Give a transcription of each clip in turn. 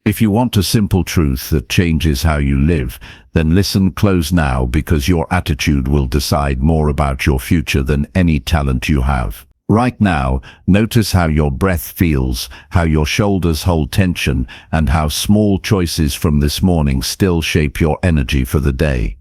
If you want a simple truth that changes how you live, then listen close now, because your attitude will decide more about your future than any talent you have. Right now, notice how your breath feels, how your shoulders hold tension, and how small choices from this morning still shape your energy for the day.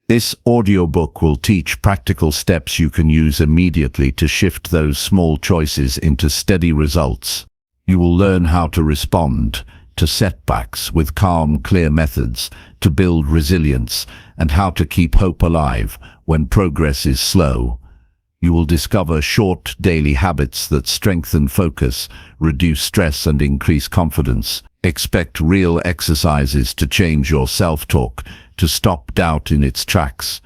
This audiobook will teach practical steps you can use immediately to shift those small choices into steady results. You will learn how to respond to setbacks with calm, clear methods, to build resilience, and how to keep hope alive when progress is slow. You will discover short daily habits that strengthen focus, reduce stress, and increase confidence. Expect real exercises to change your self-talk, to stop doubt in its tracks.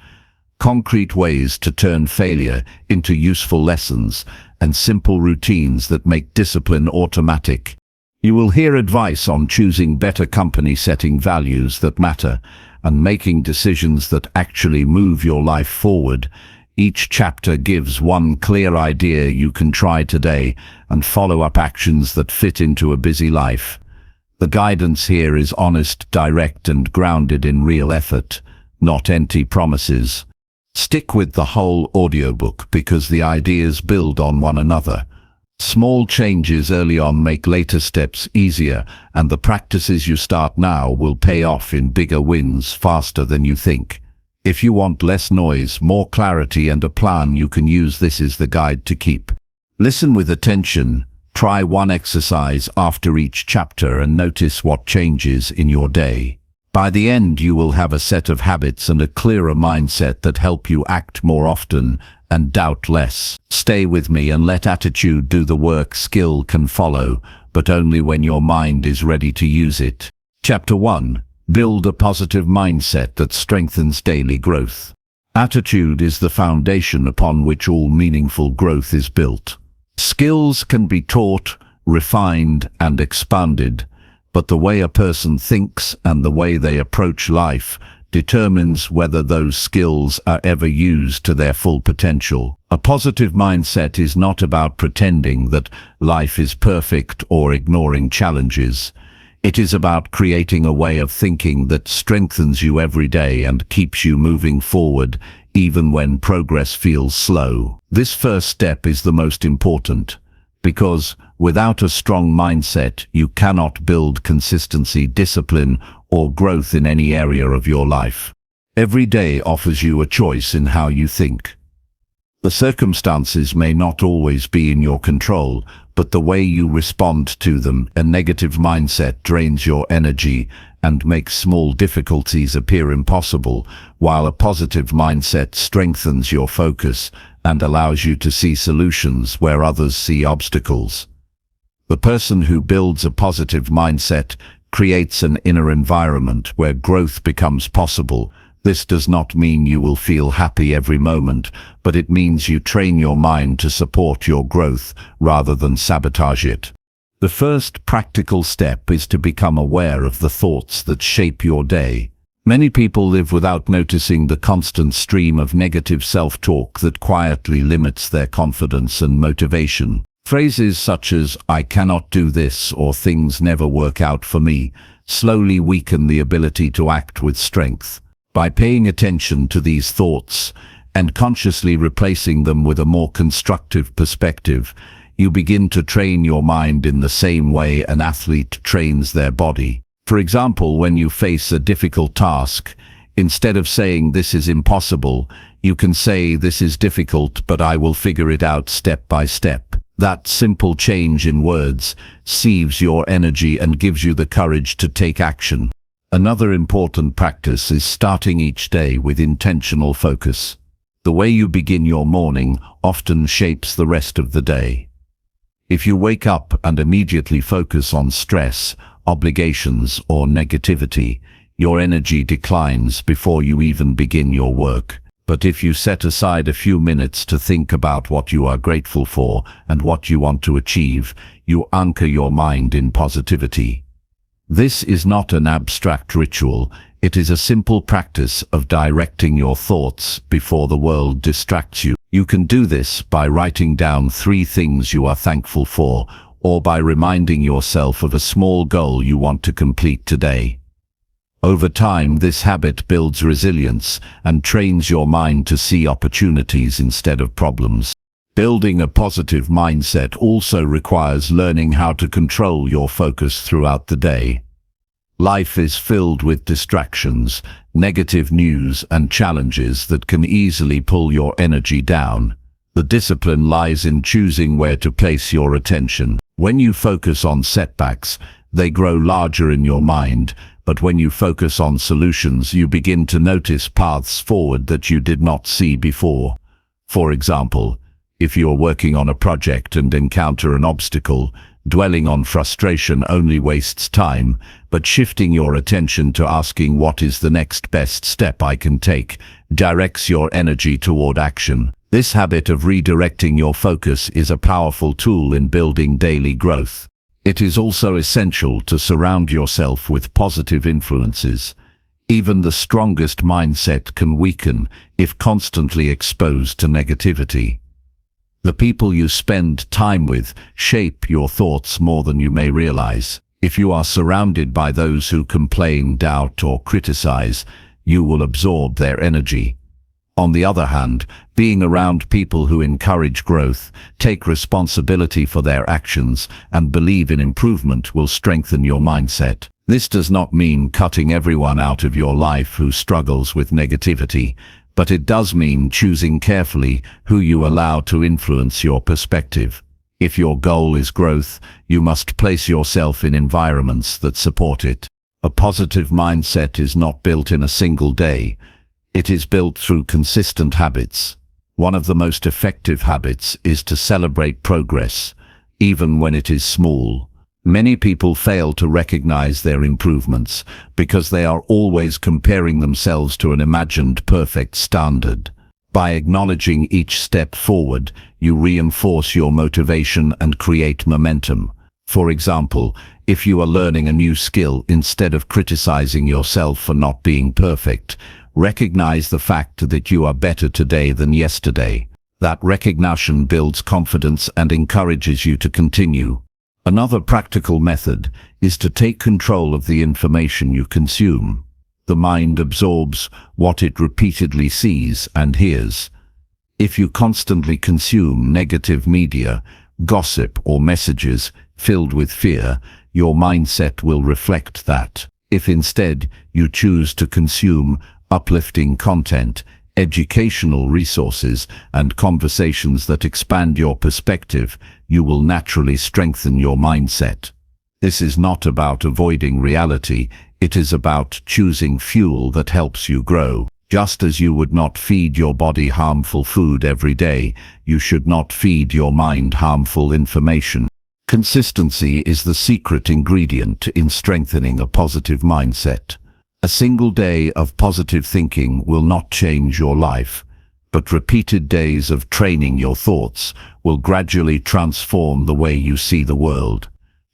Concrete ways to turn failure into useful lessons, and simple routines that make discipline automatic. You will hear advice on choosing better company, setting values that matter, and making decisions that actually move your life forward. Each chapter gives one clear idea you can try today and follow up actions that fit into a busy life. The guidance here is honest, direct, and grounded in real effort, not empty promises. Stick with the whole audiobook because the ideas build on one another. Small changes early on make later steps easier, and the practices you start now will pay off in bigger wins faster than you think. If you want less noise, more clarity, and a plan you can use, this is the guide to keep. Listen with attention, try one exercise after each chapter, and notice what changes in your day. By the end, you will have a set of habits and a clearer mindset that help you act more often and doubt less. Stay with me and let attitude do the work. Skill can follow, but only when your mind is ready to use it. Chapter 1. Build a positive mindset that strengthens daily growth. Attitude is the foundation upon which all meaningful growth is built. Skills can be taught, refined, and expanded, but the way a person thinks and the way they approach life determines whether those skills are ever used to their full potential. A positive mindset is not about pretending that life is perfect or ignoring challenges. It is about creating a way of thinking that strengthens you every day and keeps you moving forward, even when progress feels slow. This first step is the most important, because without a strong mindset, you cannot build consistency, discipline, or growth in any area of your life. Every day offers you a choice in how you think. The circumstances may not always be in your control, but the way you respond to them. A negative mindset drains your energy and makes small difficulties appear impossible, while a positive mindset strengthens your focus and allows you to see solutions where others see obstacles. The person who builds a positive mindset creates an inner environment where growth becomes possible. This does not mean you will feel happy every moment, but it means you train your mind to support your growth rather than sabotage it. The first practical step is to become aware of the thoughts that shape your day. Many people live without noticing the constant stream of negative self-talk that quietly limits their confidence and motivation. Phrases such as "I cannot do this" or "things never work out for me" slowly weaken the ability to act with strength. By paying attention to these thoughts and consciously replacing them with a more constructive perspective, you begin to train your mind in the same way an athlete trains their body. For example, when you face a difficult task, instead of saying "this is impossible," you can say "this is difficult, but I will figure it out step by step." That simple change in words sieves your energy and gives you the courage to take action. Another important practice is starting each day with intentional focus. The way you begin your morning often shapes the rest of the day. If you wake up and immediately focus on stress, obligations, or negativity, your energy declines before you even begin your work. But if you set aside a few minutes to think about what you are grateful for and what you want to achieve, you anchor your mind in positivity. This is not an abstract ritual, it is a simple practice of directing your thoughts before the world distracts you. You can do this by writing down 3 things you are thankful for, or by reminding yourself of a small goal you want to complete today. Over time, this habit builds resilience and trains your mind to see opportunities instead of problems. Building a positive mindset also requires learning how to control your focus throughout the day. Life is filled with distractions, negative news, and challenges that can easily pull your energy down. The discipline lies in choosing where to place your attention. When you focus on setbacks, they grow larger in your mind, but when you focus on solutions, you begin to notice paths forward that you did not see before. For example, if you're working on a project and encounter an obstacle, dwelling on frustration only wastes time, but shifting your attention to asking what is the next best step I can take directs your energy toward action. This habit of redirecting your focus is a powerful tool in building daily growth. It is also essential to surround yourself with positive influences. Even the strongest mindset can weaken if constantly exposed to negativity. The people you spend time with shape your thoughts more than you may realize. If you are surrounded by those who complain, doubt, or criticize, you will absorb their energy. On the other hand, being around people who encourage growth, take responsibility for their actions, and believe in improvement will strengthen your mindset. This does not mean cutting everyone out of your life who struggles with negativity, but it does mean choosing carefully who you allow to influence your perspective. If your goal is growth, you must place yourself in environments that support it. A positive mindset is not built in a single day. It is built through consistent habits. One of the most effective habits is to celebrate progress, even when it is small. Many people fail to recognize their improvements because they are always comparing themselves to an imagined perfect standard. By acknowledging each step forward, you reinforce your motivation and create momentum. For example, if you are learning a new skill, instead of criticizing yourself for not being perfect, recognize the fact that you are better today than yesterday. That recognition builds confidence and encourages you to continue. Another practical method is to take control of the information you consume. The mind absorbs what it repeatedly sees and hears. If you constantly consume negative media, gossip, or messages filled with fear, your mindset will reflect that. If instead you choose to consume uplifting content, educational resources, and conversations that expand your perspective, you will naturally strengthen your mindset. This is not about avoiding reality, it is about choosing fuel that helps you grow. Just as you would not feed your body harmful food every day, you should not feed your mind harmful information. Consistency is the secret ingredient in strengthening a positive mindset. A single day of positive thinking will not change your life, but repeated days of training your thoughts will gradually transform the way you see the world.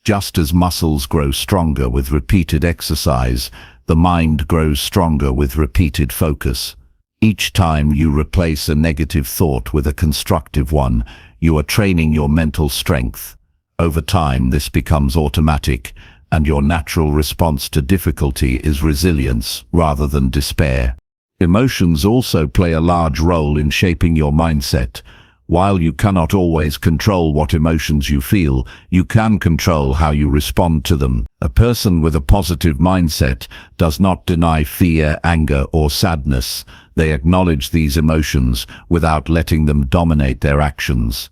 Just as muscles grow stronger with repeated exercise, the mind grows stronger with repeated focus. Each time you replace a negative thought with a constructive one, you are training your mental strength. Over time, this becomes automatic, and your natural response to difficulty is resilience rather than despair. Emotions also play a large role in shaping your mindset. While you cannot always control what emotions you feel, you can control how you respond to them. A person with a positive mindset does not deny fear, anger, or sadness. They acknowledge these emotions without letting them dominate their actions.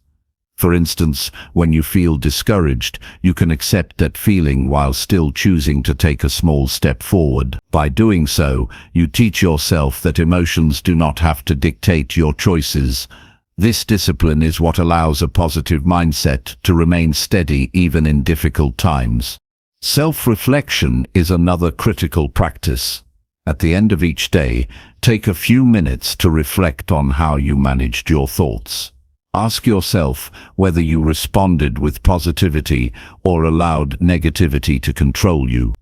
For instance, when you feel discouraged, you can accept that feeling while still choosing to take a small step forward. By doing so, you teach yourself that emotions do not have to dictate your choices. This discipline is what allows a positive mindset to remain steady even in difficult times. Self-reflection is another critical practice. At the end of each day, take a few minutes to reflect on how you managed your thoughts. Ask yourself whether you responded with positivity or allowed negativity to control you.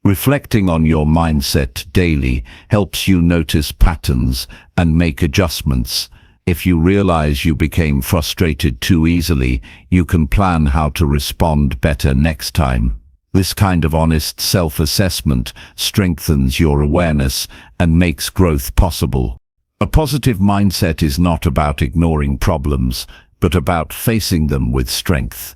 Reflecting on your mindset daily helps you notice patterns and make adjustments. If you realize you became frustrated too easily, you can plan how to respond better next time. This kind of honest self-assessment strengthens your awareness and makes growth possible. A positive mindset is not about ignoring problems, but about facing them with strength.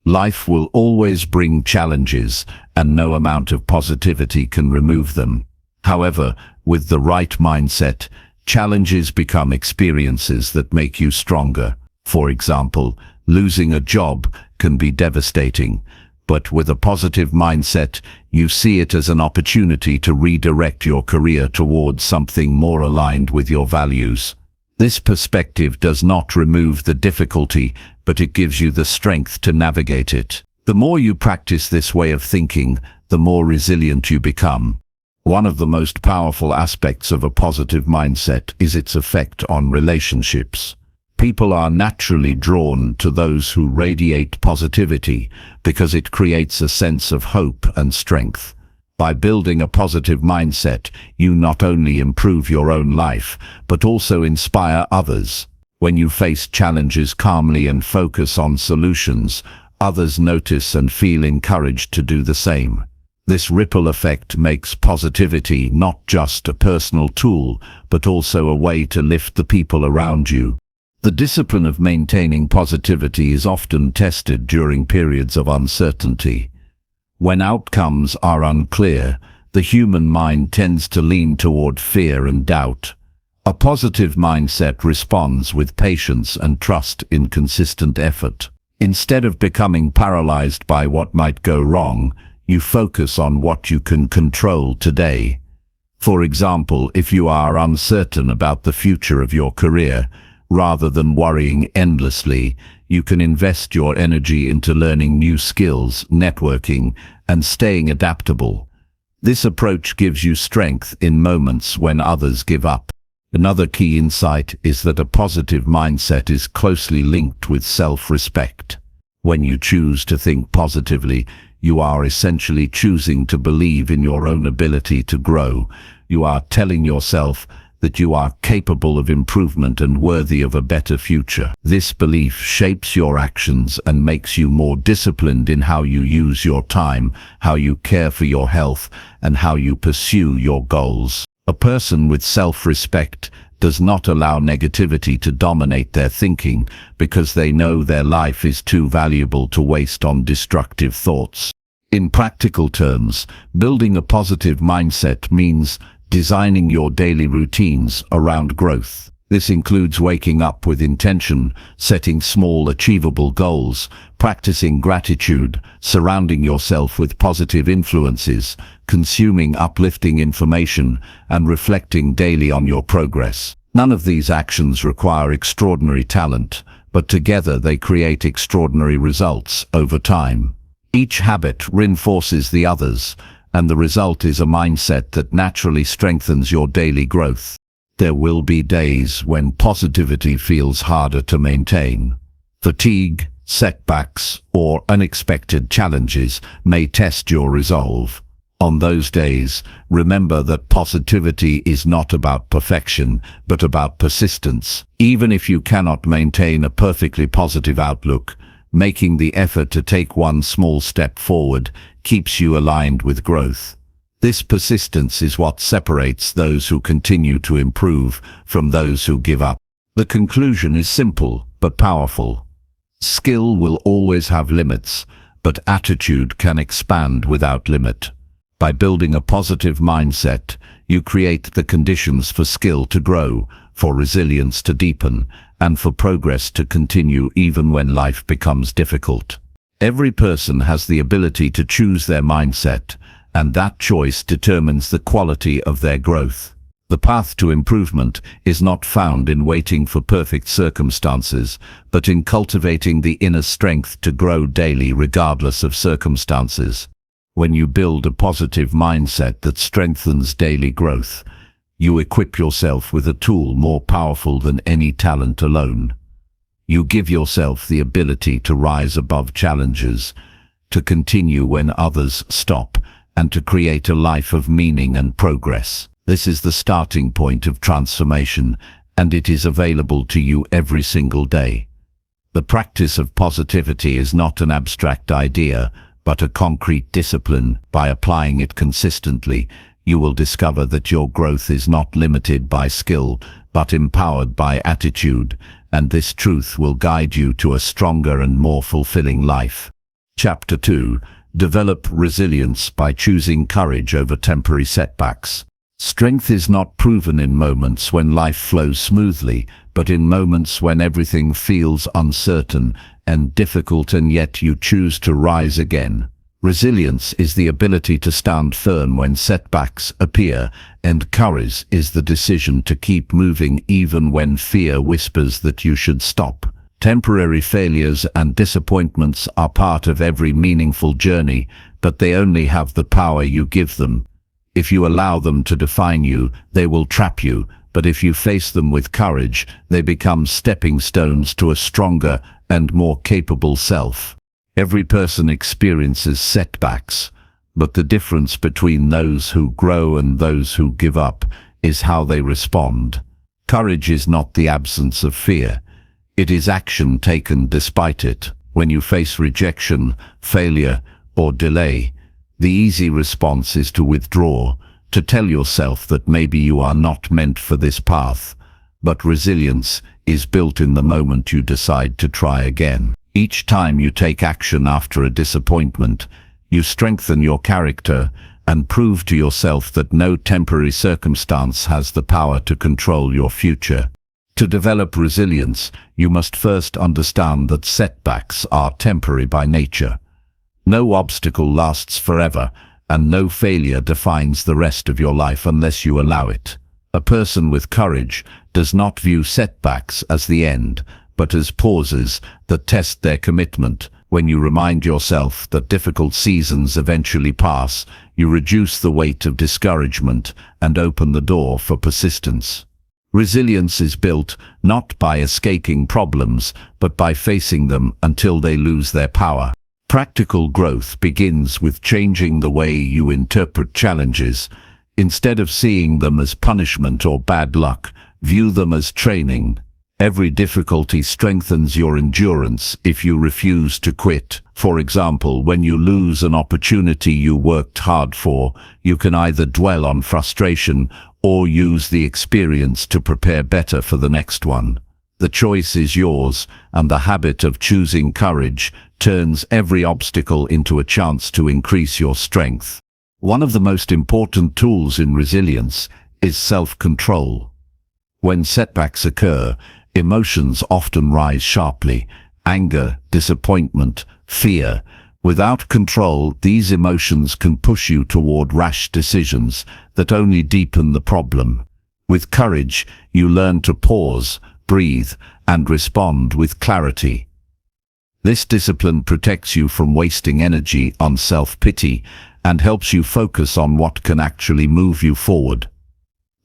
Life will always bring challenges, and no amount of positivity can remove them. However, with the right mindset, challenges become experiences that make you stronger. For example, losing a job can be devastating, but with a positive mindset, you see it as an opportunity to redirect your career towards something more aligned with your values. This perspective does not remove the difficulty, but it gives you the strength to navigate it. The more you practice this way of thinking, the more resilient you become. One of the most powerful aspects of a positive mindset is its effect on relationships. People are naturally drawn to those who radiate positivity because it creates a sense of hope and strength. By building a positive mindset, you not only improve your own life, but also inspire others. When you face challenges calmly and focus on solutions, others notice and feel encouraged to do the same. This ripple effect makes positivity not just a personal tool, but also a way to lift the people around you. The discipline of maintaining positivity is often tested during periods of uncertainty. When outcomes are unclear, the human mind tends to lean toward fear and doubt. A positive mindset responds with patience and trust in consistent effort. Instead of becoming paralyzed by what might go wrong, you focus on what you can control today. For example, if you are uncertain about the future of your career, rather than worrying endlessly, you can invest your energy into learning new skills, networking, and staying adaptable. This approach gives you strength in moments when others give up. Another key insight is that a positive mindset is closely linked with self-respect. When you choose to think positively, you are essentially choosing to believe in your own ability to grow. You are telling yourself that you are capable of improvement and worthy of a better future. This belief shapes your actions and makes you more disciplined in how you use your time, how you care for your health, and how you pursue your goals. A person with self-respect does not allow negativity to dominate their thinking because they know their life is too valuable to waste on destructive thoughts. In practical terms, building a positive mindset means designing your daily routines around growth. This includes waking up with intention, setting small, achievable goals, practicing gratitude, surrounding yourself with positive influences, consuming uplifting information, and reflecting daily on your progress. None of these actions require extraordinary talent, but together they create extraordinary results over time. Each habit reinforces the others, and the result is a mindset that naturally strengthens your daily growth. There will be days when positivity feels harder to maintain. Fatigue, setbacks, or unexpected challenges may test your resolve. On those days, remember that positivity is not about perfection, but about persistence. Even if you cannot maintain a perfectly positive outlook, making the effort to take one small step forward keeps you aligned with growth. This persistence is what separates those who continue to improve from those who give up. The conclusion is simple but powerful. Skill will always have limits, but attitude can expand without limit. By building a positive mindset, you create the conditions for skill to grow, for resilience to deepen, and for progress to continue even when life becomes difficult. Every person has the ability to choose their mindset, and that choice determines the quality of their growth. The path to improvement is not found in waiting for perfect circumstances, but in cultivating the inner strength to grow daily regardless of circumstances. When you build a positive mindset that strengthens daily growth, you equip yourself with a tool more powerful than any talent alone. You give yourself the ability to rise above challenges, to continue when others stop, and to create a life of meaning and progress. This is the starting point of transformation, and it is available to you every single day. The practice of positivity is not an abstract idea, but a concrete discipline. By applying it consistently, you will discover that your growth is not limited by skill, but empowered by attitude, and this truth will guide you to a stronger and more fulfilling life. Chapter 2. Develop resilience by choosing courage over temporary setbacks. Strength is not proven in moments when life flows smoothly, but in moments when everything feels uncertain and difficult, and yet you choose to rise again. Resilience is the ability to stand firm when setbacks appear, and courage is the decision to keep moving even when fear whispers that you should stop. Temporary failures and disappointments are part of every meaningful journey, but they only have the power you give them. If you allow them to define you, they will trap you, but if you face them with courage, they become stepping stones to a stronger and more capable self. Every person experiences setbacks, but the difference between those who grow and those who give up is how they respond. Courage is not the absence of fear. It is action taken despite it. When you face rejection, failure, or delay, the easy response is to withdraw, to tell yourself that maybe you are not meant for this path. But resilience is built in the moment you decide to try again. Each time you take action after a disappointment, you strengthen your character and prove to yourself that no temporary circumstance has the power to control your future. To develop resilience, you must first understand that setbacks are temporary by nature. No obstacle lasts forever, and no failure defines the rest of your life unless you allow it. A person with courage does not view setbacks as the end, but as pauses that test their commitment. When you remind yourself that difficult seasons eventually pass, you reduce the weight of discouragement and open the door for persistence. Resilience is built not by escaping problems, but by facing them until they lose their power. Practical growth begins with changing the way you interpret challenges. Instead of seeing them as punishment or bad luck, view them as training. Every difficulty strengthens your endurance if you refuse to quit. For example, when you lose an opportunity you worked hard for, you can either dwell on frustration or use the experience to prepare better for the next one. The choice is yours, and the habit of choosing courage turns every obstacle into a chance to increase your strength. One of the most important tools in resilience is self-control. When setbacks occur, emotions often rise sharply: anger, disappointment, fear. Without control, these emotions can push you toward rash decisions that only deepen the problem. With courage, you learn to pause, breathe, and respond with clarity. This discipline protects you from wasting energy on self-pity and helps you focus on what can actually move you forward.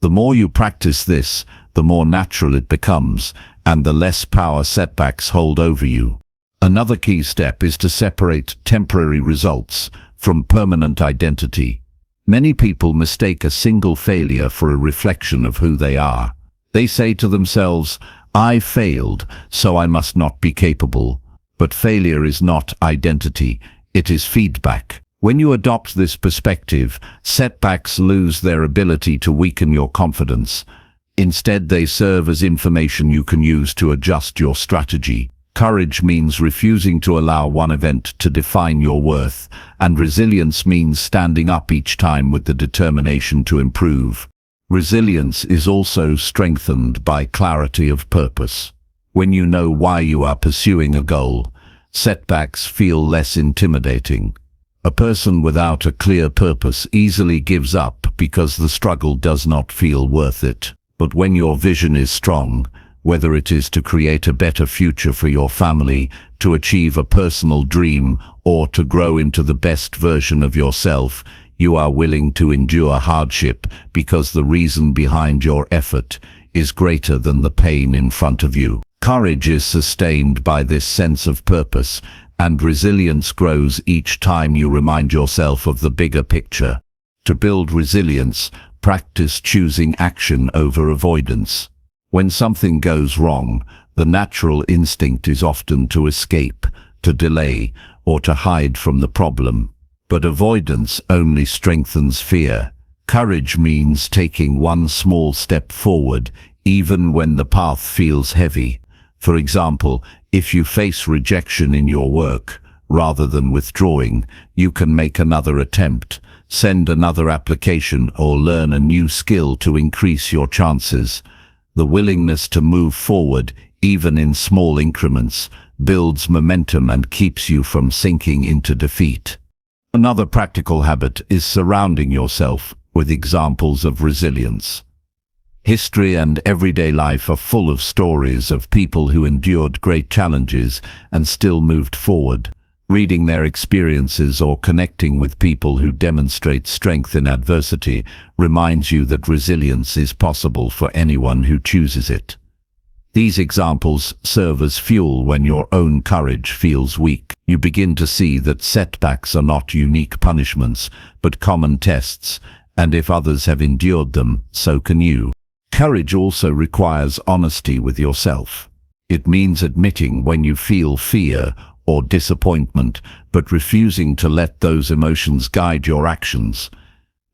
The more you practice this, the more natural it becomes, and the less power setbacks hold over you. Another key step is to separate temporary results from permanent identity. Many people mistake a single failure for a reflection of who they are. They say to themselves, "I failed, so I must not be capable." But failure is not identity, it is feedback. When you adopt this perspective, setbacks lose their ability to weaken your confidence. Instead, they serve as information you can use to adjust your strategy. Courage means refusing to allow one event to define your worth, and resilience means standing up each time with the determination to improve. Resilience is also strengthened by clarity of purpose. When you know why you are pursuing a goal, setbacks feel less intimidating. A person without a clear purpose easily gives up because the struggle does not feel worth it. But when your vision is strong, whether it is to create a better future for your family, to achieve a personal dream, or to grow into the best version of yourself, you are willing to endure hardship because the reason behind your effort is greater than the pain in front of you. Courage is sustained by this sense of purpose, and resilience grows each time you remind yourself of the bigger picture. To build resilience, practice choosing action over avoidance. When something goes wrong, the natural instinct is often to escape, to delay, or to hide from the problem. But avoidance only strengthens fear. Courage means taking one small step forward, even when the path feels heavy. For example, if you face rejection in your work, rather than withdrawing, you can make another attempt, send another application, or learn a new skill to increase your chances. The willingness to move forward, even in small increments, builds momentum and keeps you from sinking into defeat. Another practical habit is surrounding yourself with examples of resilience. History and everyday life are full of stories of people who endured great challenges and still moved forward. Reading their experiences or connecting with people who demonstrate strength in adversity reminds you that resilience is possible for anyone who chooses it. These examples serve as fuel when your own courage feels weak. You begin to see that setbacks are not unique punishments, but common tests, and if others have endured them, so can you. Courage also requires honesty with yourself. It means admitting when you feel fear or disappointment, but refusing to let those emotions guide your actions.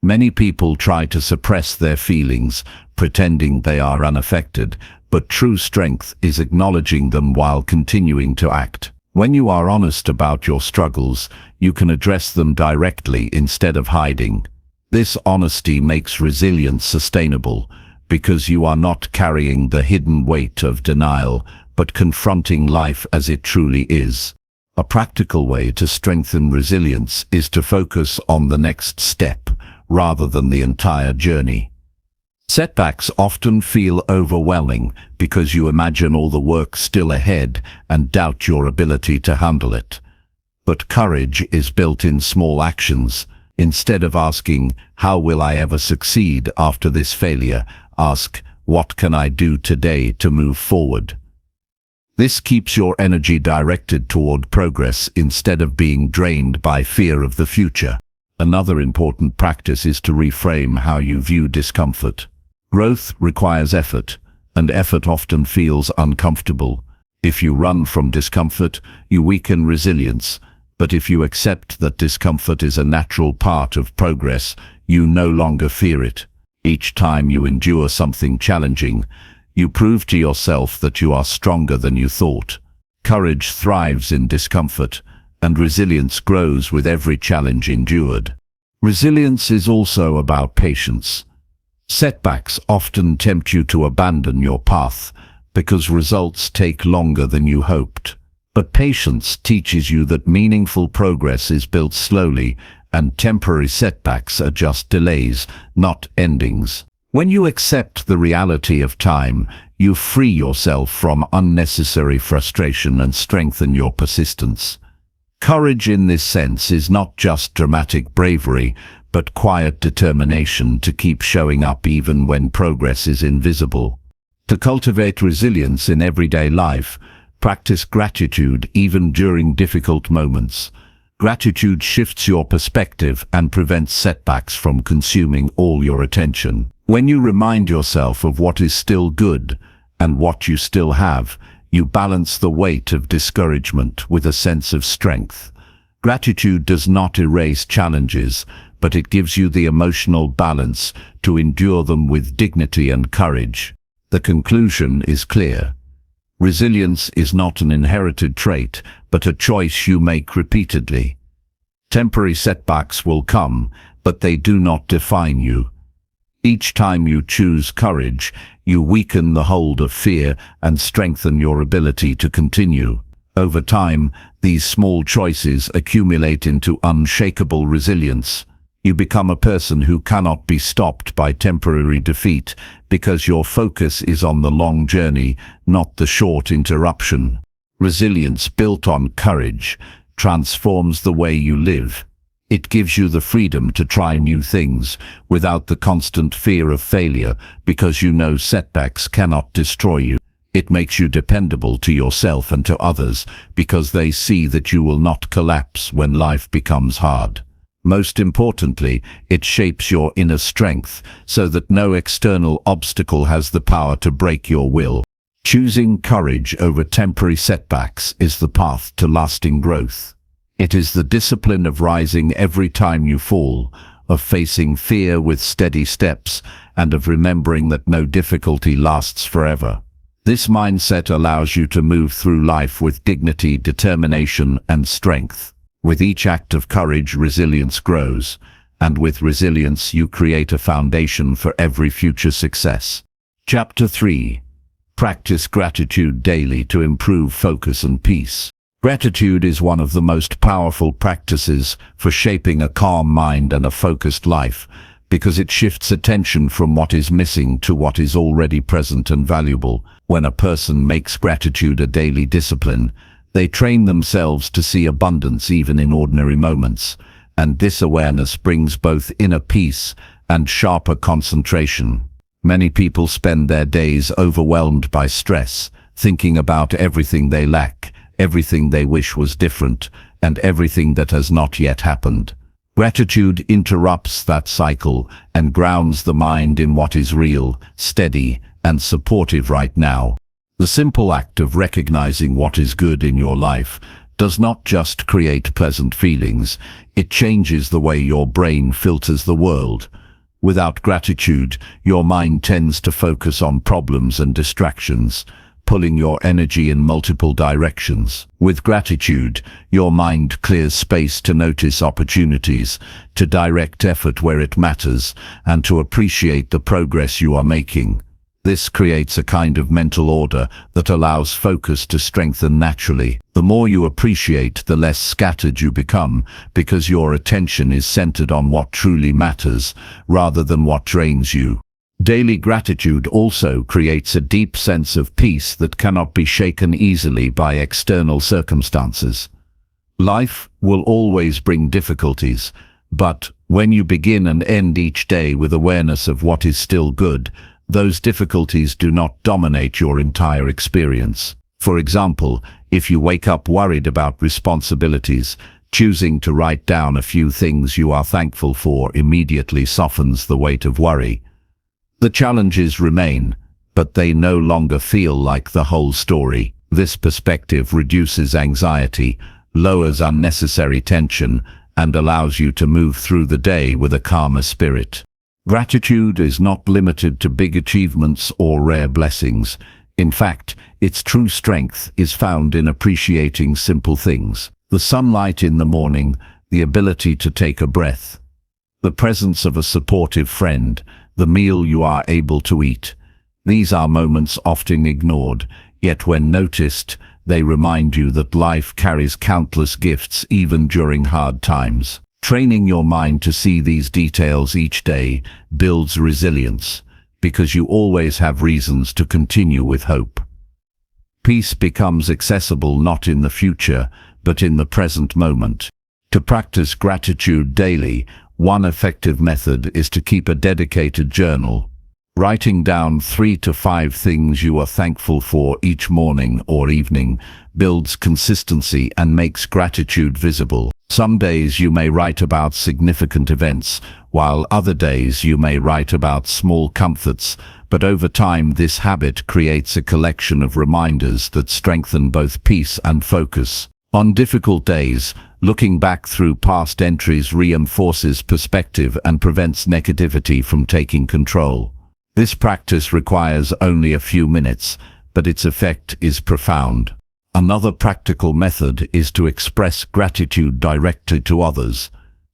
Many people try to suppress their feelings, pretending they are unaffected, but true strength is acknowledging them while continuing to act. When you are honest about your struggles, you can address them directly instead of hiding. This honesty makes resilience sustainable, because you are not carrying the hidden weight of denial, but confronting life as it truly is. A practical way to strengthen resilience is to focus on the next step, rather than the entire journey. Setbacks often feel overwhelming because you imagine all the work still ahead and doubt your ability to handle it. But courage is built in small actions. Instead of asking, "How will I ever succeed after this failure?" ask, "What can I do today to move forward?" This keeps your energy directed toward progress instead of being drained by fear of the future. Another important practice is to reframe how you view discomfort. Growth requires effort, and effort often feels uncomfortable. If you run from discomfort, you weaken resilience. But if you accept that discomfort is a natural part of progress, you no longer fear it. Each time you endure something challenging, you prove to yourself that you are stronger than you thought. Courage thrives in discomfort, and resilience grows with every challenge endured. Resilience is also about patience. Setbacks often tempt you to abandon your path because results take longer than you hoped. But patience teaches you that meaningful progress is built slowly, and temporary setbacks are just delays, not endings. When you accept the reality of time, you free yourself from unnecessary frustration and strengthen your persistence. Courage in this sense is not just dramatic bravery, but quiet determination to keep showing up even when progress is invisible. To cultivate resilience in everyday life, practice gratitude even during difficult moments. Gratitude shifts your perspective and prevents setbacks from consuming all your attention. When you remind yourself of what is still good and what you still have, you balance the weight of discouragement with a sense of strength. Gratitude does not erase challenges, but it gives you the emotional balance to endure them with dignity and courage. The conclusion is clear. Resilience is not an inherited trait, but a choice you make repeatedly. Temporary setbacks will come, but they do not define you. Each time you choose courage, you weaken the hold of fear and strengthen your ability to continue. Over time, these small choices accumulate into unshakable resilience. You become a person who cannot be stopped by temporary defeat because your focus is on the long journey, not the short interruption. Resilience built on courage transforms the way you live. It gives you the freedom to try new things without the constant fear of failure because you know setbacks cannot destroy you. It makes you dependable to yourself and to others because they see that you will not collapse when life becomes hard. Most importantly, it shapes your inner strength so that no external obstacle has the power to break your will. Choosing courage over temporary setbacks is the path to lasting growth. It is the discipline of rising every time you fall, of facing fear with steady steps, and of remembering that no difficulty lasts forever. This mindset allows you to move through life with dignity, determination, and strength. With each act of courage, resilience grows, and with resilience you create a foundation for every future success. Chapter 3. Practice gratitude daily to improve focus and peace. Gratitude is one of the most powerful practices for shaping a calm mind and a focused life, because it shifts attention from what is missing to what is already present and valuable. When a person makes gratitude a daily discipline, they train themselves to see abundance even in ordinary moments, and this awareness brings both inner peace and sharper concentration. Many people spend their days overwhelmed by stress, thinking about everything they lack, everything they wish was different, and everything that has not yet happened. Gratitude interrupts that cycle and grounds the mind in what is real, steady, and supportive right now. The simple act of recognizing what is good in your life does not just create pleasant feelings, it changes the way your brain filters the world. Without gratitude, your mind tends to focus on problems and distractions, pulling your energy in multiple directions. With gratitude, your mind clears space to notice opportunities, to direct effort where it matters, and to appreciate the progress you are making. This creates a kind of mental order that allows focus to strengthen naturally. The more you appreciate, the less scattered you become, because your attention is centered on what truly matters, rather than what drains you. Daily gratitude also creates a deep sense of peace that cannot be shaken easily by external circumstances. Life will always bring difficulties, but when you begin and end each day with awareness of what is still good, those difficulties do not dominate your entire experience. For example, if you wake up worried about responsibilities, choosing to write down a few things you are thankful for immediately softens the weight of worry. The challenges remain, but they no longer feel like the whole story. This perspective reduces anxiety, lowers unnecessary tension, and allows you to move through the day with a calmer spirit. Gratitude is not limited to big achievements or rare blessings. In fact, its true strength is found in appreciating simple things. The sunlight in the morning, the ability to take a breath, the presence of a supportive friend, the meal you are able to eat. These are moments often ignored, yet when noticed, they remind you that life carries countless gifts even during hard times. Training your mind to see these details each day builds resilience, because you always have reasons to continue with hope. Peace becomes accessible not in the future, but in the present moment. To practice gratitude daily, one effective method is to keep a dedicated journal. Writing down 3 to 5 things you are thankful for each morning or evening builds consistency and makes gratitude visible. Some days you may write about significant events, while other days you may write about small comforts, but over time this habit creates a collection of reminders that strengthen both peace and focus. On difficult days, looking back through past entries reinforces perspective and prevents negativity from taking control. This practice requires only a few minutes, but its effect is profound. Another practical method is to express gratitude directly to others.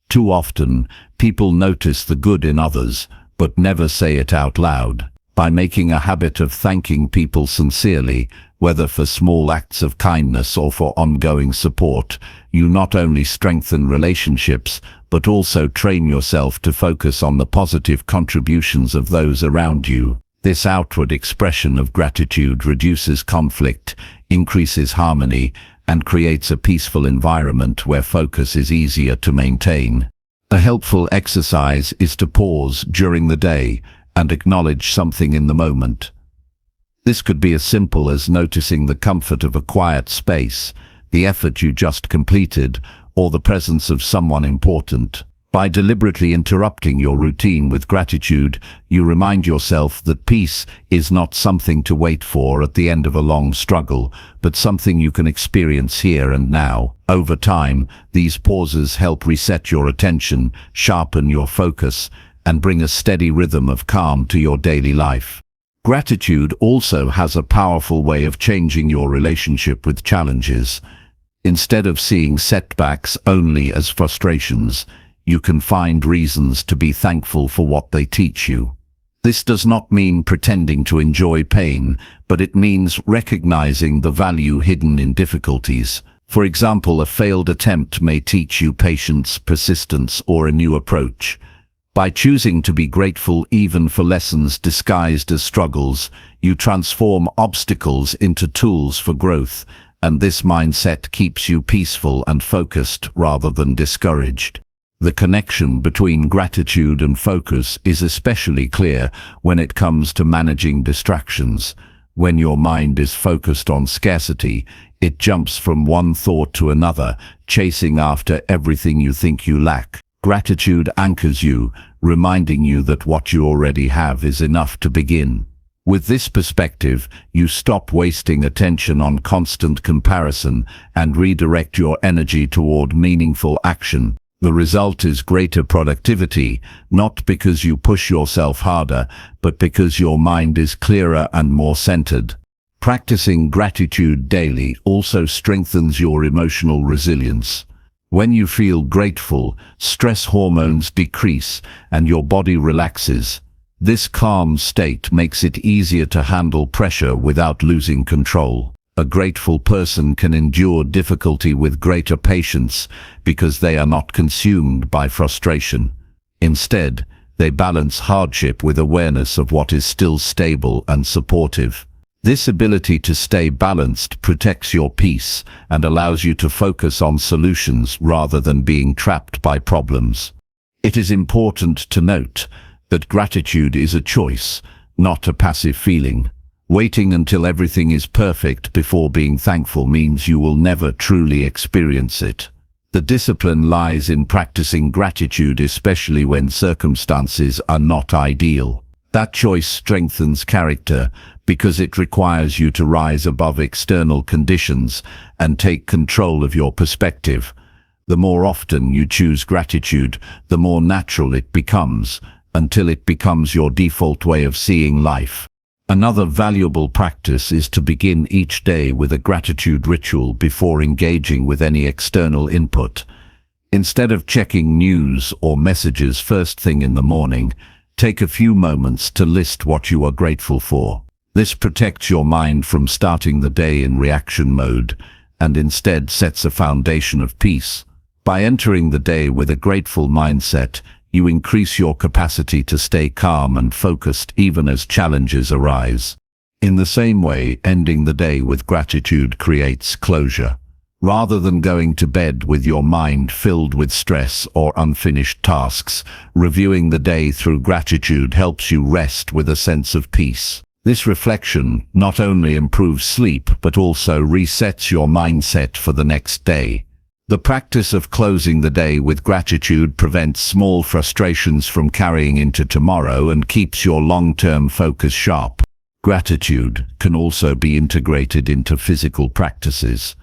Too often, people notice the good in others, but never say it out loud. By making a habit of thanking people sincerely, whether for small acts of kindness or for ongoing support, you not only strengthen relationships, but also train yourself to focus on the positive contributions of those around you. This outward expression of gratitude reduces conflict, increases harmony, and creates a peaceful environment where focus is easier to maintain. A helpful exercise is to pause during the day and acknowledge something in the moment. This could be as simple as noticing the comfort of a quiet space, the effort you just completed, or the presence of someone important. By deliberately interrupting your routine with gratitude, you remind yourself that peace is not something to wait for at the end of a long struggle, but something you can experience here and now. Over time, these pauses help reset your attention, sharpen your focus, and bring a steady rhythm of calm to your daily life. Gratitude also has a powerful way of changing your relationship with challenges. Instead of seeing setbacks only as frustrations, you can find reasons to be thankful for what they teach you. This does not mean pretending to enjoy pain, but it means recognizing the value hidden in difficulties. For example, a failed attempt may teach you patience, persistence, or a new approach. By choosing to be grateful even for lessons disguised as struggles, you transform obstacles into tools for growth, and this mindset keeps you peaceful and focused rather than discouraged. The connection between gratitude and focus is especially clear when it comes to managing distractions. When your mind is focused on scarcity, it jumps from one thought to another, chasing after everything you think you lack. Gratitude anchors you, reminding you that what you already have is enough to begin. With this perspective, you stop wasting attention on constant comparison and redirect your energy toward meaningful action. The result is greater productivity, not because you push yourself harder, but because your mind is clearer and more centered. Practicing gratitude daily also strengthens your emotional resilience. When you feel grateful, stress hormones decrease and your body relaxes. This calm state makes it easier to handle pressure without losing control. A grateful person can endure difficulty with greater patience because they are not consumed by frustration. Instead, they balance hardship with awareness of what is still stable and supportive. This ability to stay balanced protects your peace and allows you to focus on solutions rather than being trapped by problems. It is important to note that gratitude is a choice, not a passive feeling. Waiting until everything is perfect before being thankful means you will never truly experience it. The discipline lies in practicing gratitude, especially when circumstances are not ideal. That choice strengthens character because it requires you to rise above external conditions and take control of your perspective. The more often you choose gratitude, the more natural it becomes, until it becomes your default way of seeing life. Another valuable practice is to begin each day with a gratitude ritual before engaging with any external input. Instead of checking news or messages first thing in the morning, take a few moments to list what you are grateful for. This protects your mind from starting the day in reaction mode and instead sets a foundation of peace. By entering the day with a grateful mindset, you increase your capacity to stay calm and focused even as challenges arise. In the same way, ending the day with gratitude creates closure. Rather than going to bed with your mind filled with stress or unfinished tasks, reviewing the day through gratitude helps you rest with a sense of peace. This reflection not only improves sleep but also resets your mindset for the next day. The practice of closing the day with gratitude prevents small frustrations from carrying into tomorrow and keeps your long-term focus sharp. Gratitude can also be integrated into physical practices.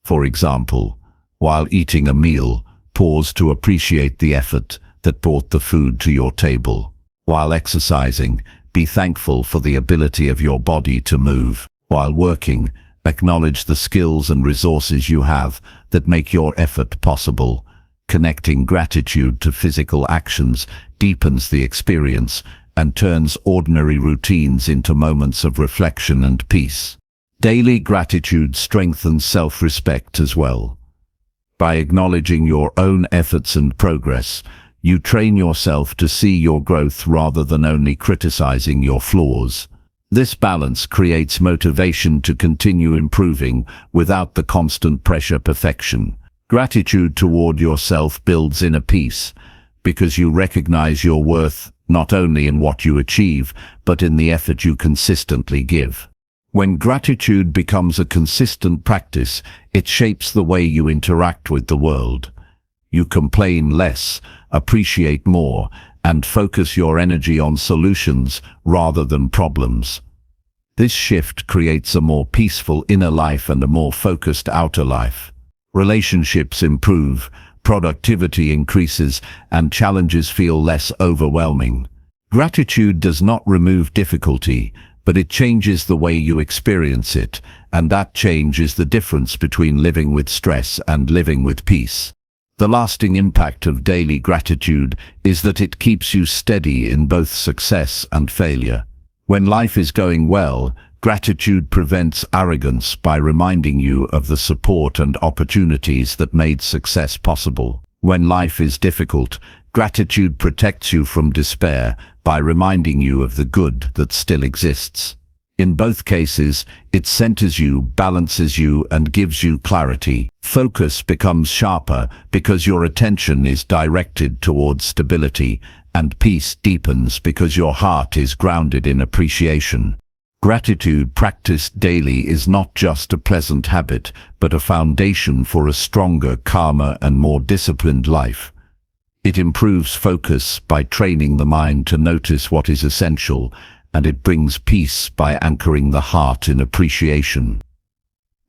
For example, while eating a meal, pause to appreciate the effort that brought the food to your table. While exercising, be thankful for the ability of your body to move. While working, acknowledge the skills and resources you have that make your effort possible. Connecting gratitude to physical actions deepens the experience and turns ordinary routines into moments of reflection and peace. Daily gratitude strengthens self-respect as well. By acknowledging your own efforts and progress, you train yourself to see your growth rather than only criticizing your flaws. This balance creates motivation to continue improving without the constant pressure of perfection. Gratitude toward yourself builds inner peace because you recognize your worth not only in what you achieve, but in the effort you consistently give. When gratitude becomes a consistent practice, it shapes the way you interact with the world. You complain less, appreciate more, and focus your energy on solutions rather than problems. This shift creates a more peaceful inner life and a more focused outer life. Relationships improve, productivity increases, and challenges feel less overwhelming. Gratitude does not remove difficulty, but it changes the way you experience it, and that change is the difference between living with stress and living with peace. The lasting impact of daily gratitude is that it keeps you steady in both success and failure. When life is going well, gratitude prevents arrogance by reminding you of the support and opportunities that made success possible. When life is difficult, gratitude protects you from despair by reminding you of the good that still exists. In both cases, it centers you, balances you, and gives you clarity. Focus becomes sharper because your attention is directed towards stability, and peace deepens because your heart is grounded in appreciation. Gratitude practiced daily is not just a pleasant habit, but a foundation for a stronger, calmer, and more disciplined life. It improves focus by training the mind to notice what is essential, and it brings peace by anchoring the heart in appreciation.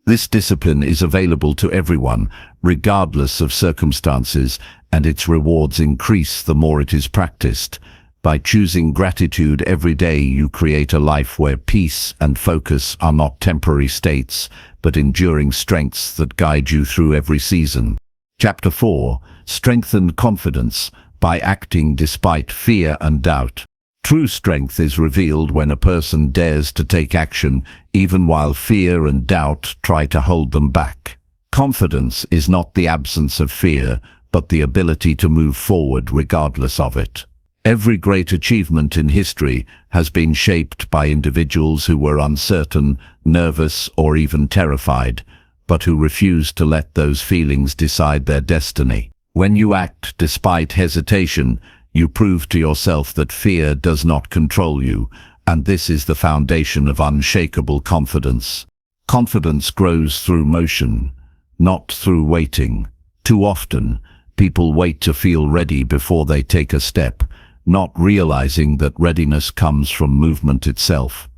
This discipline is available to everyone, regardless of circumstances, and its rewards increase the more it is practiced. By choosing gratitude every day, you create a life where peace and focus are not temporary states, but enduring strengths that guide you through every season. Chapter 4. Strengthen confidence by acting despite fear and doubt. True strength is revealed when a person dares to take action, even while fear and doubt try to hold them back. Confidence is not the absence of fear, but the ability to move forward regardless of it. Every great achievement in history has been shaped by individuals who were uncertain, nervous, or even terrified, but who refused to let those feelings decide their destiny. When you act despite hesitation, you prove to yourself that fear does not control you, and this is the foundation of unshakable confidence. Confidence grows through motion, not through waiting. Too often, people wait to feel ready before they take a step, not realizing that readiness comes from movement itself.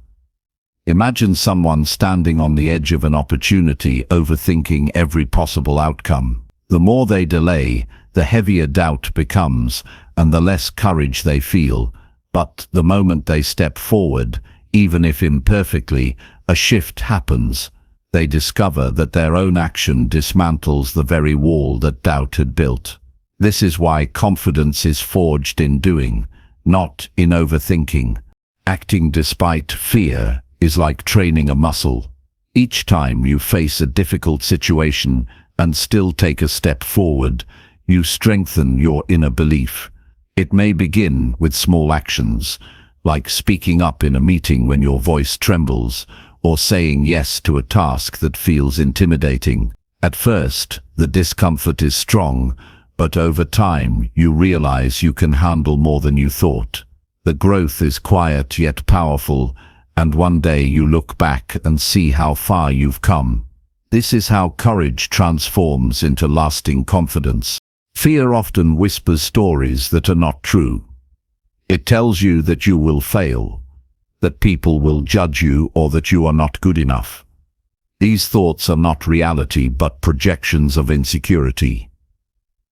Imagine someone standing on the edge of an opportunity, overthinking every possible outcome. The more they delay, the heavier doubt becomes, and the less courage they feel. But the moment they step forward, even if imperfectly, a shift happens. They discover that their own action dismantles the very wall that doubt had built. This is why confidence is forged in doing, not in overthinking. Acting despite fear is like training a muscle. Each time you face a difficult situation and still take a step forward, you strengthen your inner belief. It may begin with small actions, like speaking up in a meeting when your voice trembles, or saying yes to a task that feels intimidating. At first, the discomfort is strong, but over time you realize you can handle more than you thought. The growth is quiet yet powerful, and one day you look back and see how far you've come. This is how courage transforms into lasting confidence. Fear often whispers stories that are not true. It tells you that you will fail, that people will judge you, or that you are not good enough. These thoughts are not reality, but projections of insecurity.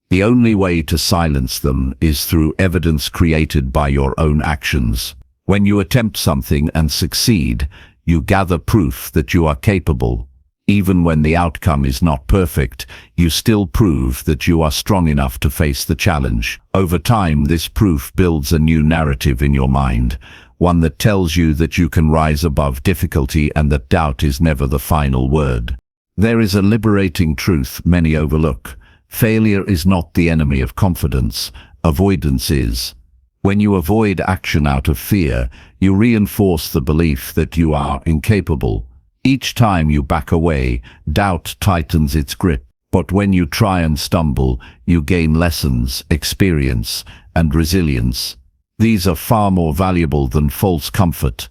The only way to silence them is through evidence created by your own actions. When you attempt something and succeed, you gather proof that you are capable. Even when the outcome is not perfect, you still prove that you are strong enough to face the challenge. Over time, this proof builds a new narrative in your mind, one that tells you that you can rise above difficulty and that doubt is never the final word. There is a liberating truth many overlook. Failure is not the enemy of confidence. Avoidance is. When you avoid action out of fear, you reinforce the belief that you are incapable. Each time you back away, doubt tightens its grip. But when you try and stumble, you gain lessons, experience, and resilience. These are far more valuable than false comfort.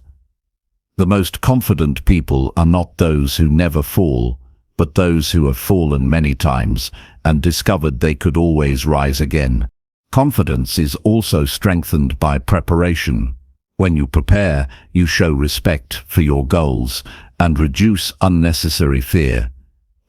The most confident people are not those who never fall, but those who have fallen many times and discovered they could always rise again. Confidence is also strengthened by preparation. When you prepare, you show respect for your goals and reduce unnecessary fear.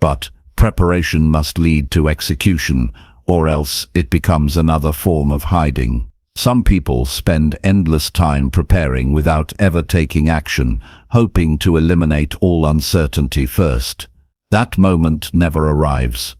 But preparation must lead to execution, or else it becomes another form of hiding. Some people spend endless time preparing without ever taking action, hoping to eliminate all uncertainty first. That moment never arrives.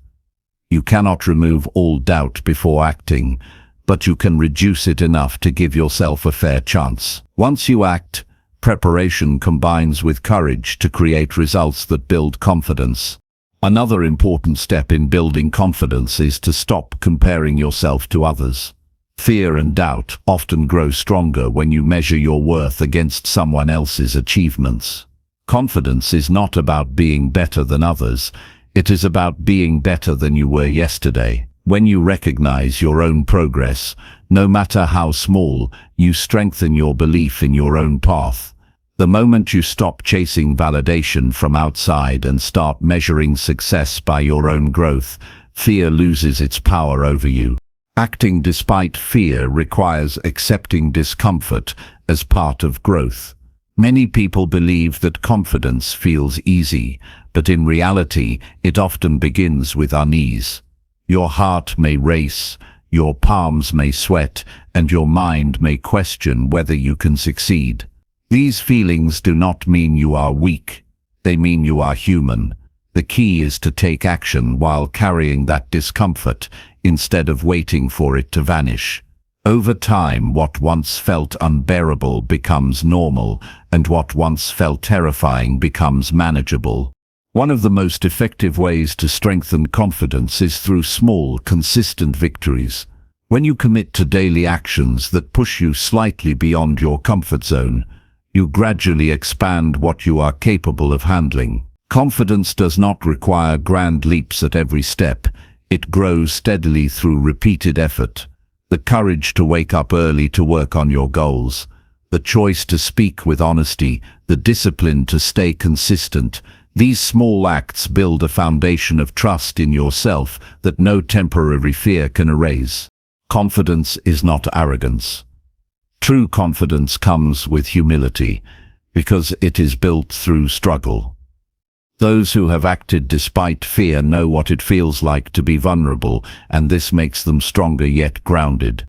You cannot remove all doubt before acting, but you can reduce it enough to give yourself a fair chance. Once you act, preparation combines with courage to create results that build confidence. Another important step in building confidence is to stop comparing yourself to others. Fear and doubt often grow stronger when you measure your worth against someone else's achievements. Confidence is not about being better than others. It is about being better than you were yesterday. When you recognize your own progress, no matter how small, you strengthen your belief in your own path. The moment you stop chasing validation from outside and start measuring success by your own growth, fear loses its power over you. Acting despite fear requires accepting discomfort as part of growth. Many people believe that confidence feels easy, but in reality, it often begins with unease. Your heart may race, your palms may sweat, and your mind may question whether you can succeed. These feelings do not mean you are weak. They mean you are human. The key is to take action while carrying that discomfort, instead of waiting for it to vanish. Over time, what once felt unbearable becomes normal, and what once felt terrifying becomes manageable. One of the most effective ways to strengthen confidence is through small, consistent victories. When you commit to daily actions that push you slightly beyond your comfort zone, you gradually expand what you are capable of handling. Confidence does not require grand leaps at every step. It grows steadily through repeated effort. The courage to wake up early to work on your goals, the choice to speak with honesty, the discipline to stay consistent. These small acts build a foundation of trust in yourself that no temporary fear can erase. Confidence is not arrogance. True confidence comes with humility, because it is built through struggle. Those who have acted despite fear know what it feels like to be vulnerable, and this makes them stronger yet grounded.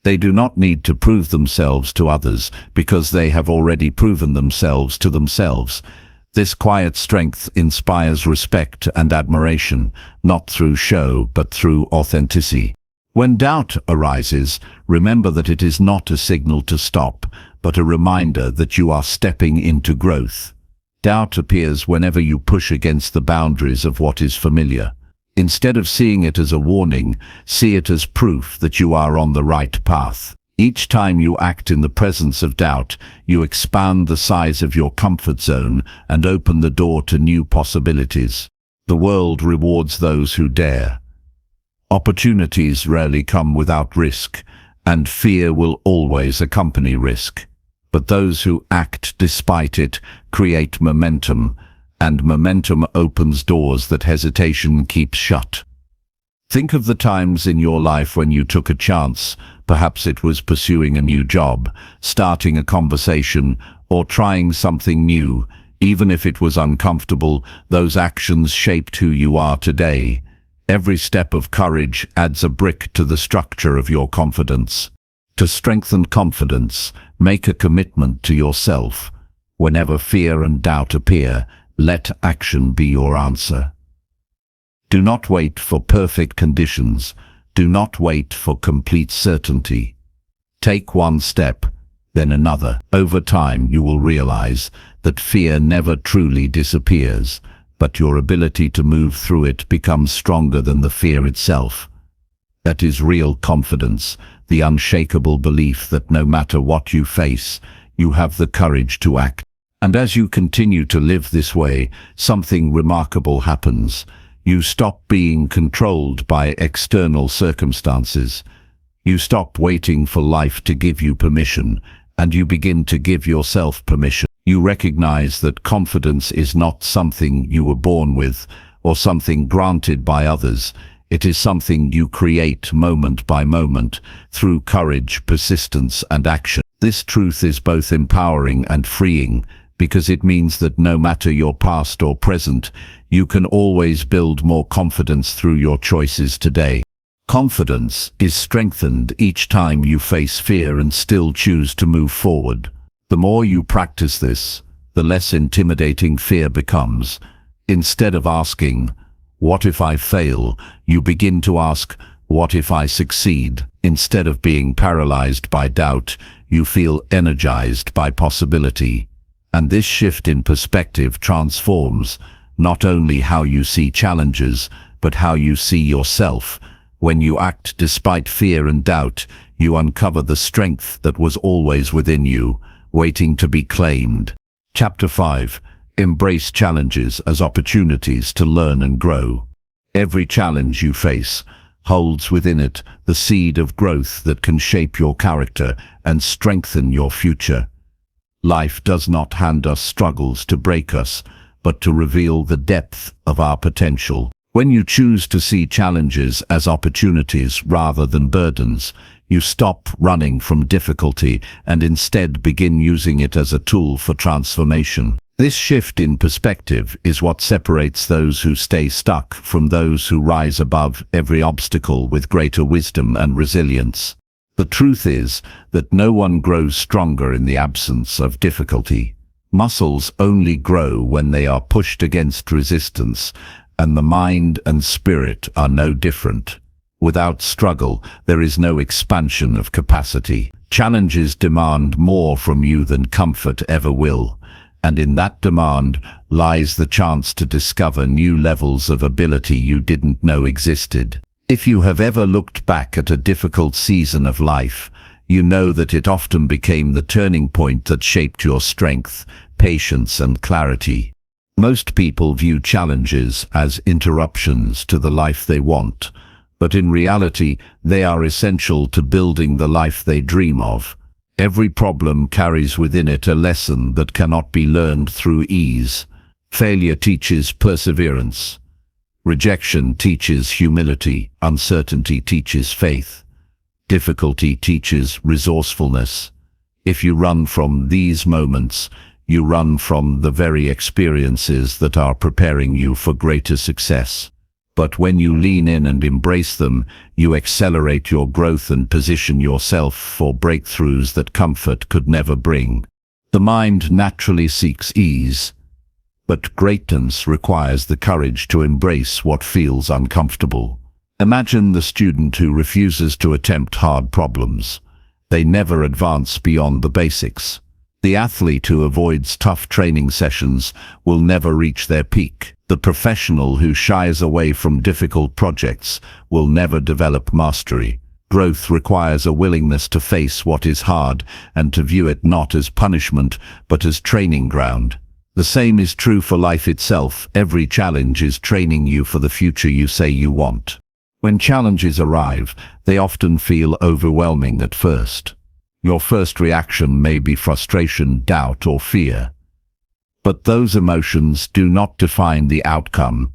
They do not need to prove themselves to others, because they have already proven themselves to themselves. This quiet strength inspires respect and admiration, not through show but through authenticity. When doubt arises, remember that it is not a signal to stop, but a reminder that you are stepping into growth. Doubt appears whenever you push against the boundaries of what is familiar. Instead of seeing it as a warning, see it as proof that you are on the right path. Each time you act in the presence of doubt, you expand the size of your comfort zone and open the door to new possibilities. The world rewards those who dare. Opportunities rarely come without risk, and fear will always accompany risk. But those who act despite it create momentum, and momentum opens doors that hesitation keeps shut. Think of the times in your life when you took a chance. Perhaps it was pursuing a new job, starting a conversation, or trying something new. Even if it was uncomfortable, those actions shaped who you are today. Every step of courage adds a brick to the structure of your confidence. To strengthen confidence, make a commitment to yourself. Whenever fear and doubt appear, let action be your answer. Do not wait for perfect conditions. Do not wait for complete certainty. Take one step, then another. Over time, you will realize that fear never truly disappears, but your ability to move through it becomes stronger than the fear itself. That is real confidence, the unshakable belief that no matter what you face, you have the courage to act. And as you continue to live this way, something remarkable happens. You stop being controlled by external circumstances. You stop waiting for life to give you permission, and you begin to give yourself permission. You recognize that confidence is not something you were born with, or something granted by others. It is something you create moment by moment through courage, persistence, and action. This truth is both empowering and freeing because it means that no matter your past or present, you can always build more confidence through your choices today. Confidence is strengthened each time you face fear and still choose to move forward. The more you practice this, the less intimidating fear becomes. Instead of asking, "What if I fail?" you begin to ask, "What if I succeed?" Instead of being paralyzed by doubt, you feel energized by possibility. And this shift in perspective transforms not only how you see challenges, but how you see yourself. When you act despite fear and doubt, you uncover the strength that was always within you, waiting to be claimed. Chapter 5. Embrace challenges as opportunities to learn and grow. Every challenge you face holds within it the seed of growth that can shape your character and strengthen your future. Life does not hand us struggles to break us, but to reveal the depth of our potential. When you choose to see challenges as opportunities rather than burdens, you stop running from difficulty and instead begin using it as a tool for transformation. This shift in perspective is what separates those who stay stuck from those who rise above every obstacle with greater wisdom and resilience. The truth is that no one grows stronger in the absence of difficulty. Muscles only grow when they are pushed against resistance, and the mind and spirit are no different. Without struggle, there is no expansion of capacity. Challenges demand more from you than comfort ever will, and in that demand lies the chance to discover new levels of ability you didn't know existed. If you have ever looked back at a difficult season of life, you know that it often became the turning point that shaped your strength, patience, and clarity. Most people view challenges as interruptions to the life they want, but in reality, they are essential to building the life they dream of. Every problem carries within it a lesson that cannot be learned through ease. Failure teaches perseverance. Rejection teaches humility. Uncertainty teaches faith. Difficulty teaches resourcefulness. If you run from these moments, you run from the very experiences that are preparing you for greater success. But when you lean in and embrace them, you accelerate your growth and position yourself for breakthroughs that comfort could never bring. The mind naturally seeks ease, but greatness requires the courage to embrace what feels uncomfortable. Imagine the student who refuses to attempt hard problems. They never advance beyond the basics. The athlete who avoids tough training sessions will never reach their peak. The professional who shies away from difficult projects will never develop mastery. Growth requires a willingness to face what is hard and to view it not as punishment, but as training ground. The same is true for life itself. Every challenge is training you for the future you say you want. When challenges arrive, they often feel overwhelming at first. Your first reaction may be frustration, doubt, or fear. But those emotions do not define the outcome.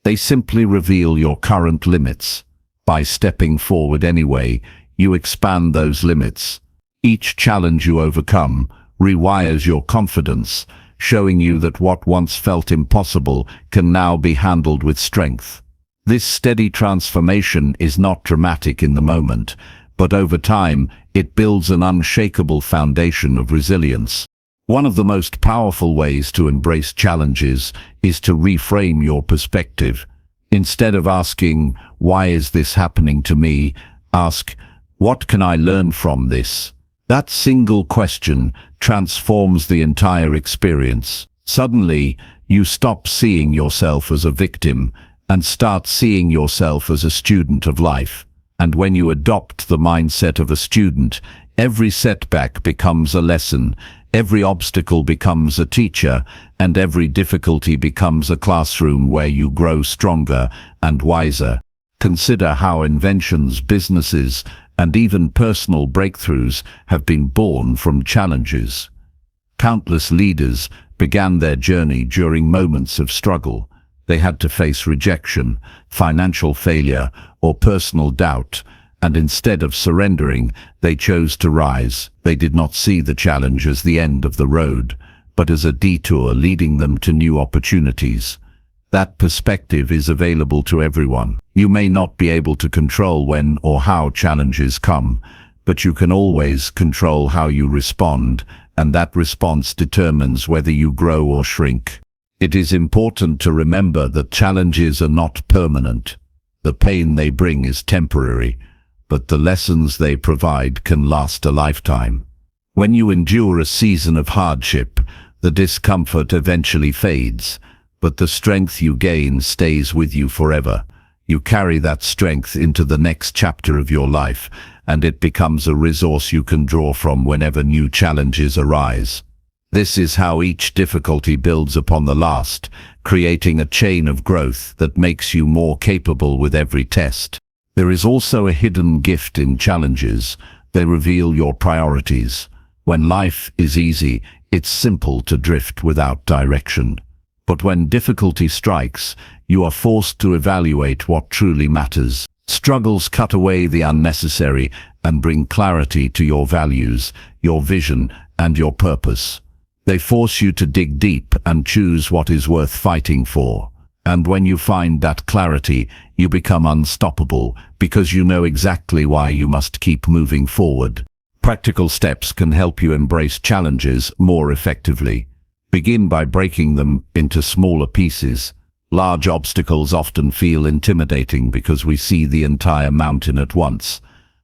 They simply reveal your current limits. By stepping forward anyway, you expand those limits. Each challenge you overcome rewires your confidence, showing you that what once felt impossible can now be handled with strength. This steady transformation is not dramatic in the moment, but over time, it builds an unshakable foundation of resilience. One of the most powerful ways to embrace challenges is to reframe your perspective. Instead of asking, "Why is this happening to me?" ask, "What can I learn from this?" That single question transforms the entire experience. Suddenly, you stop seeing yourself as a victim and start seeing yourself as a student of life. And when you adopt the mindset of a student, every setback becomes a lesson, every obstacle becomes a teacher, and every difficulty becomes a classroom where you grow stronger and wiser. Consider how inventions, businesses, and even personal breakthroughs have been born from challenges. Countless leaders began their journey during moments of struggle. They had to face rejection, financial failure, or personal doubt, and instead of surrendering, they chose to rise. They did not see the challenge as the end of the road, but as a detour leading them to new opportunities. That perspective is available to everyone. You may not be able to control when or how challenges come, but you can always control how you respond, and that response determines whether you grow or shrink. It is important to remember that challenges are not permanent. The pain they bring is temporary, but the lessons they provide can last a lifetime. When you endure a season of hardship, the discomfort eventually fades, but the strength you gain stays with you forever. You carry that strength into the next chapter of your life, and it becomes a resource you can draw from whenever new challenges arise. This is how each difficulty builds upon the last, creating a chain of growth that makes you more capable with every test. There is also a hidden gift in challenges. They reveal your priorities. When life is easy, it's simple to drift without direction. But when difficulty strikes, you are forced to evaluate what truly matters. Struggles cut away the unnecessary and bring clarity to your values, your vision, and your purpose. They force you to dig deep and choose what is worth fighting for. And when you find that clarity, you become unstoppable because you know exactly why you must keep moving forward. Practical steps can help you embrace challenges more effectively. Begin by breaking them into smaller pieces. Large obstacles often feel intimidating because we see the entire mountain at once.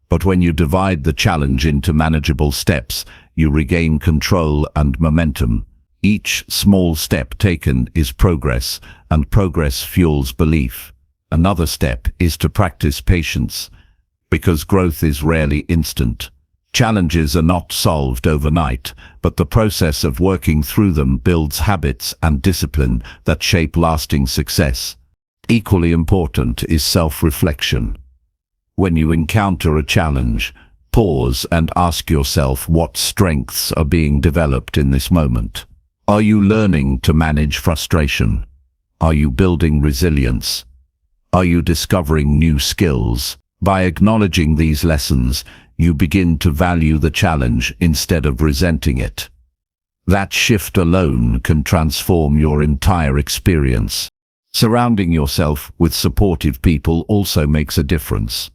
But when you divide the challenge into manageable steps, you regain control and momentum. Each small step taken is progress, and progress fuels belief. Another step is to practice patience, because growth is rarely instant. Challenges are not solved overnight, but the process of working through them builds habits and discipline that shape lasting success. Equally important is self-reflection. When you encounter a challenge, pause and ask yourself what strengths are being developed in this moment. Are you learning to manage frustration? Are you building resilience? Are you discovering new skills? By acknowledging these lessons, you begin to value the challenge instead of resenting it. That shift alone can transform your entire experience. Surrounding yourself with supportive people also makes a difference.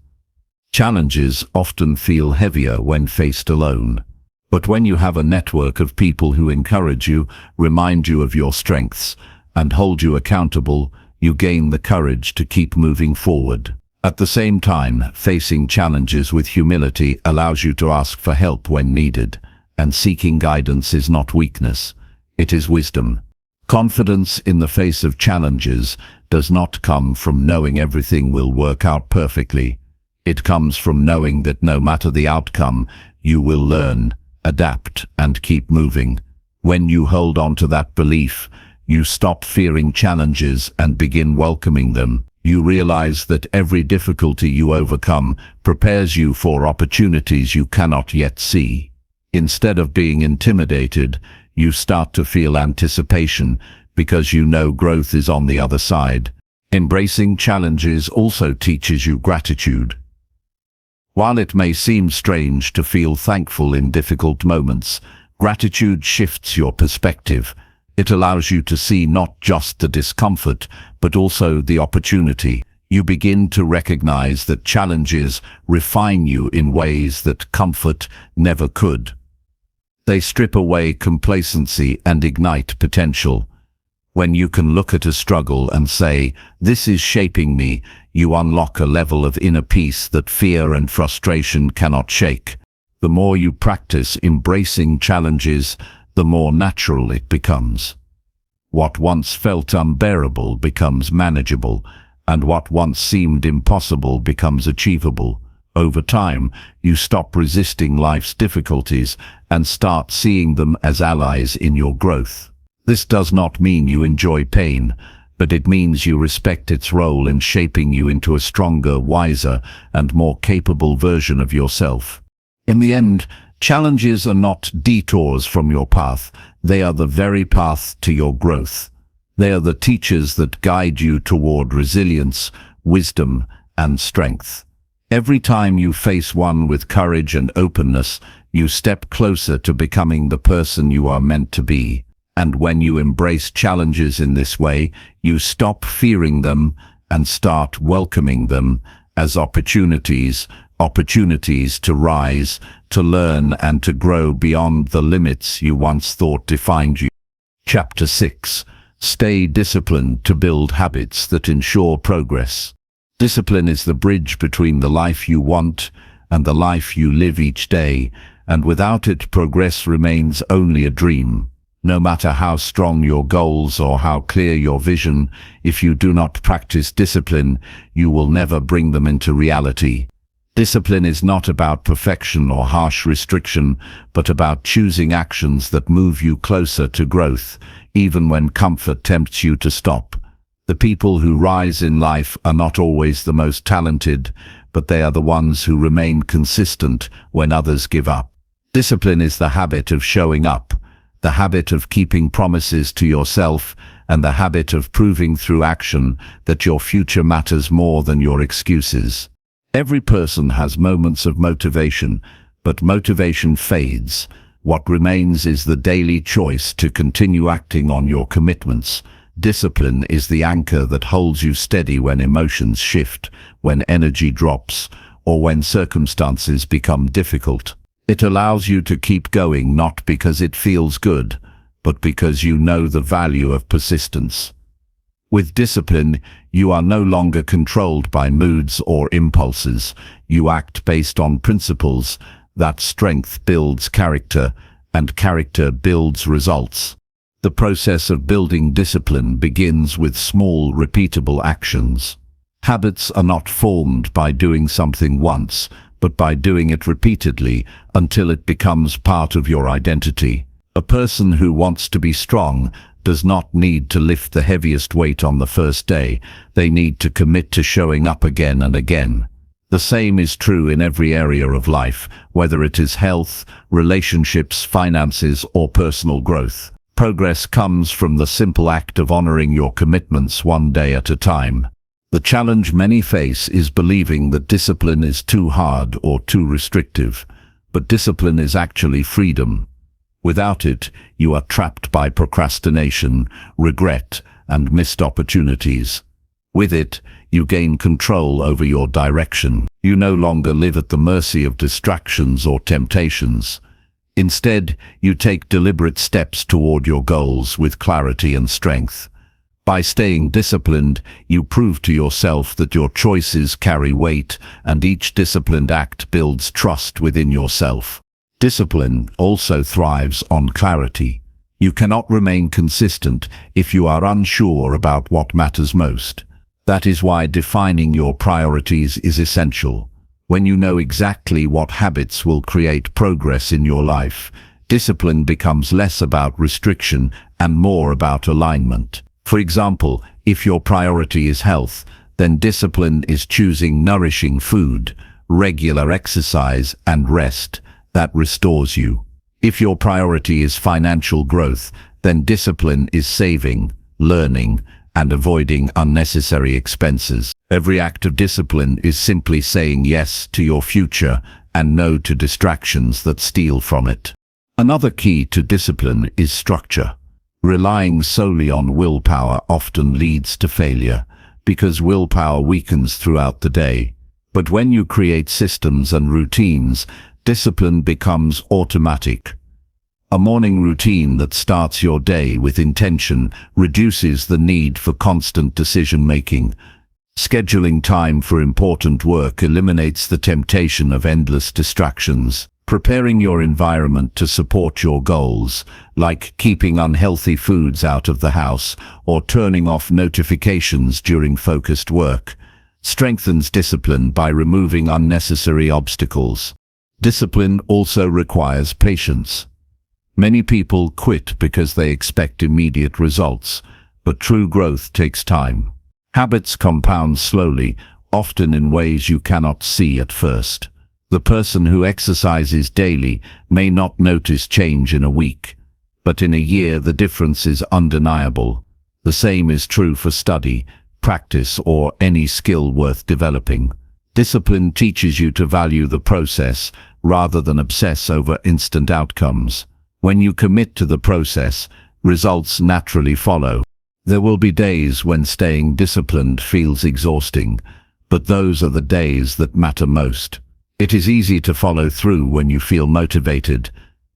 Challenges often feel heavier when faced alone. But when you have a network of people who encourage you, remind you of your strengths, and hold you accountable, you gain the courage to keep moving forward. At the same time, facing challenges with humility allows you to ask for help when needed, and seeking guidance is not weakness, it is wisdom. Confidence in the face of challenges does not come from knowing everything will work out perfectly. It comes from knowing that no matter the outcome, you will learn, adapt, and keep moving. When you hold on to that belief, you stop fearing challenges and begin welcoming them. You realize that every difficulty you overcome prepares you for opportunities you cannot yet see. Instead of being intimidated, you start to feel anticipation because you know growth is on the other side. Embracing challenges also teaches you gratitude. While it may seem strange to feel thankful in difficult moments, gratitude shifts your perspective. It allows you to see not just the discomfort, but also the opportunity. You begin to recognize that challenges refine you in ways that comfort never could. They strip away complacency and ignite potential. When you can look at a struggle and say, "This is shaping me," you unlock a level of inner peace that fear and frustration cannot shake. The more you practice embracing challenges, the more natural it becomes. What once felt unbearable becomes manageable, and what once seemed impossible becomes achievable. Over time, you stop resisting life's difficulties and start seeing them as allies in your growth. This does not mean you enjoy pain, but it means you respect its role in shaping you into a stronger, wiser, and more capable version of yourself. In the end, challenges are not detours from your path, they are the very path to your growth. They are the teachers that guide you toward resilience, wisdom, and strength. Every time you face one with courage and openness, you step closer to becoming the person you are meant to be. And when you embrace challenges in this way, you stop fearing them and start welcoming them as opportunities to rise, to learn, and to grow beyond the limits you once thought defined you. Chapter 6. Stay disciplined to build habits that ensure progress. Discipline is the bridge between the life you want and the life you live each day, and without it, progress remains only a dream. No matter how strong your goals or how clear your vision, if you do not practice discipline, you will never bring them into reality. Discipline is not about perfection or harsh restriction, but about choosing actions that move you closer to growth, even when comfort tempts you to stop. The people who rise in life are not always the most talented, but they are the ones who remain consistent when others give up. Discipline is the habit of showing up, the habit of keeping promises to yourself, and the habit of proving through action that your future matters more than your excuses. Every person has moments of motivation, but motivation fades. What remains is the daily choice to continue acting on your commitments. Discipline is the anchor that holds you steady when emotions shift, when energy drops, or when circumstances become difficult. It allows you to keep going not because it feels good, but because you know the value of persistence. With discipline, you are no longer controlled by moods or impulses. You act based on principles. That strength builds character, and character builds results. The process of building discipline begins with small, repeatable actions. Habits are not formed by doing something once, but by doing it repeatedly until it becomes part of your identity. A person who wants to be strong does not need to lift the heaviest weight on the first day. They need to commit to showing up again and again. The same is true in every area of life, whether it is health, relationships, finances, or personal growth. Progress comes from the simple act of honoring your commitments one day at a time. The challenge many face is believing that discipline is too hard or too restrictive, but discipline is actually freedom. Without it, you are trapped by procrastination, regret, and missed opportunities. With it, you gain control over your direction. You no longer live at the mercy of distractions or temptations. Instead, you take deliberate steps toward your goals with clarity and strength. By staying disciplined, you prove to yourself that your choices carry weight, and each disciplined act builds trust within yourself. Discipline also thrives on clarity. You cannot remain consistent if you are unsure about what matters most. That is why defining your priorities is essential. When you know exactly what habits will create progress in your life, discipline becomes less about restriction and more about alignment. For example, if your priority is health, then discipline is choosing nourishing food, regular exercise, and rest that restores you. If your priority is financial growth, then discipline is saving, learning, and avoiding unnecessary expenses. Every act of discipline is simply saying yes to your future and no to distractions that steal from it. Another key to discipline is structure. Relying solely on willpower often leads to failure, because willpower weakens throughout the day. But when you create systems and routines, discipline becomes automatic. A morning routine that starts your day with intention reduces the need for constant decision-making. Scheduling time for important work eliminates the temptation of endless distractions. Preparing your environment to support your goals, like keeping unhealthy foods out of the house or turning off notifications during focused work, strengthens discipline by removing unnecessary obstacles. Discipline also requires patience. Many people quit because they expect immediate results, but true growth takes time. Habits compound slowly, often in ways you cannot see at first. The person who exercises daily may not notice change in a week, but in a year the difference is undeniable. The same is true for study, practice, or any skill worth developing. Discipline teaches you to value the process rather than obsess over instant outcomes. When you commit to the process, results naturally follow. There will be days when staying disciplined feels exhausting, but those are the days that matter most. It is easy to follow through when you feel motivated,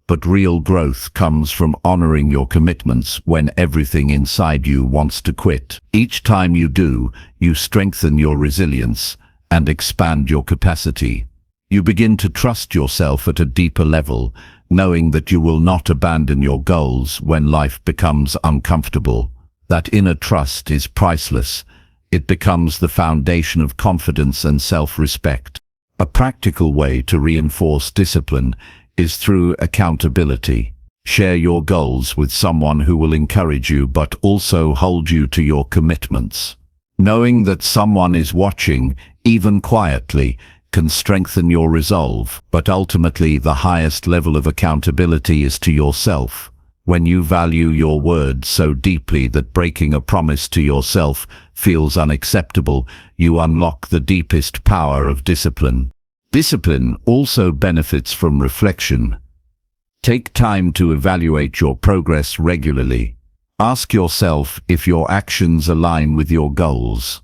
but real growth comes from honoring your commitments when everything inside you wants to quit. Each time you do, you strengthen your resilience and expand your capacity. You begin to trust yourself at a deeper level, knowing that you will not abandon your goals when life becomes uncomfortable. That inner trust is priceless. It becomes the foundation of confidence and self-respect. A practical way to reinforce discipline is through accountability. Share your goals with someone who will encourage you but also hold you to your commitments. Knowing that someone is watching, even quietly, can strengthen your resolve, but ultimately the highest level of accountability is to yourself. When you value your word so deeply that breaking a promise to yourself feels unacceptable, you unlock the deepest power of discipline. Discipline also benefits from reflection. Take time to evaluate your progress regularly. Ask yourself if your actions align with your goals.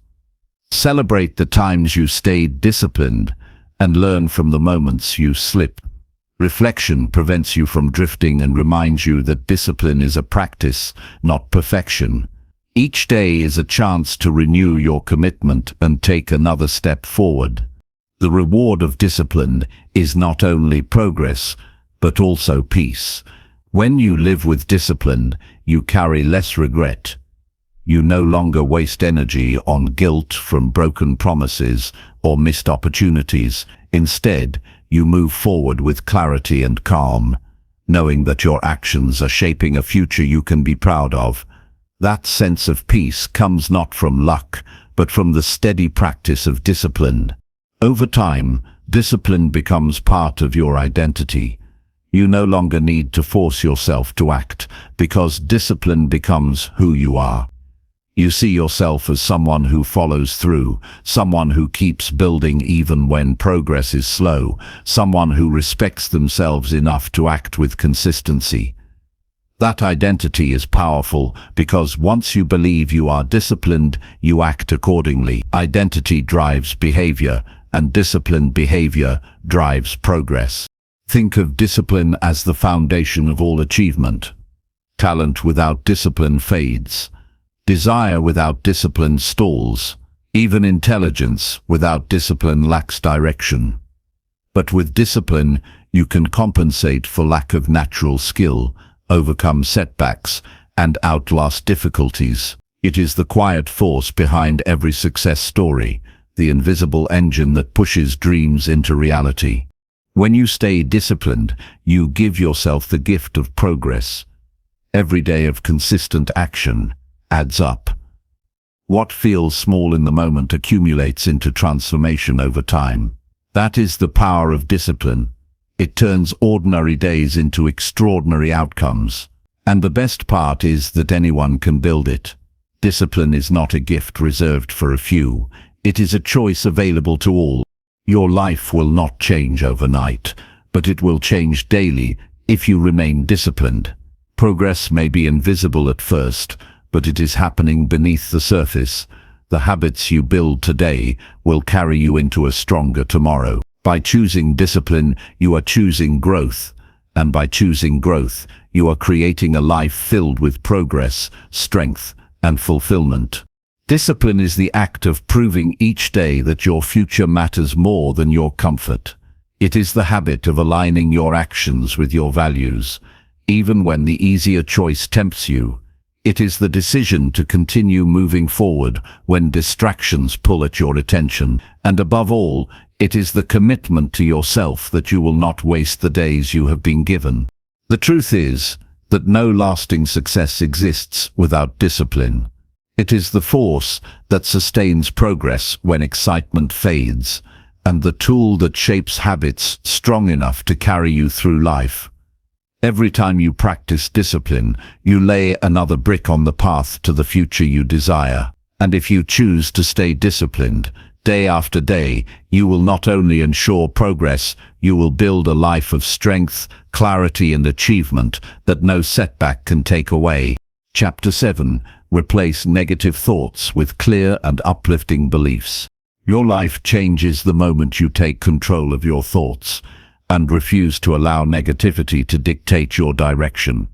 Celebrate the times you stayed disciplined and learn from the moments you slip. Reflection prevents you from drifting and reminds you that discipline is a practice, not perfection. Each day is a chance to renew your commitment and take another step forward. The reward of discipline is not only progress, but also peace. When you live with discipline, you carry less regret. You no longer waste energy on guilt from broken promises or missed opportunities. Instead, you move forward with clarity and calm, knowing that your actions are shaping a future you can be proud of. That sense of peace comes not from luck, but from the steady practice of discipline. Over time, discipline becomes part of your identity. You no longer need to force yourself to act, because discipline becomes who you are. You see yourself as someone who follows through, someone who keeps building even when progress is slow, someone who respects themselves enough to act with consistency. That identity is powerful because once you believe you are disciplined, you act accordingly. Identity drives behavior, and disciplined behavior drives progress. Think of discipline as the foundation of all achievement. Talent without discipline fades. Desire without discipline stalls. Even intelligence without discipline lacks direction. But with discipline, you can compensate for lack of natural skill, overcome setbacks, and outlast difficulties. It is the quiet force behind every success story, the invisible engine that pushes dreams into reality. When you stay disciplined, you give yourself the gift of progress. Every day of consistent action adds up. What feels small in the moment accumulates into transformation over time. That is the power of discipline. It turns ordinary days into extraordinary outcomes. And the best part is that anyone can build it. Discipline is not a gift reserved for a few. It is a choice available to all. Your life will not change overnight, but it will change daily if you remain disciplined. Progress may be invisible at first, but it is happening beneath the surface. The habits you build today will carry you into a stronger tomorrow. By choosing discipline, you are choosing growth. And by choosing growth, you are creating a life filled with progress, strength, and fulfillment. Discipline is the act of proving each day that your future matters more than your comfort. It is the habit of aligning your actions with your values, even when the easier choice tempts you. It is the decision to continue moving forward when distractions pull at your attention. And above all, it is the commitment to yourself that you will not waste the days you have been given. The truth is that no lasting success exists without discipline. It is the force that sustains progress when excitement fades, and the tool that shapes habits strong enough to carry you through life. Every time you practice discipline, you lay another brick on the path to the future you desire. And if you choose to stay disciplined, day after day, you will not only ensure progress, you will build a life of strength, clarity and achievement that no setback can take away. Chapter 7. Replace negative thoughts with clear and uplifting beliefs. Your life changes the moment you take control of your thoughts and refuse to allow negativity to dictate your direction.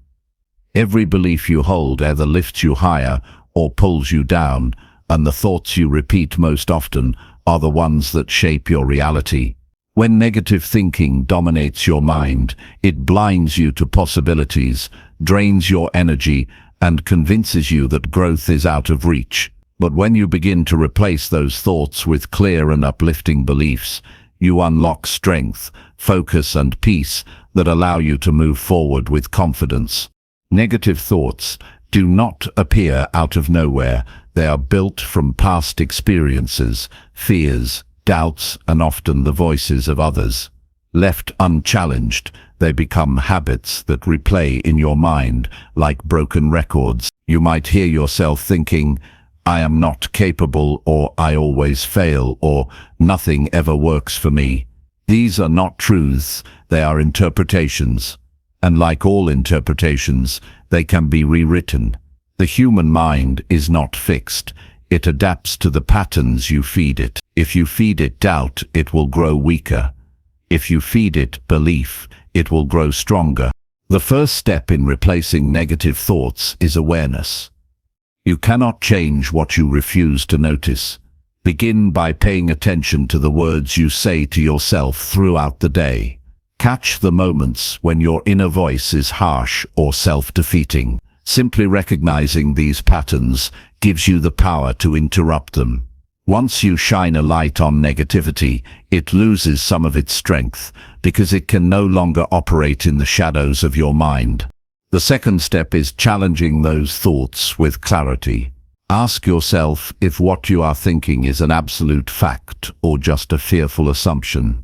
Every belief you hold either lifts you higher or pulls you down, and the thoughts you repeat most often are the ones that shape your reality. When negative thinking dominates your mind, it blinds you to possibilities, drains your energy, and convinces you that growth is out of reach. But when you begin to replace those thoughts with clear and uplifting beliefs, you unlock strength, focus and peace that allow you to move forward with confidence. Negative thoughts do not appear out of nowhere. They are built from past experiences, fears, doubts, and often the voices of others. Left unchallenged, they become habits that replay in your mind like broken records. You might hear yourself thinking, "I am not capable," or "I always fail," or "Nothing ever works for me." These are not truths, they are interpretations. And like all interpretations, they can be rewritten. The human mind is not fixed. It adapts to the patterns you feed it. If you feed it doubt, it will grow weaker. If you feed it belief, it will grow stronger. The first step in replacing negative thoughts is awareness. You cannot change what you refuse to notice. Begin by paying attention to the words you say to yourself throughout the day. Catch the moments when your inner voice is harsh or self-defeating. Simply recognizing these patterns gives you the power to interrupt them. Once you shine a light on negativity, it loses some of its strength because it can no longer operate in the shadows of your mind. The second step is challenging those thoughts with clarity. Ask yourself if what you are thinking is an absolute fact or just a fearful assumption.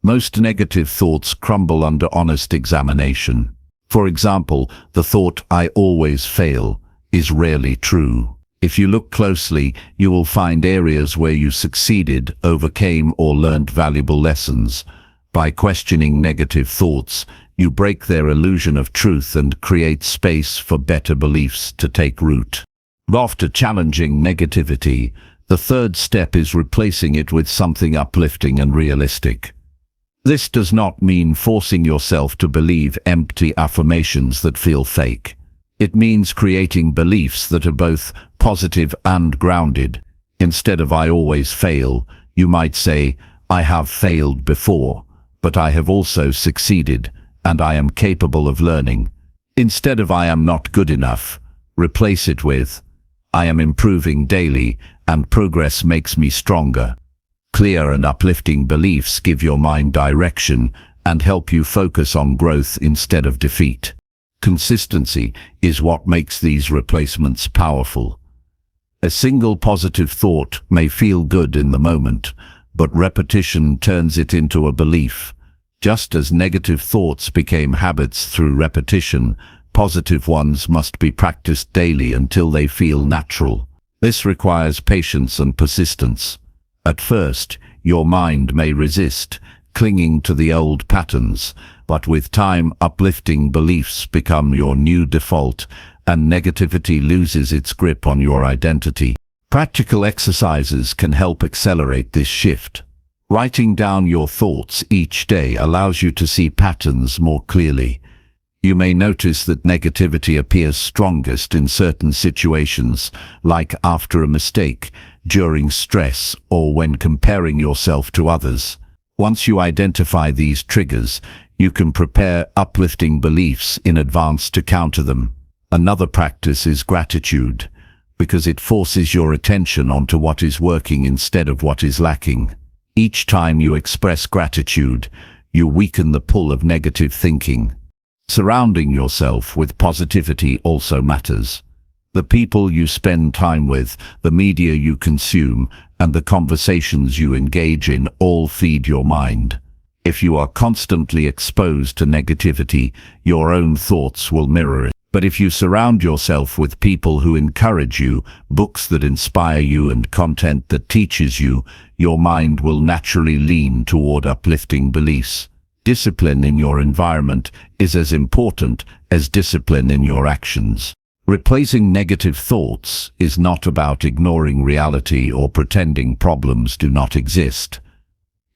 Most negative thoughts crumble under honest examination. For example, the thought, "I always fail," is rarely true. If you look closely, you will find areas where you succeeded, overcame, or learned valuable lessons. By questioning negative thoughts, you break their illusion of truth and create space for better beliefs to take root. After challenging negativity, the third step is replacing it with something uplifting and realistic. This does not mean forcing yourself to believe empty affirmations that feel fake. It means creating beliefs that are both positive and grounded. Instead of "I always fail," you might say, "I have failed before, but I have also succeeded, and I am capable of learning." Instead of "I am not good enough," replace it with "I am improving daily, and progress makes me stronger." Clear and uplifting beliefs give your mind direction and help you focus on growth instead of defeat. Consistency is what makes these replacements powerful. A single positive thought may feel good in the moment, but repetition turns it into a belief. Just as negative thoughts became habits through repetition, positive ones must be practiced daily until they feel natural. This requires patience and persistence. At first, your mind may resist, clinging to the old patterns, but with time, uplifting beliefs become your new default, and negativity loses its grip on your identity. Practical exercises can help accelerate this shift. Writing down your thoughts each day allows you to see patterns more clearly. You may notice that negativity appears strongest in certain situations, like after a mistake, during stress, or when comparing yourself to others. Once you identify these triggers, you can prepare uplifting beliefs in advance to counter them. Another practice is gratitude, because it forces your attention onto what is working instead of what is lacking. Each time you express gratitude, you weaken the pull of negative thinking. Surrounding yourself with positivity also matters. The people you spend time with, the media you consume, and the conversations you engage in all feed your mind. If you are constantly exposed to negativity, your own thoughts will mirror it. But if you surround yourself with people who encourage you, books that inspire you, and content that teaches you, your mind will naturally lean toward uplifting beliefs. Discipline in your environment is as important as discipline in your actions. Replacing negative thoughts is not about ignoring reality or pretending problems do not exist.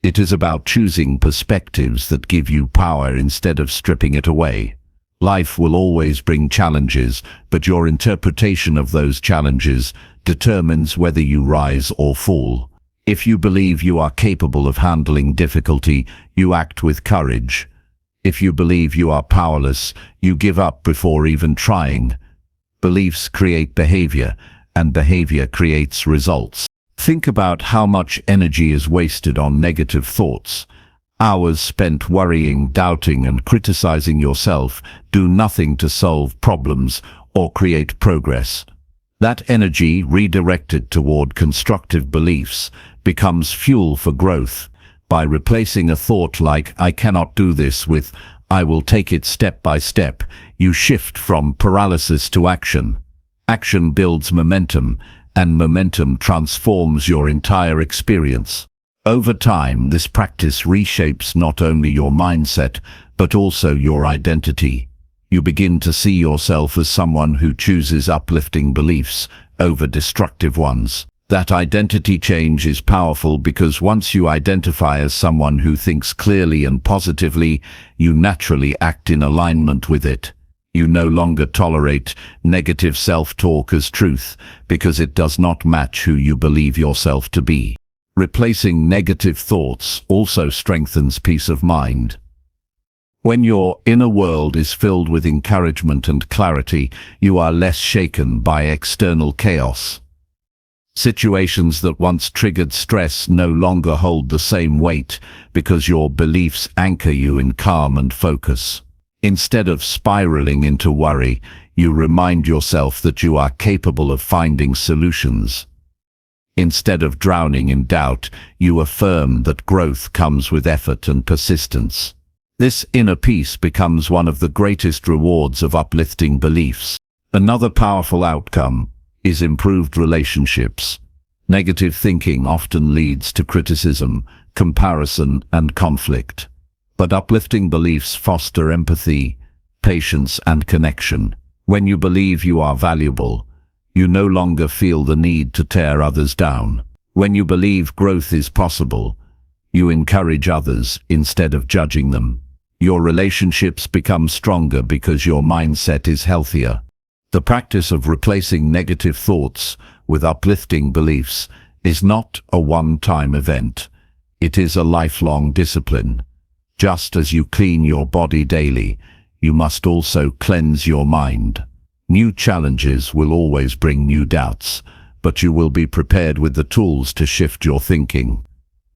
It is about choosing perspectives that give you power instead of stripping it away. Life will always bring challenges, but your interpretation of those challenges determines whether you rise or fall. If you believe you are capable of handling difficulty, you act with courage. If you believe you are powerless, you give up before even trying. Beliefs create behavior, and behavior creates results. Think about how much energy is wasted on negative thoughts. Hours spent worrying, doubting, and criticizing yourself do nothing to solve problems or create progress. That energy, redirected toward constructive beliefs, becomes fuel for growth. By replacing a thought like "I cannot do this" with "I will take it step by step," you shift from paralysis to action. Action builds momentum, and momentum transforms your entire experience. Over time, this practice reshapes not only your mindset, but also your identity. You begin to see yourself as someone who chooses uplifting beliefs over destructive ones. That identity change is powerful because once you identify as someone who thinks clearly and positively, you naturally act in alignment with it. You no longer tolerate negative self-talk as truth because it does not match who you believe yourself to be. Replacing negative thoughts also strengthens peace of mind. When your inner world is filled with encouragement and clarity, you are less shaken by external chaos. Situations that once triggered stress no longer hold the same weight because your beliefs anchor you in calm and focus. Instead of spiraling into worry, you remind yourself that you are capable of finding solutions. Instead of drowning in doubt, you affirm that growth comes with effort and persistence. This inner peace becomes one of the greatest rewards of uplifting beliefs. Another powerful outcome is improved relationships. Negative thinking often leads to criticism, comparison, and conflict. But uplifting beliefs foster empathy, patience, and connection. When you believe you are valuable, you no longer feel the need to tear others down. When you believe growth is possible, you encourage others instead of judging them. Your relationships become stronger because your mindset is healthier. The practice of replacing negative thoughts with uplifting beliefs is not a one-time event. It is a lifelong discipline. Just as you clean your body daily, you must also cleanse your mind. New challenges will always bring new doubts, but you will be prepared with the tools to shift your thinking.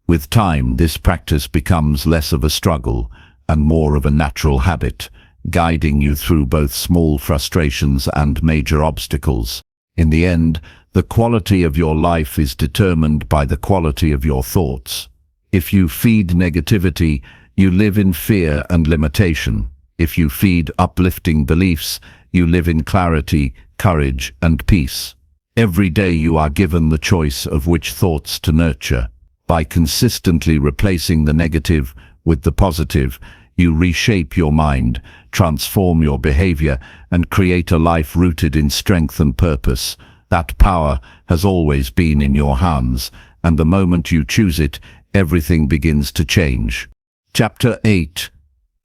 With time, this practice becomes less of a struggle and more of a natural habit, guiding you through both small frustrations and major obstacles. In the end, the quality of your life is determined by the quality of your thoughts. If you feed negativity, you live in fear and limitation. If you feed uplifting beliefs, you live in clarity, courage, and peace. Every day you are given the choice of which thoughts to nurture. By consistently replacing the negative with the positive, you reshape your mind, transform your behavior, and create a life rooted in strength and purpose. That power has always been in your hands, and the moment you choose it, everything begins to change. Chapter 8.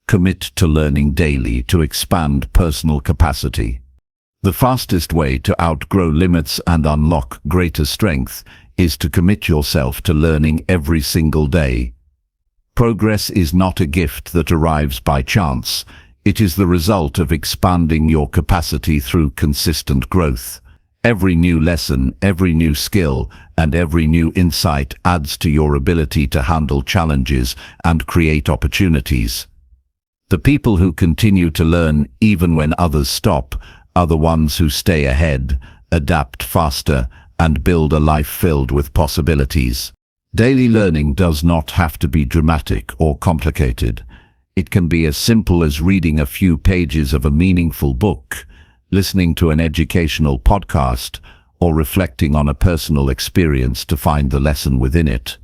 Commit to learning daily to expand personal capacity. The fastest way to outgrow limits and unlock greater strength is to commit yourself to learning every single day. Progress is not a gift that arrives by chance. It is the result of expanding your capacity through consistent growth. Every new lesson, every new skill, and every new insight adds to your ability to handle challenges and create opportunities. The people who continue to learn even when others stop are the ones who stay ahead, adapt faster, and build a life filled with possibilities. Daily learning does not have to be dramatic or complicated. It can be as simple as reading a few pages of a meaningful book, listening to an educational podcast, or reflecting on a personal experience to find the lesson within it.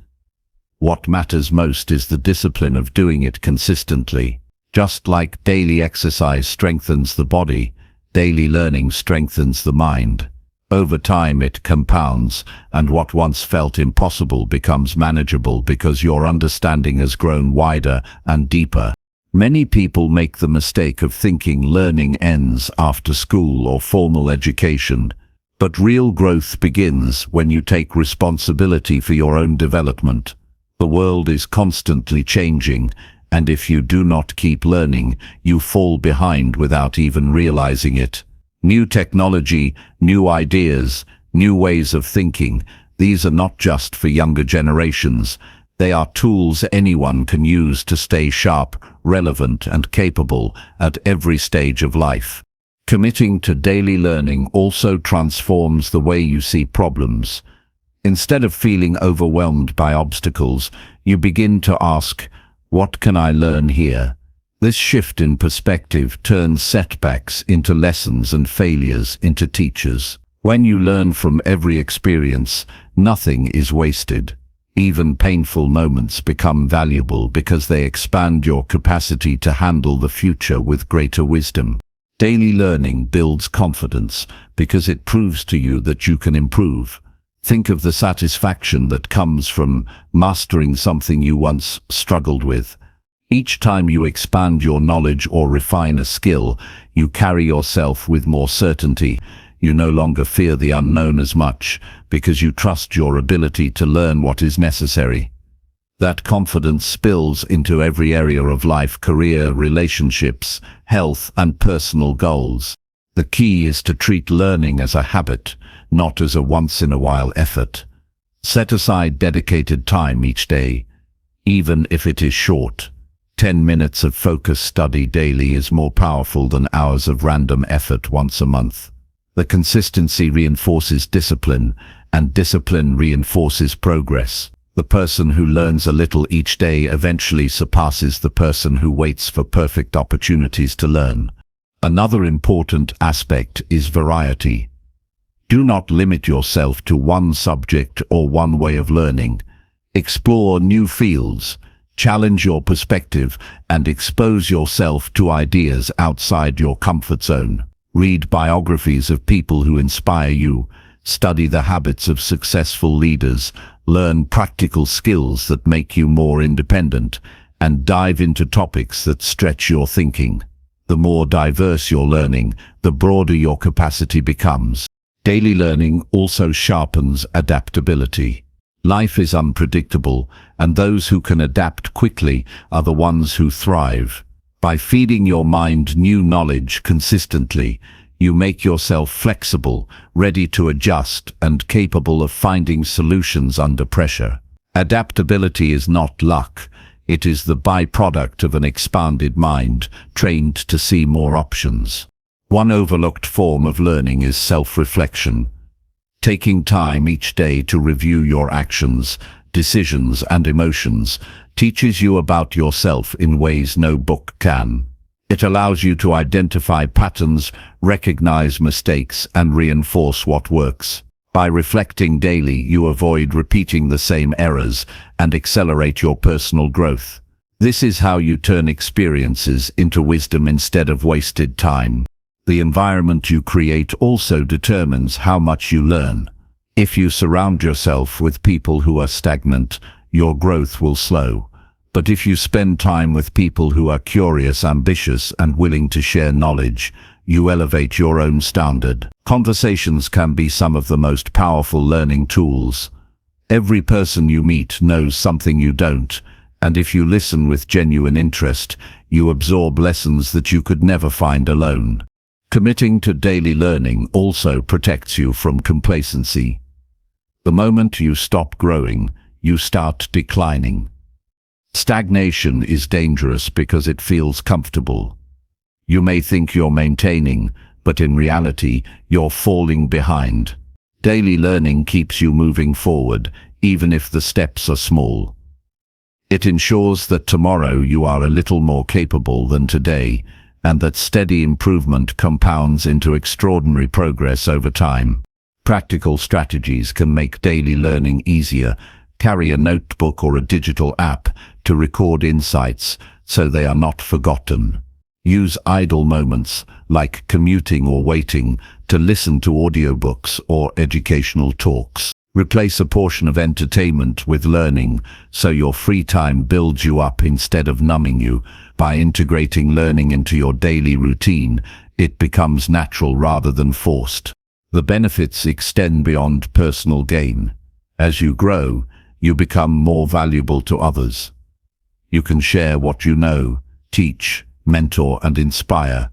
What matters most is the discipline of doing it consistently. Just like daily exercise strengthens the body, daily learning strengthens the mind. Over time it compounds, and what once felt impossible becomes manageable because your understanding has grown wider and deeper. Many people make the mistake of thinking learning ends after school or formal education, but real growth begins when you take responsibility for your own development. The world is constantly changing, and if you do not keep learning, you fall behind without even realizing it. New technology, new ideas, new ways of thinking, these are not just for younger generations. They are tools anyone can use to stay sharp, relevant, and capable at every stage of life. Committing to daily learning also transforms the way you see problems. Instead of feeling overwhelmed by obstacles, you begin to ask, "What can I learn here?" This shift in perspective turns setbacks into lessons and failures into teachers. When you learn from every experience, nothing is wasted. Even painful moments become valuable because they expand your capacity to handle the future with greater wisdom. Daily learning builds confidence because it proves to you that you can improve. Think of the satisfaction that comes from mastering something you once struggled with. Each time you expand your knowledge or refine a skill, you carry yourself with more certainty. You no longer fear the unknown as much because you trust your ability to learn what is necessary. That confidence spills into every area of life: career, relationships, health, and personal goals. The key is to treat learning as a habit, not as a once-in-a-while effort. Set aside dedicated time each day, even if it is short. 10 minutes of focused study daily is more powerful than hours of random effort once a month. The consistency reinforces discipline, and discipline reinforces progress. The person who learns a little each day eventually surpasses the person who waits for perfect opportunities to learn. Another important aspect is variety. Do not limit yourself to one subject or one way of learning. Explore new fields, challenge your perspective, and expose yourself to ideas outside your comfort zone. Read biographies of people who inspire you, study the habits of successful leaders, learn practical skills that make you more independent, and dive into topics that stretch your thinking. The more diverse your learning, the broader your capacity becomes. Daily learning also sharpens adaptability. Life is unpredictable, and those who can adapt quickly are the ones who thrive. By feeding your mind new knowledge consistently, you make yourself flexible, ready to adjust, and capable of finding solutions under pressure. Adaptability is not luck. It is the byproduct of an expanded mind, trained to see more options. One overlooked form of learning is self-reflection. Taking time each day to review your actions, decisions, and emotions teaches you about yourself in ways no book can. It allows you to identify patterns, recognize mistakes, and reinforce what works. By reflecting daily, you avoid repeating the same errors and accelerate your personal growth. This is how you turn experiences into wisdom instead of wasted time. The environment you create also determines how much you learn. If you surround yourself with people who are stagnant, your growth will slow. But if you spend time with people who are curious, ambitious, and willing to share knowledge, you elevate your own standard. Conversations can be some of the most powerful learning tools. Every person you meet knows something you don't, and if you listen with genuine interest, you absorb lessons that you could never find alone. Committing to daily learning also protects you from complacency. The moment you stop growing, you start declining. Stagnation is dangerous because it feels comfortable. You may think you're maintaining, but in reality, you're falling behind. Daily learning keeps you moving forward, even if the steps are small. It ensures that tomorrow you are a little more capable than today, and that steady improvement compounds into extraordinary progress over time. Practical strategies can make daily learning easier. Carry a notebook or a digital app to record insights so they are not forgotten. Use idle moments, like commuting or waiting, to listen to audiobooks or educational talks. Replace a portion of entertainment with learning, so your free time builds you up instead of numbing you. By integrating learning into your daily routine, it becomes natural rather than forced. The benefits extend beyond personal gain. As you grow, you become more valuable to others. You can share what you know, teach, mentor, and inspire.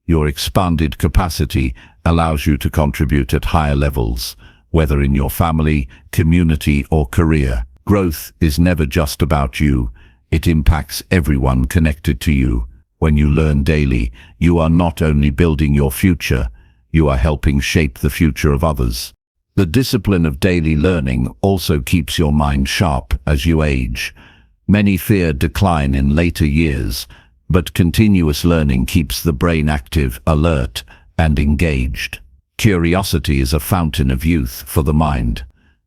Your expanded capacity allows you to contribute at higher levels, whether in your family, community, or career. Growth is never just about you. It impacts everyone connected to you. When you learn daily, you are not only building your future, you are helping shape the future of others. The discipline of daily learning also keeps your mind sharp as you age. Many fear decline in later years, but continuous learning keeps the brain active, alert, and engaged. Curiosity is a fountain of youth for the mind.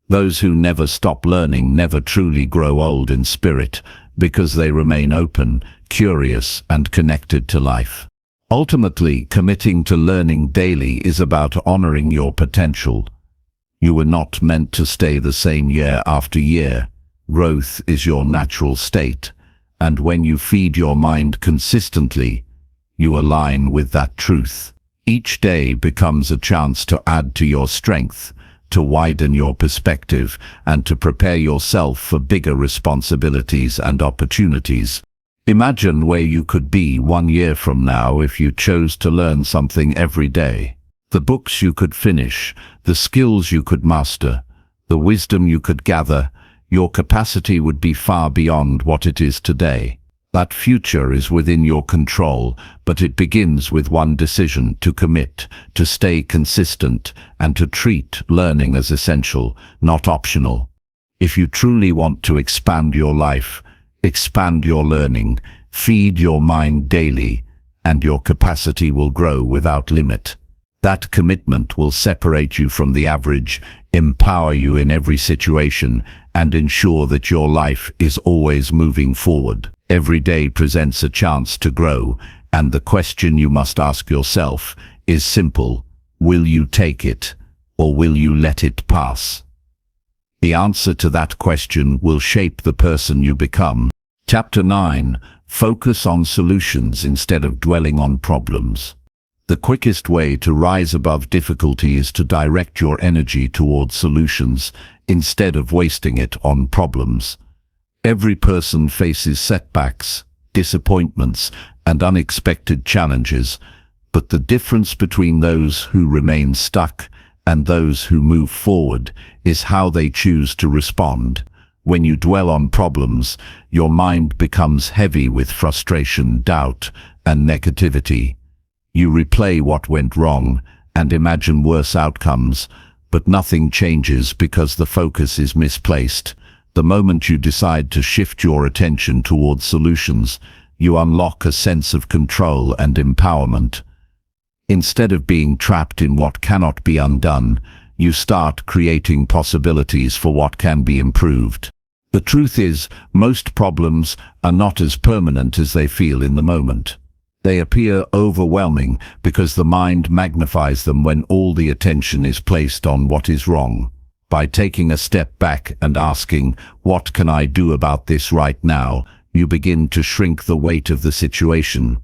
Those who never stop learning never truly grow old in spirit, because they remain open, curious, and connected to life. Ultimately, committing to learning daily is about honoring your potential. You were not meant to stay the same year after year. Growth is your natural state, and when you feed your mind consistently, you align with that truth. Each day becomes a chance to add to your strength, to widen your perspective, and to prepare yourself for bigger responsibilities and opportunities. Imagine where you could be 1 year from now if you chose to learn something every day. The books you could finish, the skills you could master, the wisdom you could gather. Your capacity would be far beyond what it is today. That future is within your control, but it begins with one decision: to commit, to stay consistent, and to treat learning as essential, not optional. If you truly want to expand your life, expand your learning, feed your mind daily, and your capacity will grow without limit. That commitment will separate you from the average, empower you in every situation, and ensure that your life is always moving forward. Every day presents a chance to grow, and the question you must ask yourself is simple: will you take it, or will you let it pass? The answer to that question will shape the person you become. Chapter 9. Focus on solutions instead of dwelling on problems. The quickest way to rise above difficulty is to direct your energy towards solutions instead of wasting it on problems. Every person faces setbacks, disappointments, and unexpected challenges, but the difference between those who remain stuck and those who move forward is how they choose to respond. When you dwell on problems, your mind becomes heavy with frustration, doubt, and negativity. You replay what went wrong and imagine worse outcomes, but nothing changes because the focus is misplaced. The moment you decide to shift your attention towards solutions, you unlock a sense of control and empowerment. Instead of being trapped in what cannot be undone, you start creating possibilities for what can be improved. The truth is, most problems are not as permanent as they feel in the moment. They appear overwhelming because the mind magnifies them when all the attention is placed on what is wrong. By taking a step back and asking, "What can I do about this right now?" you begin to shrink the weight of the situation.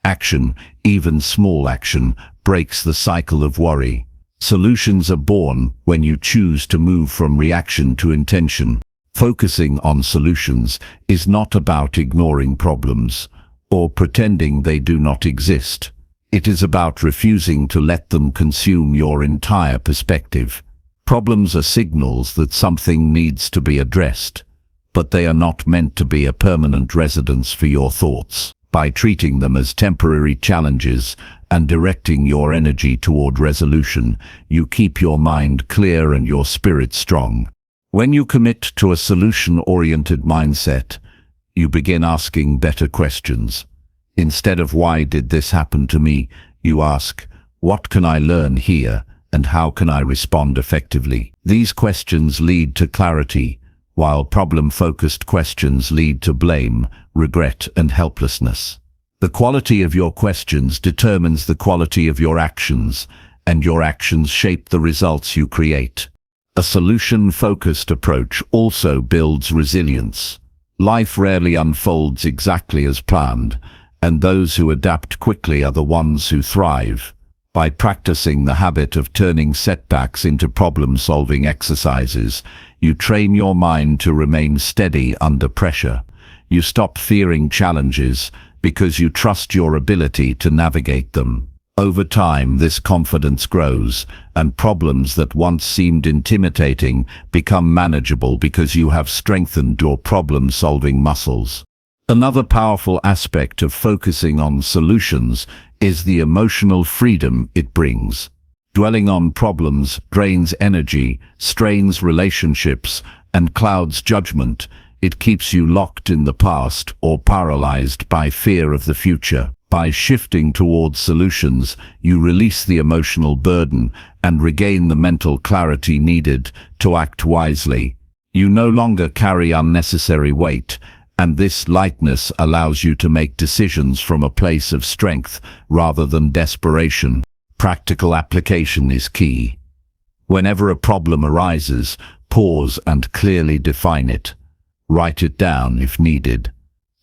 Action, even small action, breaks the cycle of worry. Solutions are born when you choose to move from reaction to intention. Focusing on solutions is not about ignoring problems or pretending they do not exist. It is about refusing to let them consume your entire perspective. Problems are signals that something needs to be addressed, but they are not meant to be a permanent residence for your thoughts. By treating them as temporary challenges and directing your energy toward resolution, you keep your mind clear and your spirit strong. When you commit to a solution-oriented mindset, you begin asking better questions. Instead of "why did this happen to me?" you ask, "what can I learn here, and how can I respond effectively?" These questions lead to clarity, while problem-focused questions lead to blame, regret, and helplessness. The quality of your questions determines the quality of your actions, and your actions shape the results you create. A solution-focused approach also builds resilience. Life rarely unfolds exactly as planned, and those who adapt quickly are the ones who thrive. By practicing the habit of turning setbacks into problem-solving exercises, you train your mind to remain steady under pressure. You stop fearing challenges because you trust your ability to navigate them. Over time, this confidence grows, and problems that once seemed intimidating become manageable because you have strengthened your problem-solving muscles. Another powerful aspect of focusing on solutions is the emotional freedom it brings. Dwelling on problems drains energy, strains relationships, and clouds judgment. It keeps you locked in the past or paralyzed by fear of the future. By shifting towards solutions, you release the emotional burden and regain the mental clarity needed to act wisely. You no longer carry unnecessary weight, and this lightness allows you to make decisions from a place of strength rather than desperation. Practical application is key. Whenever a problem arises, pause and clearly define it. Write it down if needed,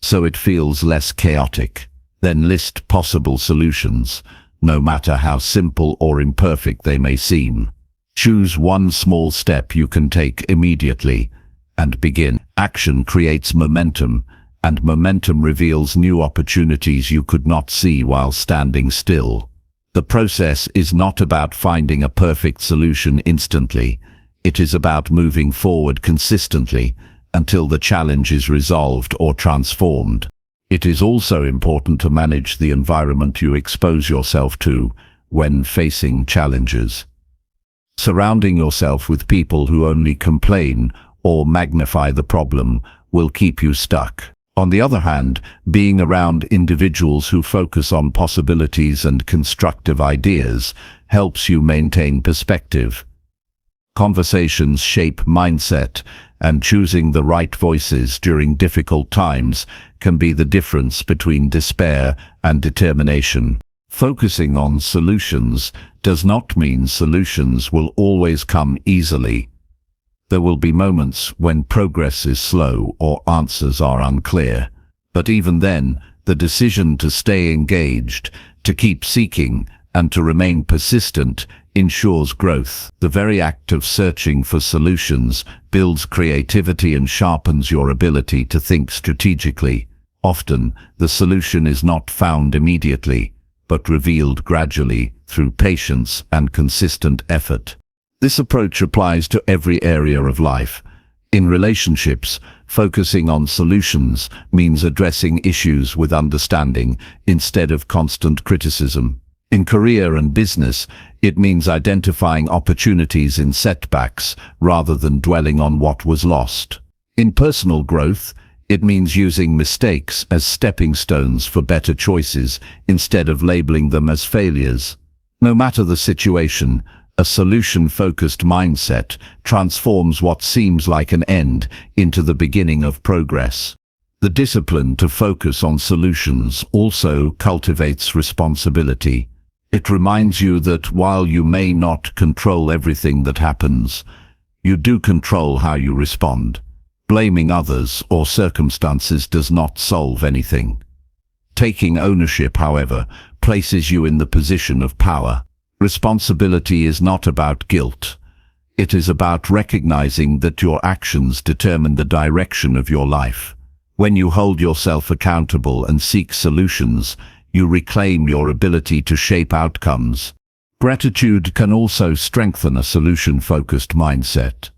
so it feels less chaotic. Then list possible solutions, no matter how simple or imperfect they may seem. Choose one small step you can take immediately and begin. Action creates momentum, and momentum reveals new opportunities you could not see while standing still. The process is not about finding a perfect solution instantly. It is about moving forward consistently until the challenge is resolved or transformed. It is also important to manage the environment you expose yourself to when facing challenges. Surrounding yourself with people who only complain or magnify the problem will keep you stuck. On the other hand, being around individuals who focus on possibilities and constructive ideas helps you maintain perspective. Conversations shape mindset, and choosing the right voices during difficult times can be the difference between despair and determination. Focusing on solutions does not mean solutions will always come easily. There will be moments when progress is slow or answers are unclear. But even then, the decision to stay engaged, to keep seeking, and to remain persistent ensures growth. The very act of searching for solutions builds creativity and sharpens your ability to think strategically. Often, the solution is not found immediately, but revealed gradually through patience and consistent effort. This approach applies to every area of life. In relationships, focusing on solutions means addressing issues with understanding instead of constant criticism. In career and business, it means identifying opportunities in setbacks rather than dwelling on what was lost. In personal growth, it means using mistakes as stepping stones for better choices instead of labeling them as failures. No matter the situation, a solution-focused mindset transforms what seems like an end into the beginning of progress. The discipline to focus on solutions also cultivates responsibility. It reminds you that while you may not control everything that happens, you do control how you respond. Blaming others or circumstances does not solve anything. Taking ownership, however, places you in the position of power. Responsibility is not about guilt. It is about recognizing that your actions determine the direction of your life. When you hold yourself accountable and seek solutions, you reclaim your ability to shape outcomes. Gratitude can also strengthen a solution-focused mindset.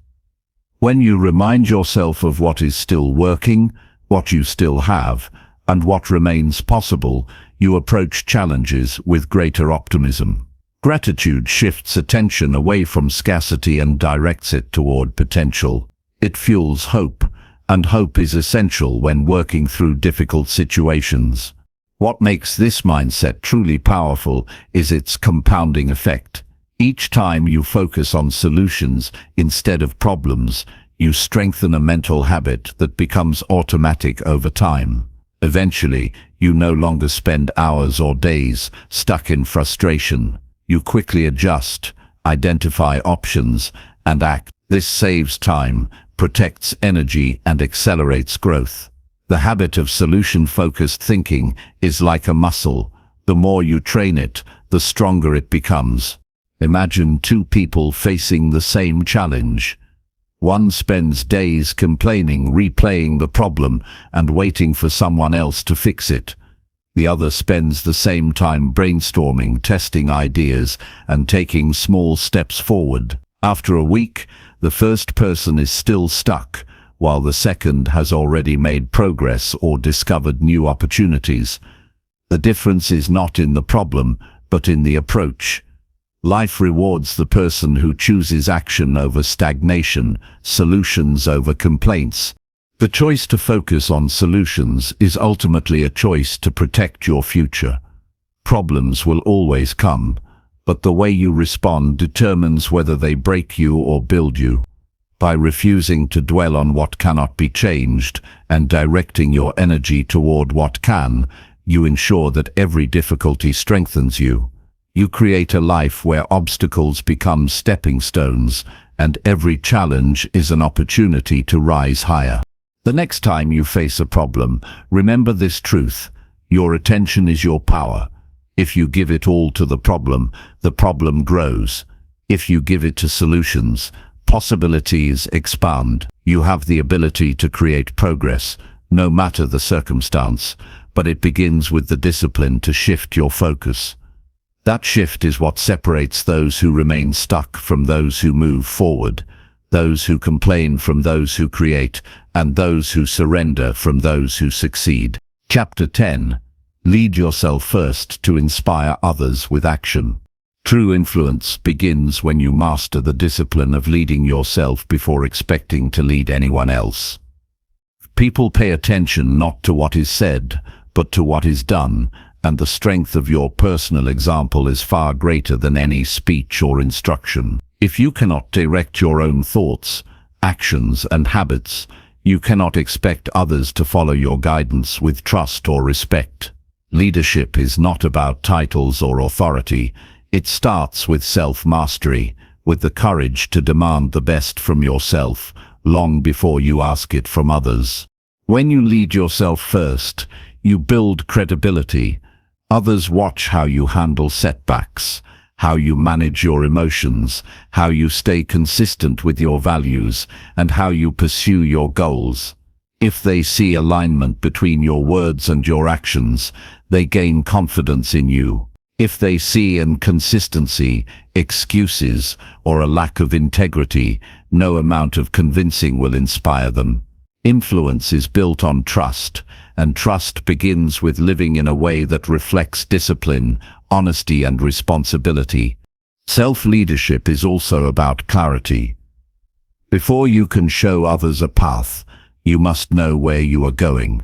When you remind yourself of what is still working, what you still have, and what remains possible, you approach challenges with greater optimism. Gratitude shifts attention away from scarcity and directs it toward potential. It fuels hope, and hope is essential when working through difficult situations. What makes this mindset truly powerful is its compounding effect. Each time you focus on solutions instead of problems, you strengthen a mental habit that becomes automatic over time. Eventually, you no longer spend hours or days stuck in frustration. You quickly adjust, identify options, and act. This saves time, protects energy, and accelerates growth. The habit of solution-focused thinking is like a muscle. The more you train it, the stronger it becomes. Imagine two people facing the same challenge. One spends days complaining, replaying the problem, and waiting for someone else to fix it. The other spends the same time brainstorming, testing ideas, and taking small steps forward. After a week, the first person is still stuck, while the second has already made progress or discovered new opportunities. The difference is not in the problem, but in the approach. Life rewards the person who chooses action over stagnation, solutions over complaints. The choice to focus on solutions is ultimately a choice to protect your future. Problems will always come, but the way you respond determines whether they break you or build you. By refusing to dwell on what cannot be changed and directing your energy toward what can, you ensure that every difficulty strengthens you. You create a life where obstacles become stepping stones, and every challenge is an opportunity to rise higher. The next time you face a problem, remember this truth: your attention is your power. If you give it all to the problem grows. If you give it to solutions, possibilities expand. You have the ability to create progress, no matter the circumstance, but it begins with the discipline to shift your focus. That shift is what separates those who remain stuck from those who move forward, those who complain from those who create, and those who surrender from those who succeed. Chapter 10. Lead yourself first to inspire others with action. True influence begins when you master the discipline of leading yourself before expecting to lead anyone else. People pay attention not to what is said, but to what is done, and the strength of your personal example is far greater than any speech or instruction. If you cannot direct your own thoughts, actions, and habits, you cannot expect others to follow your guidance with trust or respect. Leadership is not about titles or authority. It starts with self-mastery, with the courage to demand the best from yourself, long before you ask it from others. When you lead yourself first, you build credibility. Others watch how you handle setbacks, how you manage your emotions, how you stay consistent with your values, and how you pursue your goals. If they see alignment between your words and your actions, they gain confidence in you. If they see inconsistency, excuses, or a lack of integrity, no amount of convincing will inspire them. Influence is built on trust, and trust begins with living in a way that reflects discipline, honesty, and responsibility. Self-leadership is also about clarity. Before you can show others a path, you must know where you are going.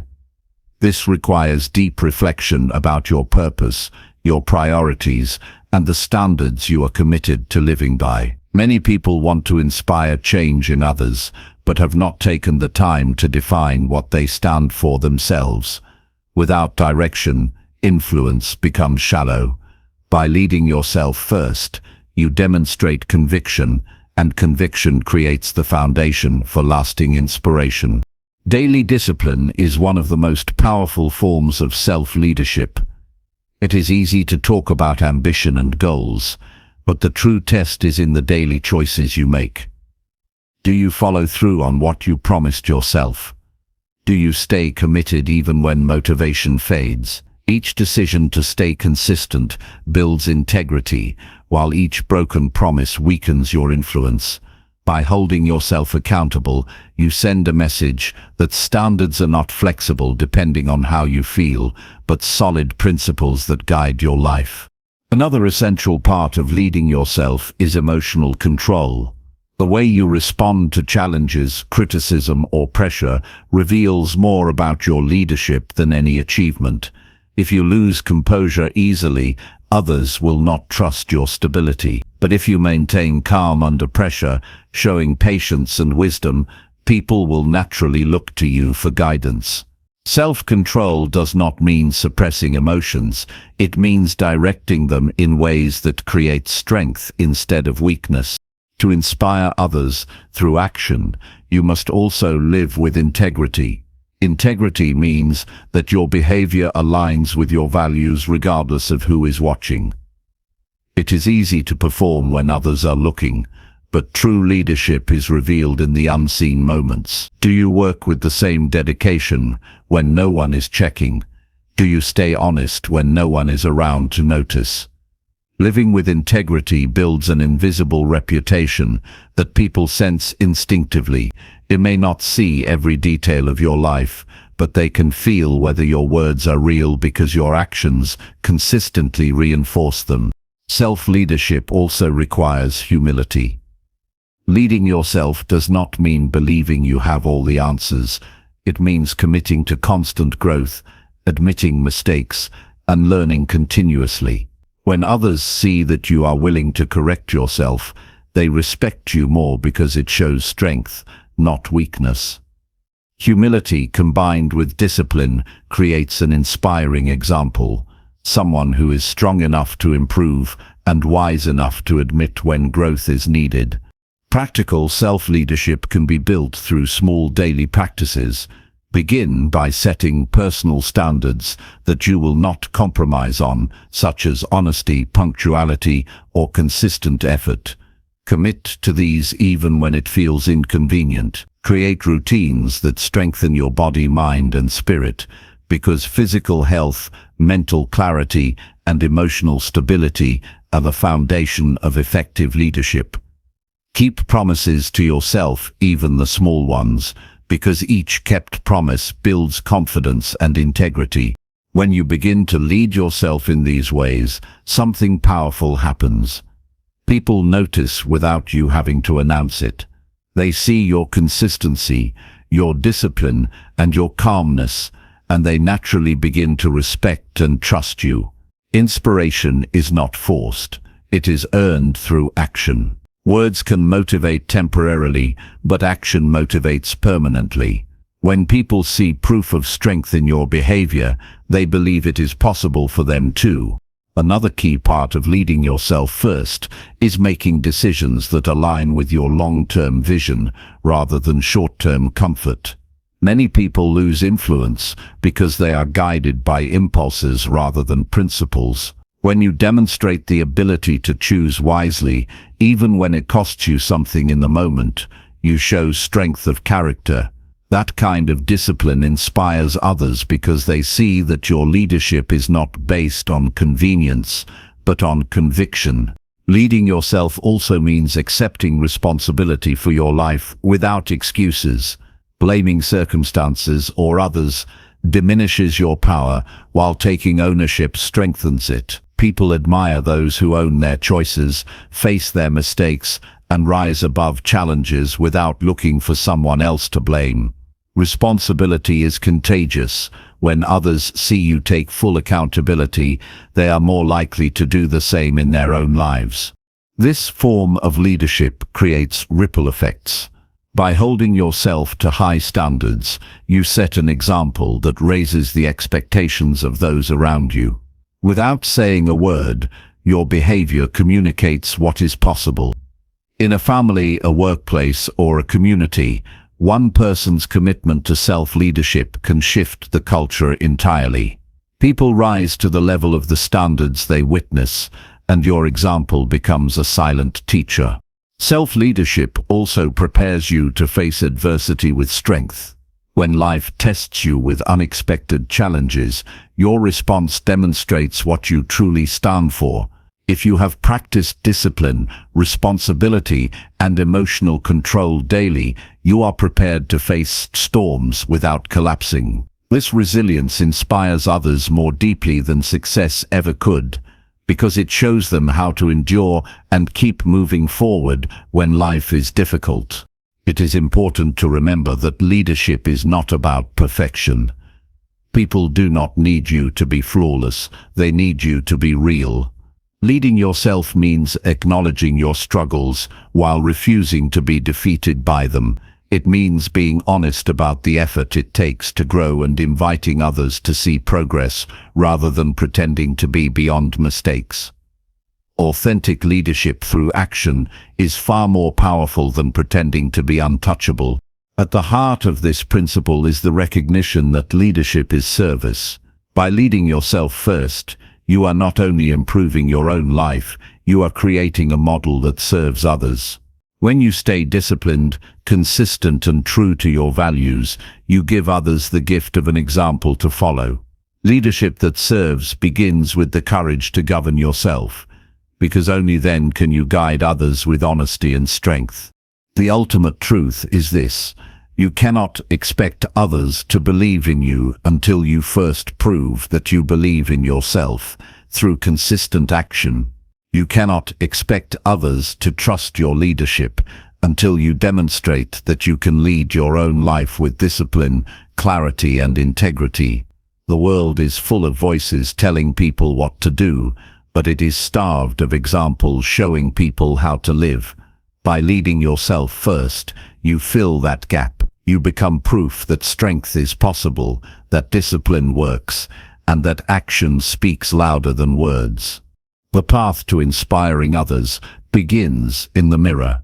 This requires deep reflection about your purpose, your priorities, and the standards you are committed to living by. Many people want to inspire change in others, but have not taken the time to define what they stand for themselves. Without direction, influence becomes shallow. By leading yourself first, you demonstrate conviction, and conviction creates the foundation for lasting inspiration. Daily discipline is one of the most powerful forms of self-leadership. It is easy to talk about ambition and goals, but the true test is in the daily choices you make. Do you follow through on what you promised yourself? Do you stay committed even when motivation fades? Each decision to stay consistent builds integrity, while each broken promise weakens your influence. By holding yourself accountable, you send a message that standards are not flexible depending on how you feel, but solid principles that guide your life. Another essential part of leading yourself is emotional control. The way you respond to challenges, criticism, or pressure reveals more about your leadership than any achievement. If you lose composure easily, others will not trust your stability. But if you maintain calm under pressure, showing patience and wisdom, people will naturally look to you for guidance. Self-control does not mean suppressing emotions. It means directing them in ways that create strength instead of weakness. To inspire others through action, you must also live with integrity. Integrity means that your behavior aligns with your values regardless of who is watching. It is easy to perform when others are looking, but true leadership is revealed in the unseen moments. Do you work with the same dedication when no one is checking? Do you stay honest when no one is around to notice? Living with integrity builds an invisible reputation that people sense instinctively. They may not see every detail of your life, but they can feel whether your words are real because your actions consistently reinforce them. Self-leadership also requires humility. Leading yourself does not mean believing you have all the answers. It means committing to constant growth, admitting mistakes, and learning continuously. When others see that you are willing to correct yourself, they respect you more because it shows strength, not weakness. Humility combined with discipline creates an inspiring example, someone who is strong enough to improve and wise enough to admit when growth is needed. Practical self-leadership can be built through small daily practices. Begin by setting personal standards that you will not compromise on, such as honesty, punctuality, or consistent effort. Commit to these even when it feels inconvenient. Create routines that strengthen your body, mind, and spirit, because physical health, mental clarity, and emotional stability are the foundation of effective leadership. Keep promises to yourself, even the small ones, because each kept promise builds confidence and integrity. When you begin to lead yourself in these ways, something powerful happens. People notice without you having to announce it. They see your consistency, your discipline, and your calmness, and they naturally begin to respect and trust you. Inspiration is not forced. It is earned through action. Words can motivate temporarily, but action motivates permanently. When people see proof of strength in your behavior, they believe it is possible for them too. Another key part of leading yourself first is making decisions that align with your long-term vision rather than short-term comfort. Many people lose influence because they are guided by impulses rather than principles. When you demonstrate the ability to choose wisely, even when it costs you something in the moment, you show strength of character. That kind of discipline inspires others because they see that your leadership is not based on convenience, but on conviction. Leading yourself also means accepting responsibility for your life without excuses. Blaming circumstances or others diminishes your power, while taking ownership strengthens it. People admire those who own their choices, face their mistakes, and rise above challenges without looking for someone else to blame. Responsibility is contagious. When others see you take full accountability, they are more likely to do the same in their own lives. This form of leadership creates ripple effects. By holding yourself to high standards, you set an example that raises the expectations of those around you. Without saying a word, your behavior communicates what is possible. In a family, a workplace, or a community, one person's commitment to self-leadership can shift the culture entirely. People rise to the level of the standards they witness, and your example becomes a silent teacher. Self-leadership also prepares you to face adversity with strength. When life tests you with unexpected challenges, your response demonstrates what you truly stand for. If you have practiced discipline, responsibility, and emotional control daily, you are prepared to face storms without collapsing. This resilience inspires others more deeply than success ever could, because it shows them how to endure and keep moving forward when life is difficult. It is important to remember that leadership is not about perfection. People do not need you to be flawless, they need you to be real. Leading yourself means acknowledging your struggles while refusing to be defeated by them. It means being honest about the effort it takes to grow and inviting others to see progress rather than pretending to be beyond mistakes. Authentic leadership through action is far more powerful than pretending to be untouchable. At the heart of this principle is the recognition that leadership is service. By leading yourself first, you are not only improving your own life, you are creating a model that serves others. When you stay disciplined, consistent and true to your values, you give others the gift of an example to follow. Leadership that serves begins with the courage to govern yourself, because only then can you guide others with honesty and strength. The ultimate truth is this: you cannot expect others to believe in you until you first prove that you believe in yourself through consistent action. You cannot expect others to trust your leadership until you demonstrate that you can lead your own life with discipline, clarity and integrity. The world is full of voices telling people what to do, but it is starved of examples showing people how to live. By leading yourself first, you fill that gap. You become proof that strength is possible, that discipline works, and that action speaks louder than words. The path to inspiring others begins in the mirror.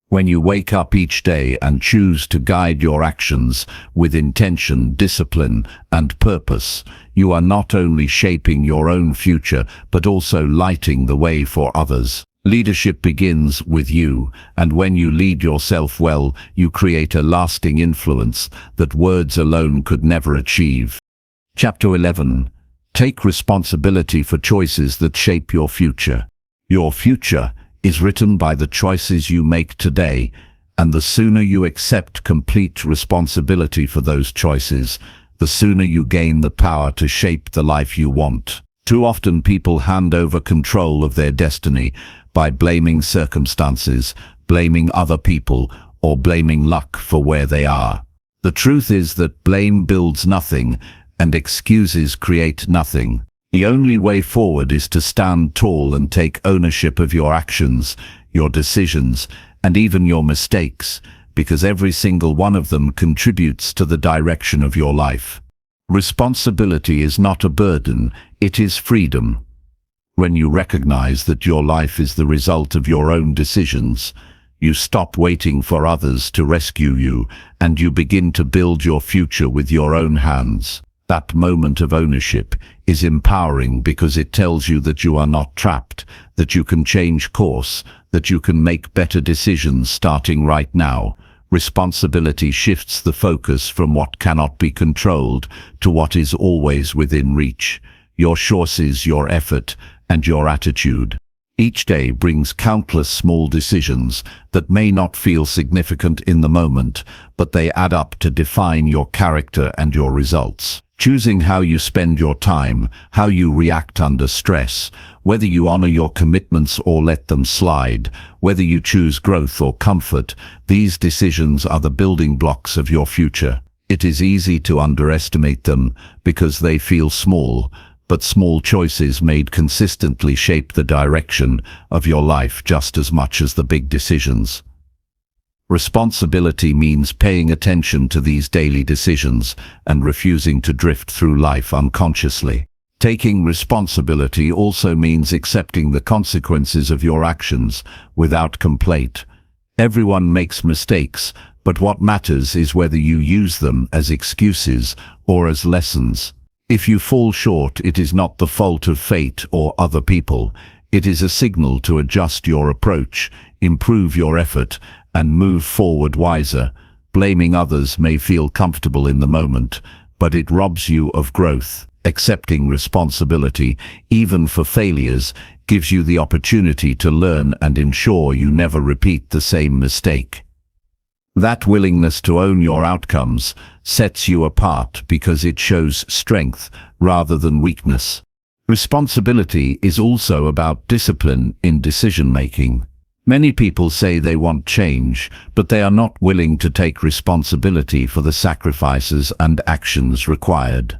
When you wake up each day and choose to guide your actions with intention, discipline, and purpose, you are not only shaping your own future, but also lighting the way for others. Leadership begins with you, and when you lead yourself well, you create a lasting influence that words alone could never achieve. Chapter 11. Take responsibility for choices that shape your future. Your future is written by the choices you make today, and the sooner you accept complete responsibility for those choices, the sooner you gain the power to shape the life you want. Too often people hand over control of their destiny by blaming circumstances, blaming other people, or blaming luck for where they are. The truth is that blame builds nothing, and excuses create nothing. The only way forward is to stand tall and take ownership of your actions, your decisions, and even your mistakes, because every single one of them contributes to the direction of your life. Responsibility is not a burden, it is freedom. When you recognize that your life is the result of your own decisions, you stop waiting for others to rescue you, and you begin to build your future with your own hands. That moment of ownership is empowering because it tells you that you are not trapped, that you can change course, that you can make better decisions starting right now. Responsibility shifts the focus from what cannot be controlled to what is always within reach: your choices, your effort, and your attitude. Each day brings countless small decisions that may not feel significant in the moment, but they add up to define your character and your results. Choosing how you spend your time, how you react under stress, whether you honor your commitments or let them slide, whether you choose growth or comfort, these decisions are the building blocks of your future. It is easy to underestimate them because they feel small, but small choices made consistently shape the direction of your life just as much as the big decisions. Responsibility means paying attention to these daily decisions and refusing to drift through life unconsciously. Taking responsibility also means accepting the consequences of your actions without complaint. Everyone makes mistakes, but what matters is whether you use them as excuses or as lessons. If you fall short, it is not the fault of fate or other people. It is a signal to adjust your approach, improve your effort, and move forward wiser. Blaming others may feel comfortable in the moment, but it robs you of growth. Accepting responsibility, even for failures, gives you the opportunity to learn and ensure you never repeat the same mistake. That willingness to own your outcomes sets you apart because it shows strength rather than weakness. Responsibility is also about discipline in decision-making. Many people say they want change, but they are not willing to take responsibility for the sacrifices and actions required.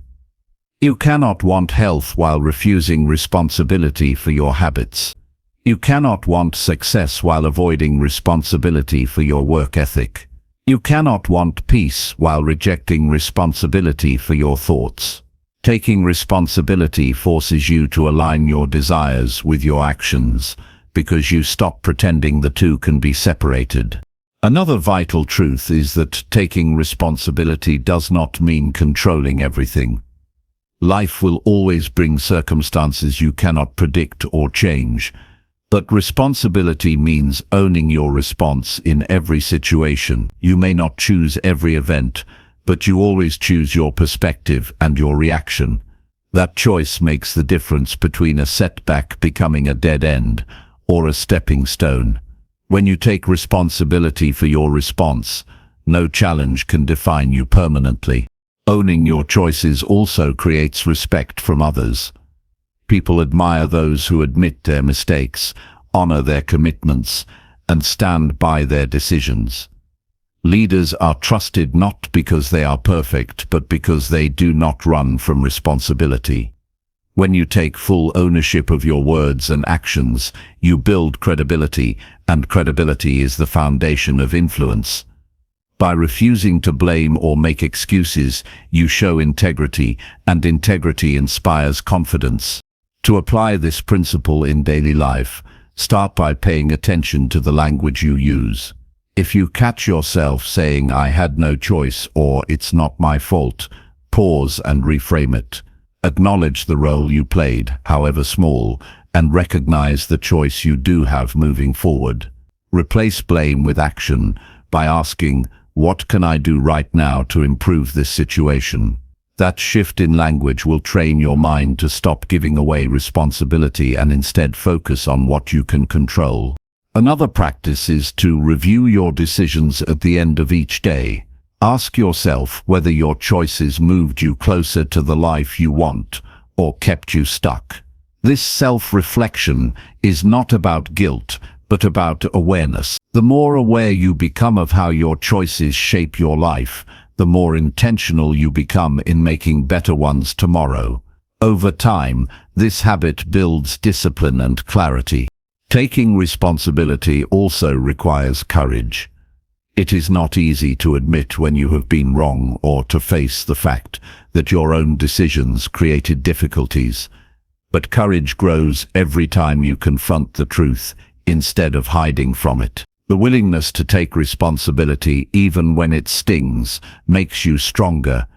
You cannot want health while refusing responsibility for your habits. You cannot want success while avoiding responsibility for your work ethic. You cannot want peace while rejecting responsibility for your thoughts. Taking responsibility forces you to align your desires with your actions, because you stop pretending the two can be separated. Another vital truth is that taking responsibility does not mean controlling everything. Life will always bring circumstances you cannot predict or change, but responsibility means owning your response in every situation. You may not choose every event, but you always choose your perspective and your reaction. That choice makes the difference between a setback becoming a dead end or a stepping stone. When you take responsibility for your response, no challenge can define you permanently. Owning your choices also creates respect from others. People admire those who admit their mistakes, honor their commitments, and stand by their decisions. Leaders are trusted not because they are perfect, but because they do not run from responsibility. When you take full ownership of your words and actions, you build credibility, and credibility is the foundation of influence. By refusing to blame or make excuses, you show integrity, and integrity inspires confidence. To apply this principle in daily life, start by paying attention to the language you use. If you catch yourself saying, "I had no choice," or "it's not my fault," pause and reframe it. Acknowledge the role you played, however small, and recognize the choice you do have moving forward. Replace blame with action by asking, "What can I do right now to improve this situation?" That shift in language will train your mind to stop giving away responsibility and instead focus on what you can control. Another practice is to review your decisions at the end of each day. Ask yourself whether your choices moved you closer to the life you want or kept you stuck. This self-reflection is not about guilt, but about awareness. The more aware you become of how your choices shape your life, the more intentional you become in making better ones tomorrow. Over time, this habit builds discipline and clarity. Taking responsibility also requires courage. It is not easy to admit when you have been wrong or to face the fact that your own decisions created difficulties. But courage grows every time you confront the truth instead of hiding from it. The willingness to take responsibility, even when it stings, makes you stronger.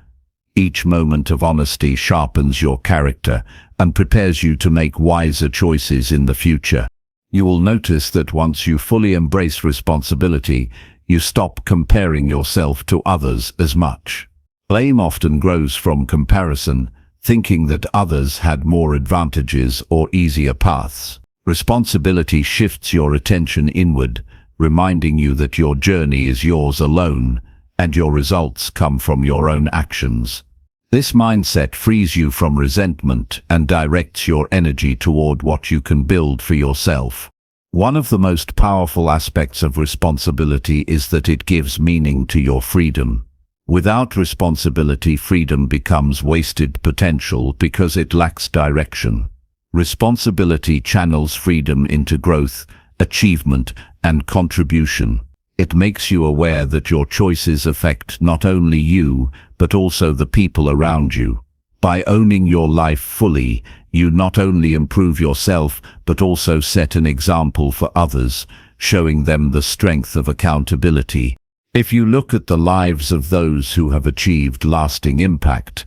Each moment of honesty sharpens your character and prepares you to make wiser choices in the future. You will notice that once you fully embrace responsibility, you stop comparing yourself to others as much. Blame often grows from comparison, thinking that others had more advantages or easier paths. Responsibility shifts your attention inward, reminding you that your journey is yours alone, and your results come from your own actions. This mindset frees you from resentment and directs your energy toward what you can build for yourself. One of the most powerful aspects of responsibility is that it gives meaning to your freedom. Without responsibility, freedom becomes wasted potential because it lacks direction. Responsibility channels freedom into growth, achievement, and contribution. It makes you aware that your choices affect not only you, but also the people around you. By owning your life fully, you not only improve yourself, but also set an example for others, showing them the strength of accountability. If you look at the lives of those who have achieved lasting impact,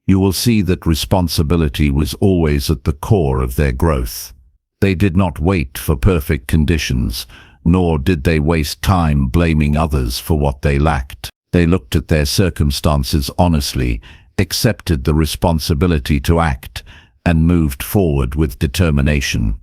you will see that responsibility was always at the core of their growth. They did not wait for perfect conditions, nor did they waste time blaming others for what they lacked. They looked at their circumstances honestly, accepted the responsibility to act, and moved forward with determination.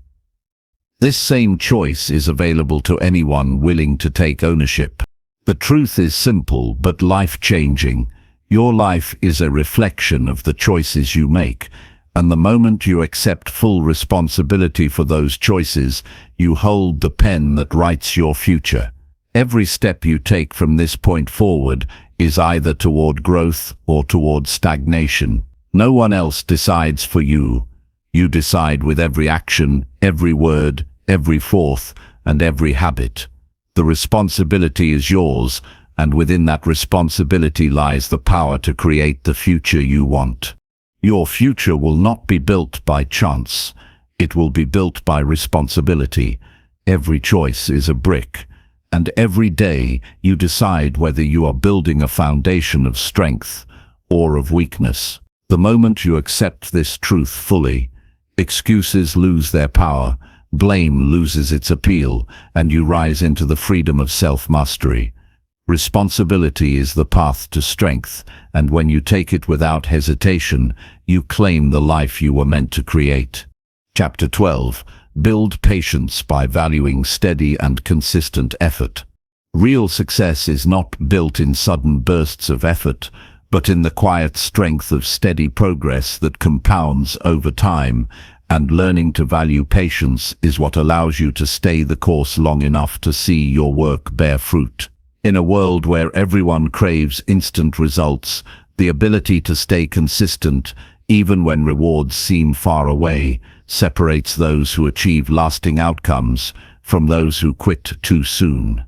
This same choice is available to anyone willing to take ownership. The truth is simple but life-changing. Your life is a reflection of the choices you make, And the moment you accept full responsibility for those choices, you hold the pen that writes your future. Every step you take from this point forward is either toward growth or toward stagnation. No one else decides for you. You decide with every action, every word, every thought, and every habit. The responsibility is yours, and within that responsibility lies the power to create the future you want. Your future will not be built by chance. It will be built by responsibility. Every choice is a brick, and every day you decide whether you are building a foundation of strength or of weakness. The moment you accept this truth fully, excuses lose their power, blame loses its appeal, and you rise into the freedom of self-mastery. Responsibility is the path to strength, and when you take it without hesitation, you claim the life you were meant to create. Chapter 12. Build patience by valuing steady and consistent effort. Real success is not built in sudden bursts of effort, but in the quiet strength of steady progress that compounds over time, and learning to value patience is what allows you to stay the course long enough to see your work bear fruit. In a world where everyone craves instant results, the ability to stay consistent, even when rewards seem far away, separates those who achieve lasting outcomes from those who quit too soon.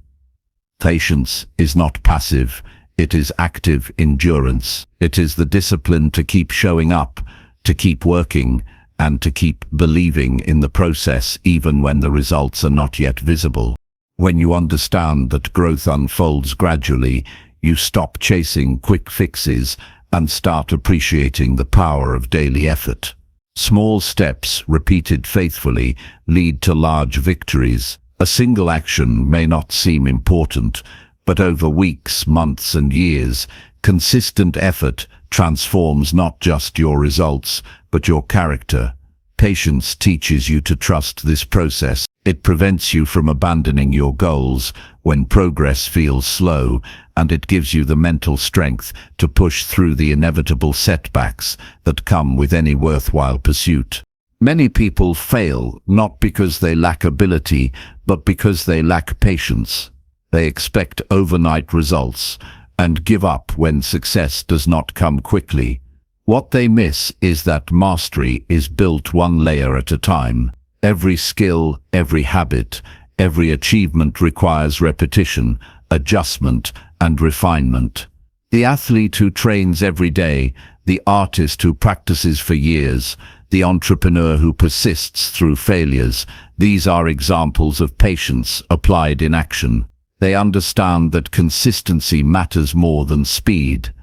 Patience is not passive, it is active endurance. It is the discipline to keep showing up, to keep working, and to keep believing in the process even when the results are not yet visible. When you understand that growth unfolds gradually, you stop chasing quick fixes and start appreciating the power of daily effort. Small steps, repeated faithfully, lead to large victories. A single action may not seem important, but over weeks, months, and years, consistent effort transforms not just your results, but your character. Patience teaches you to trust this process. It prevents you from abandoning your goals when progress feels slow, and it gives you the mental strength to push through the inevitable setbacks that come with any worthwhile pursuit. Many people fail not because they lack ability, but because they lack patience. They expect overnight results and give up when success does not come quickly. What they miss is that mastery is built one layer at a time. Every skill, every habit, every achievement requires repetition, adjustment, and refinement. The athlete who trains every day, the artist who practices for years, the entrepreneur who persists through failures, these are examples of patience applied in action. They understand that consistency matters more than speed.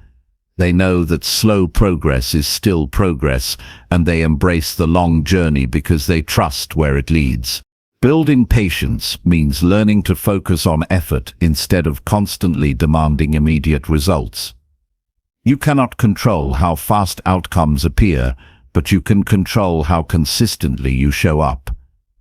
They know that slow progress is still progress, and they embrace the long journey because they trust where it leads. Building patience means learning to focus on effort instead of constantly demanding immediate results. You cannot control how fast outcomes appear, but you can control how consistently you show up.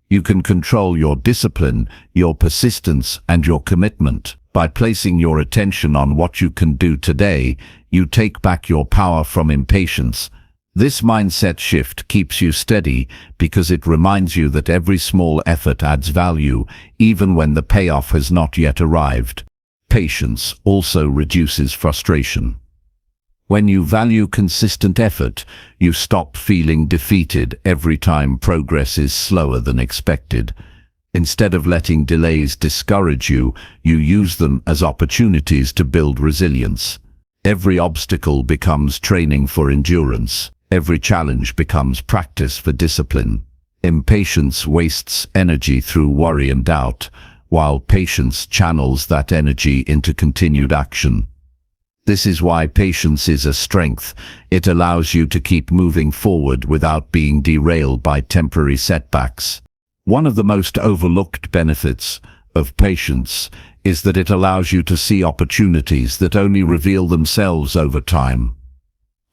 You can control your discipline, your persistence, and your commitment. By placing your attention on what you can do today, you take back your power from impatience. This mindset shift keeps you steady because it reminds you that every small effort adds value, even when the payoff has not yet arrived. Patience also reduces frustration. When you value consistent effort, you stop feeling defeated every time progress is slower than expected. Instead of letting delays discourage you, you use them as opportunities to build resilience. Every obstacle becomes training for endurance. Every challenge becomes practice for discipline. Impatience wastes energy through worry and doubt, while patience channels that energy into continued action. This is why patience is a strength. It allows you to keep moving forward without being derailed by temporary setbacks. One of the most overlooked benefits of patience is that it allows you to see opportunities that only reveal themselves over time.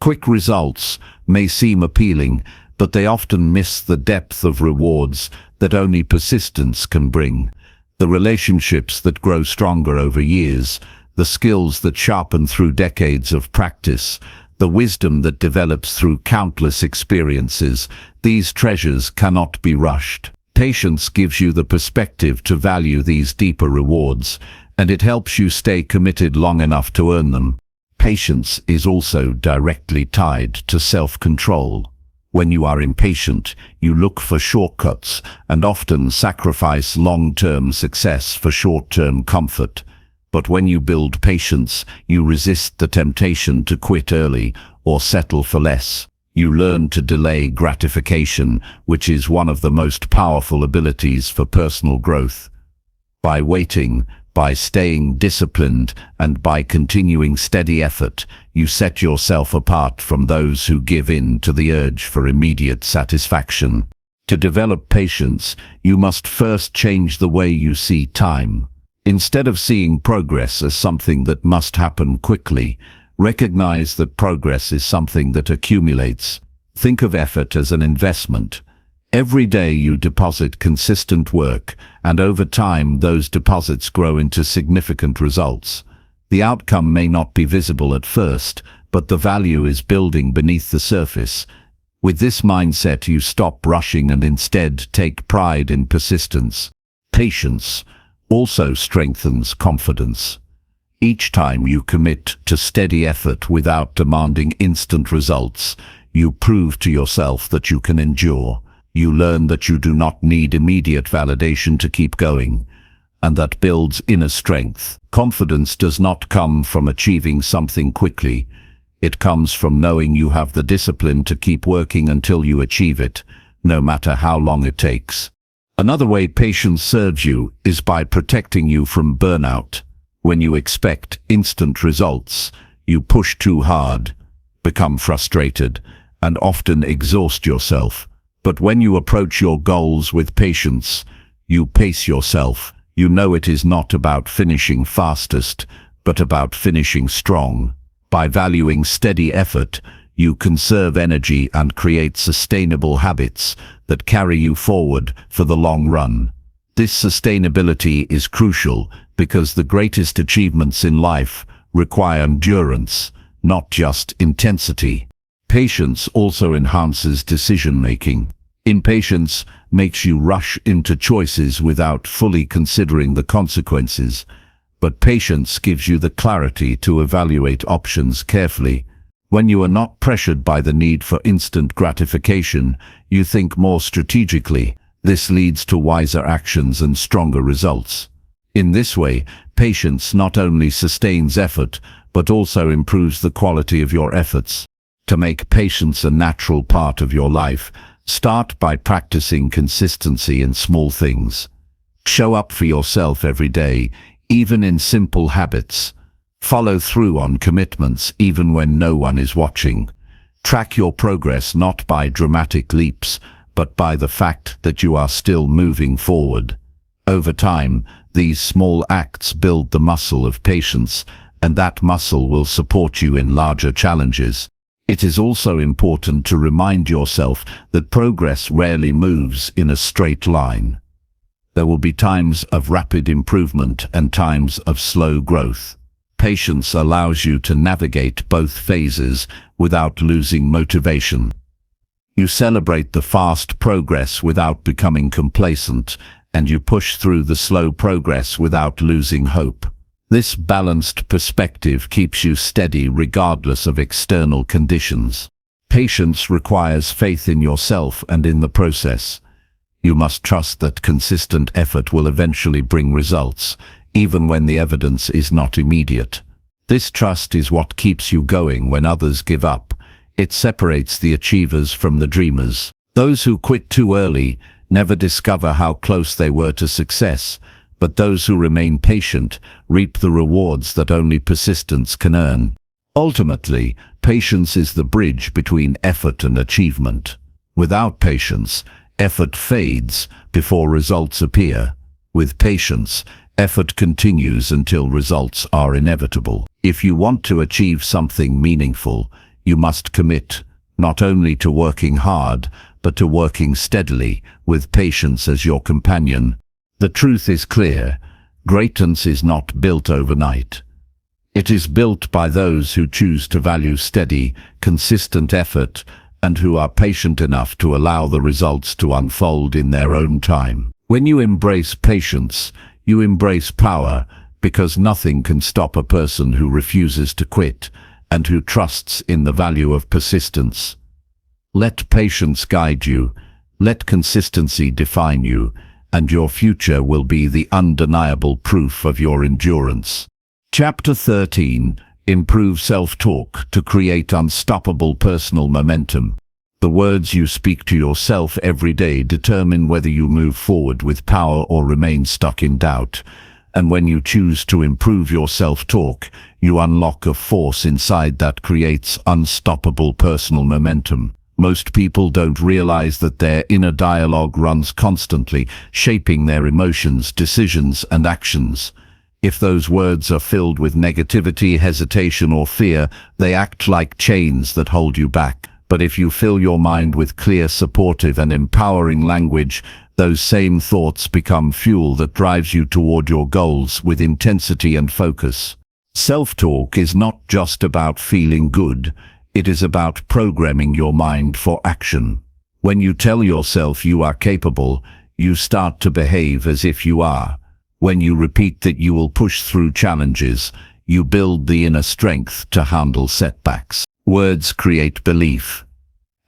Quick results may seem appealing, but they often miss the depth of rewards that only persistence can bring. The relationships that grow stronger over years, the skills that sharpen through decades of practice, the wisdom that develops through countless experiences. These treasures cannot be rushed. Patience gives you the perspective to value these deeper rewards, and it helps you stay committed long enough to earn them. Patience is also directly tied to self-control. When you are impatient, you look for shortcuts and often sacrifice long-term success for short-term comfort. But when you build patience, you resist the temptation to quit early or settle for less. You learn to delay gratification, which is one of the most powerful abilities for personal growth. By waiting, by staying disciplined, and by continuing steady effort, you set yourself apart from those who give in to the urge for immediate satisfaction. To develop patience, you must first change the way you see time. Instead of seeing progress as something that must happen quickly, recognize that progress is something that accumulates. Think of effort as an investment. Every day you deposit consistent work, and over time those deposits grow into significant results. The outcome may not be visible at first, but the value is building beneath the surface. With this mindset, you stop rushing and instead take pride in persistence. Patience also strengthens confidence. Each time you commit to steady effort without demanding instant results, you prove to yourself that you can endure. You learn that you do not need immediate validation to keep going, and that builds inner strength. Confidence does not come from achieving something quickly. It comes from knowing you have the discipline to keep working until you achieve it, no matter how long it takes. Another way patience serves you is by protecting you from burnout. When you expect instant results, you push too hard, become frustrated, and often exhaust yourself. But when you approach your goals with patience, you pace yourself. You know it is not about finishing fastest, but about finishing strong. By valuing steady effort, you conserve energy and create sustainable habits that carry you forward for the long run. This sustainability is crucial because the greatest achievements in life require endurance, not just intensity. Patience also enhances decision-making. Impatience makes you rush into choices without fully considering the consequences, but patience gives you the clarity to evaluate options carefully. When you are not pressured by the need for instant gratification, you think more strategically. This leads to wiser actions and stronger results. In this way, patience not only sustains effort, but also improves the quality of your efforts. To make patience a natural part of your life, start by practicing consistency in small things. Show up for yourself every day, even in simple habits. Follow through on commitments even when no one is watching. Track your progress not by dramatic leaps, but by the fact that you are still moving forward. Over time, these small acts build the muscle of patience, and that muscle will support you in larger challenges. It is also important to remind yourself that progress rarely moves in a straight line. There will be times of rapid improvement and times of slow growth. Patience allows you to navigate both phases without losing motivation. You celebrate the fast progress without becoming complacent, and you push through the slow progress without losing hope. This balanced perspective keeps you steady regardless of external conditions. Patience requires faith in yourself and in the process. You must trust that consistent effort will eventually bring results, even when the evidence is not immediate. This trust is what keeps you going when others give up. It separates the achievers from the dreamers. Those who quit too early never discover how close they were to success, but those who remain patient reap the rewards that only persistence can earn. Ultimately, patience is the bridge between effort and achievement. Without patience, effort fades before results appear. With patience, effort continues until results are inevitable. If you want to achieve something meaningful, you must commit not only to working hard, but to working steadily, with patience as your companion. The truth is clear: greatness is not built overnight. It is built by those who choose to value steady, consistent effort and who are patient enough to allow the results to unfold in their own time. When you embrace patience, you embrace power, because nothing can stop a person who refuses to quit and who trusts in the value of persistence. Let patience guide you, let consistency define you, and your future will be the undeniable proof of your endurance. Chapter 13. Improve self-talk to create unstoppable personal momentum. The words you speak to yourself every day determine whether you move forward with power or remain stuck in doubt. And when you choose to improve your self-talk, you unlock a force inside that creates unstoppable personal momentum. Most people don't realize that their inner dialogue runs constantly, shaping their emotions, decisions, and actions. If those words are filled with negativity, hesitation, or fear, they act like chains that hold you back. But if you fill your mind with clear, supportive, and empowering language, those same thoughts become fuel that drives you toward your goals with intensity and focus. Self-talk is not just about feeling good. It is about programming your mind for action. When you tell yourself you are capable, you start to behave as if you are. When you repeat that you will push through challenges, you build the inner strength to handle setbacks. Words create belief,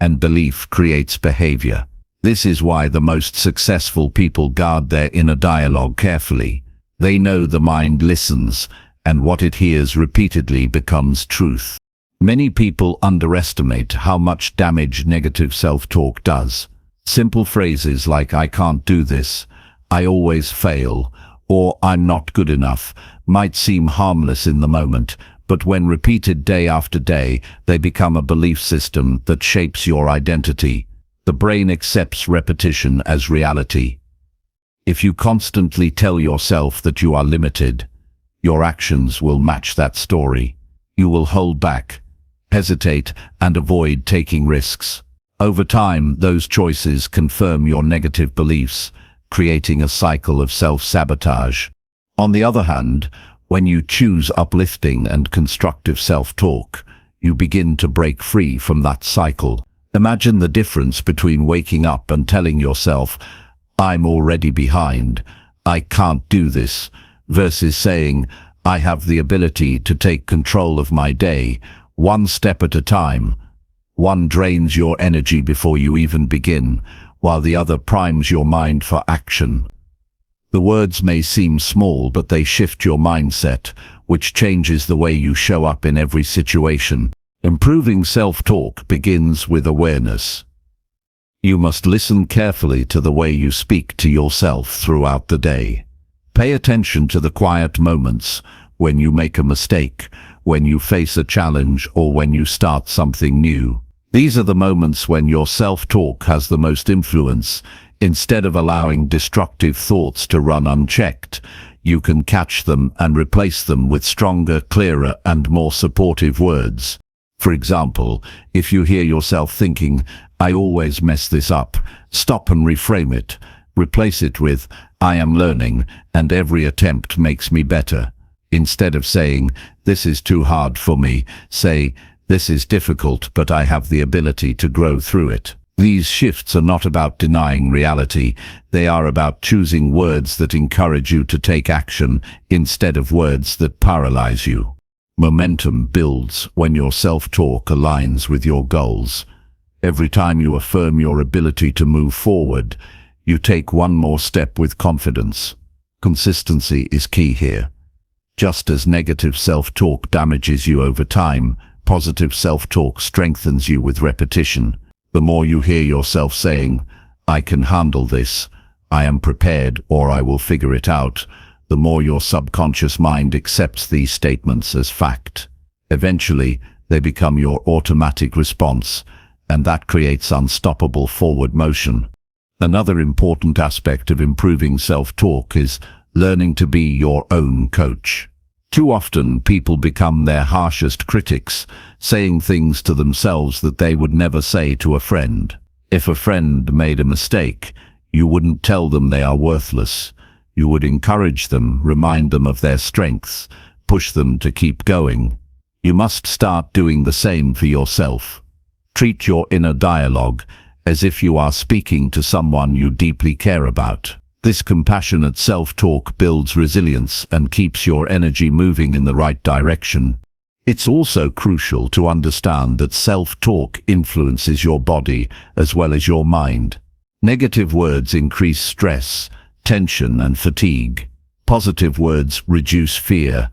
and belief creates behavior. This is why the most successful people guard their inner dialogue carefully. They know the mind listens, and what it hears repeatedly becomes truth. Many people underestimate how much damage negative self-talk does. Simple phrases like "I can't do this," "I always fail," or "I'm not good enough" might seem harmless in the moment, but when repeated day after day, they become a belief system that shapes your identity. The brain accepts repetition as reality. If you constantly tell yourself that you are limited, your actions will match that story. You will hold back, hesitate, and avoid taking risks. Over time, those choices confirm your negative beliefs, creating a cycle of self-sabotage. On the other hand, when you choose uplifting and constructive self-talk, you begin to break free from that cycle. Imagine the difference between waking up and telling yourself, "I'm already behind, I can't do this," versus saying, "I have the ability to take control of my day, one step at a time." One drains your energy before you even begin, while the other primes your mind for action. The words may seem small, but they shift your mindset, which changes the way you show up in every situation. Improving self-talk begins with awareness. You must listen carefully to the way you speak to yourself throughout the day. Pay attention to the quiet moments, when you make a mistake, when you face a challenge, or when you start something new. These are the moments when your self-talk has the most influence. Instead of allowing destructive thoughts to run unchecked, you can catch them and replace them with stronger, clearer, and more supportive words. For example, if you hear yourself thinking, "I always mess this up," stop and reframe it. Replace it with, "I am learning, and every attempt makes me better." Instead of saying, "This is too hard for me," say, "This is difficult, but I have the ability to grow through it." These shifts are not about denying reality. They are about choosing words that encourage you to take action instead of words that paralyze you. Momentum builds when your self-talk aligns with your goals. Every time you affirm your ability to move forward, you take one more step with confidence. Consistency is key here. Just as negative self-talk damages you over time, positive self-talk strengthens you with repetition. The more you hear yourself saying, "I can handle this," "I am prepared," or "I will figure it out," the more your subconscious mind accepts these statements as fact. Eventually, they become your automatic response, and that creates unstoppable forward motion. Another important aspect of improving self-talk is learning to be your own coach. Too often, people become their harshest critics, saying things to themselves that they would never say to a friend. If a friend made a mistake, you wouldn't tell them they are worthless. You would encourage them, remind them of their strengths, push them to keep going. You must start doing the same for yourself. Treat your inner dialogue as if you are speaking to someone you deeply care about. This compassionate self-talk builds resilience and keeps your energy moving in the right direction. It's also crucial to understand that self-talk influences your body as well as your mind. Negative words increase stress, tension, and fatigue. Positive words reduce fear,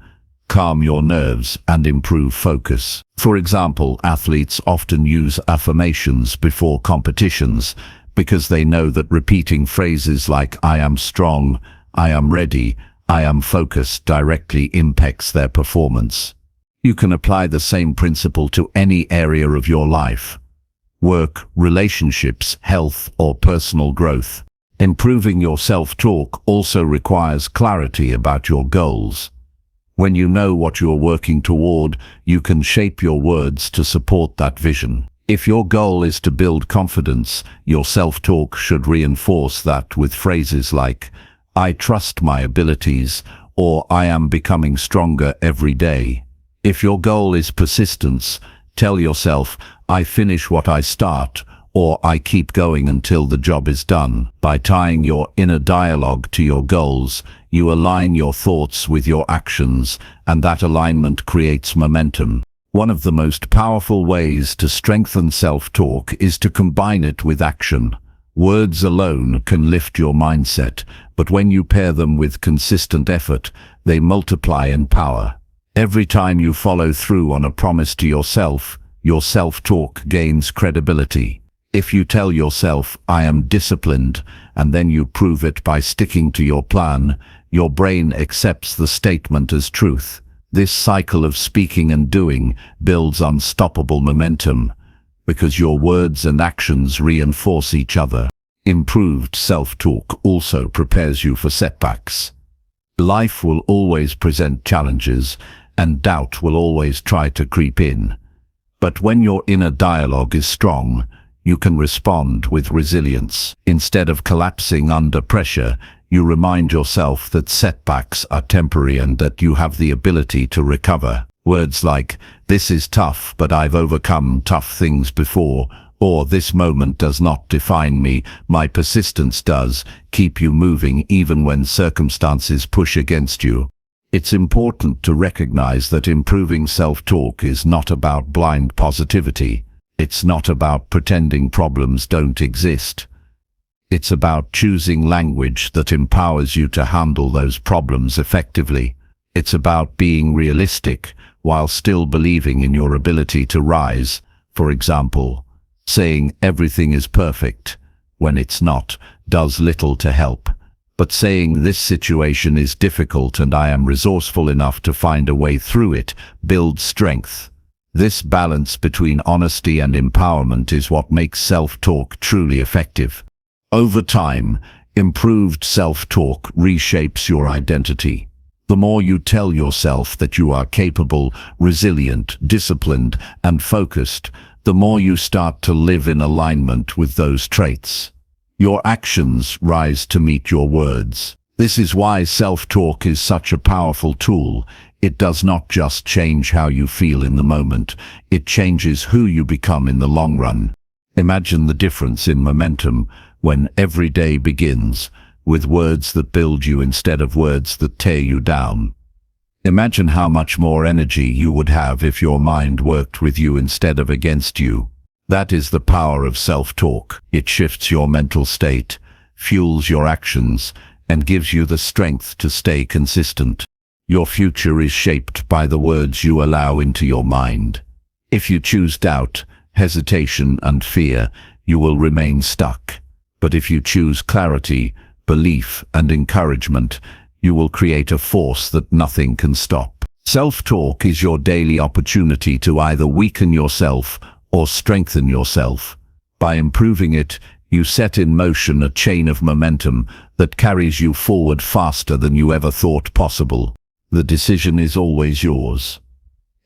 calm your nerves, and improve focus. For example, athletes often use affirmations before competitions because they know that repeating phrases like "I am strong," "I am ready," "I am focused" directly impacts their performance. You can apply the same principle to any area of your life: work, relationships, health, or personal growth. Improving your self-talk also requires clarity about your goals. When you know what you're working toward, you can shape your words to support that vision. If your goal is to build confidence, your self-talk should reinforce that with phrases like, "I trust my abilities," or "I am becoming stronger every day." If your goal is persistence, tell yourself, "I finish what I start," or "I keep going until the job is done." By tying your inner dialogue to your goals, you align your thoughts with your actions, and that alignment creates momentum. One of the most powerful ways to strengthen self-talk is to combine it with action. Words alone can lift your mindset, but when you pair them with consistent effort, they multiply in power. Every time you follow through on a promise to yourself, your self-talk gains credibility. If you tell yourself, "I am disciplined," and then you prove it by sticking to your plan, your brain accepts the statement as truth. This cycle of speaking and doing builds unstoppable momentum, because your words and actions reinforce each other. Improved self-talk also prepares you for setbacks. Life will always present challenges, and doubt will always try to creep in. But when your inner dialogue is strong, you can respond with resilience. Instead of collapsing under pressure, you remind yourself that setbacks are temporary and that you have the ability to recover. Words like, "This is tough, but I've overcome tough things before," or "This moment does not define me, my persistence does," keep you moving even when circumstances push against you. It's important to recognize that improving self-talk is not about blind positivity. It's not about pretending problems don't exist. It's about choosing language that empowers you to handle those problems effectively. It's about being realistic while still believing in your ability to rise. For example, saying "everything is perfect" when it's not does little to help. But saying "this situation is difficult and I am resourceful enough to find a way through it" builds strength. This balance between honesty and empowerment is what makes self-talk truly effective. Over time, improved self-talk reshapes your identity. The more you tell yourself that you are capable, resilient, disciplined, and focused, the more you start to live in alignment with those traits. Your actions rise to meet your words. This is why self-talk is such a powerful tool. It does not just change how you feel in the moment, it changes who you become in the long run. Imagine the difference in momentum when every day begins with words that build you instead of words that tear you down. Imagine how much more energy you would have if your mind worked with you instead of against you. That is the power of self-talk. It shifts your mental state, fuels your actions, and gives you the strength to stay consistent. Your future is shaped by the words you allow into your mind. If you choose doubt, hesitation, and fear, you will remain stuck. But if you choose clarity, belief, and encouragement, you will create a force that nothing can stop. Self-talk is your daily opportunity to either weaken yourself or strengthen yourself. By improving it, you set in motion a chain of momentum that carries you forward faster than you ever thought possible. The decision is always yours.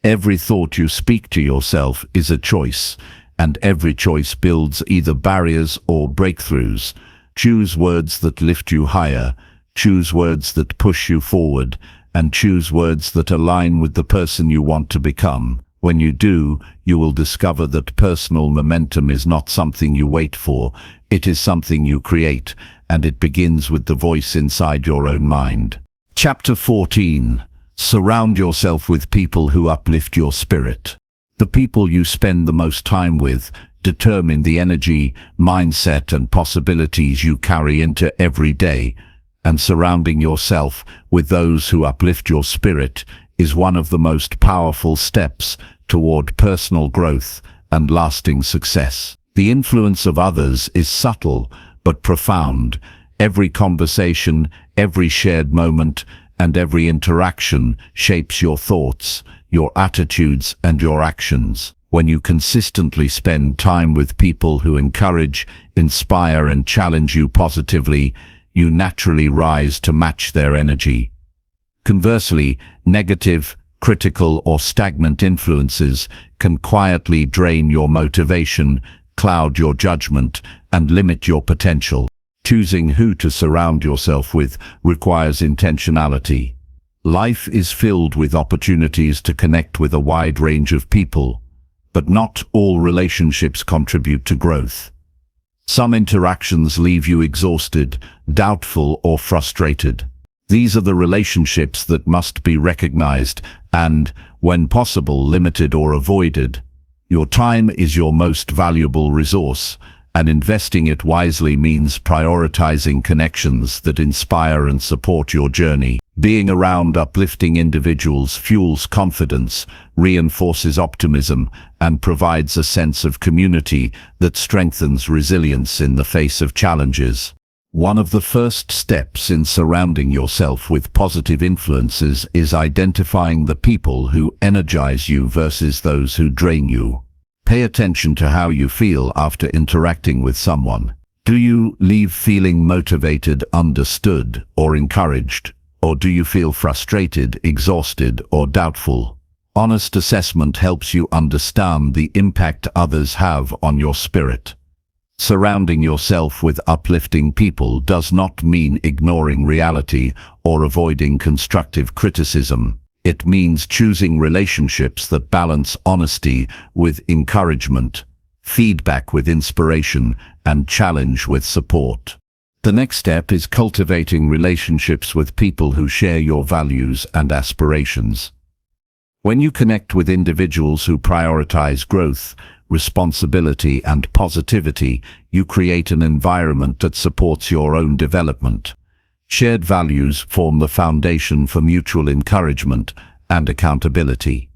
Every thought you speak to yourself is a choice, and every choice builds either barriers or breakthroughs. Choose words that lift you higher, choose words that push you forward, and choose words that align with the person you want to become. When you do, you will discover that personal momentum is not something you wait for, it is something you create, and it begins with the voice inside your own mind. Chapter 14. Surround yourself with people who uplift your spirit. The people you spend the most time with determine the energy, mindset, and possibilities you carry into every day, and surrounding yourself with those who uplift your spirit is one of the most powerful steps toward personal growth and lasting success. The influence of others is subtle but profound. Every conversation, every shared moment, and every interaction shapes your thoughts, your attitudes, and your actions. When you consistently spend time with people who encourage, inspire, and challenge you positively, you naturally rise to match their energy. Conversely, negative, critical, or stagnant influences can quietly drain your motivation, cloud your judgment, and limit your potential. Choosing who to surround yourself with requires intentionality. Life is filled with opportunities to connect with a wide range of people, but not all relationships contribute to growth. Some interactions leave you exhausted, doubtful, or frustrated. These are the relationships that must be recognized and, when possible, limited or avoided. Your time is your most valuable resource, and investing it wisely means prioritizing connections that inspire and support your journey. Being around uplifting individuals fuels confidence, reinforces optimism, and provides a sense of community that strengthens resilience in the face of challenges. One of the first steps in surrounding yourself with positive influences is identifying the people who energize you versus those who drain you. Pay attention to how you feel after interacting with someone. Do you leave feeling motivated, understood, or encouraged? Or do you feel frustrated, exhausted, or doubtful? Honest assessment helps you understand the impact others have on your spirit. Surrounding yourself with uplifting people does not mean ignoring reality or avoiding constructive criticism. It means choosing relationships that balance honesty with encouragement, feedback with inspiration, and challenge with support. The next step is cultivating relationships with people who share your values and aspirations. When you connect with individuals who prioritize growth, responsibility, and positivity, you create an environment that supports your own development. Shared values form the foundation for mutual encouragement and accountability.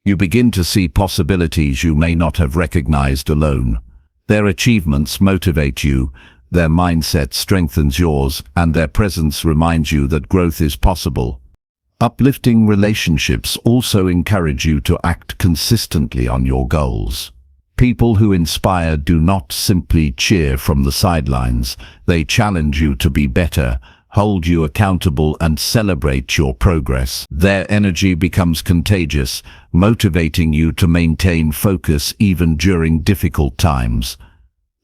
You begin to see possibilities you may not have recognized alone. Their achievements motivate you, their mindset strengthens yours, and their presence reminds you that growth is possible. Uplifting relationships also encourage you to act consistently on your goals. People who inspire do not simply cheer from the sidelines. They challenge you to be better, hold you accountable, and celebrate your progress. Their energy becomes contagious, motivating you to maintain focus even during difficult times.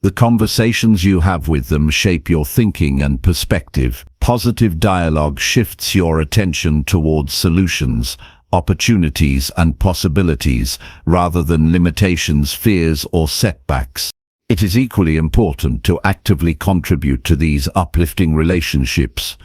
The conversations you have with them shape your thinking and perspective. Positive dialogue shifts your attention towards solutions, opportunities, and possibilities, rather than limitations, fears, or setbacks. It is equally important to actively contribute to these uplifting relationships.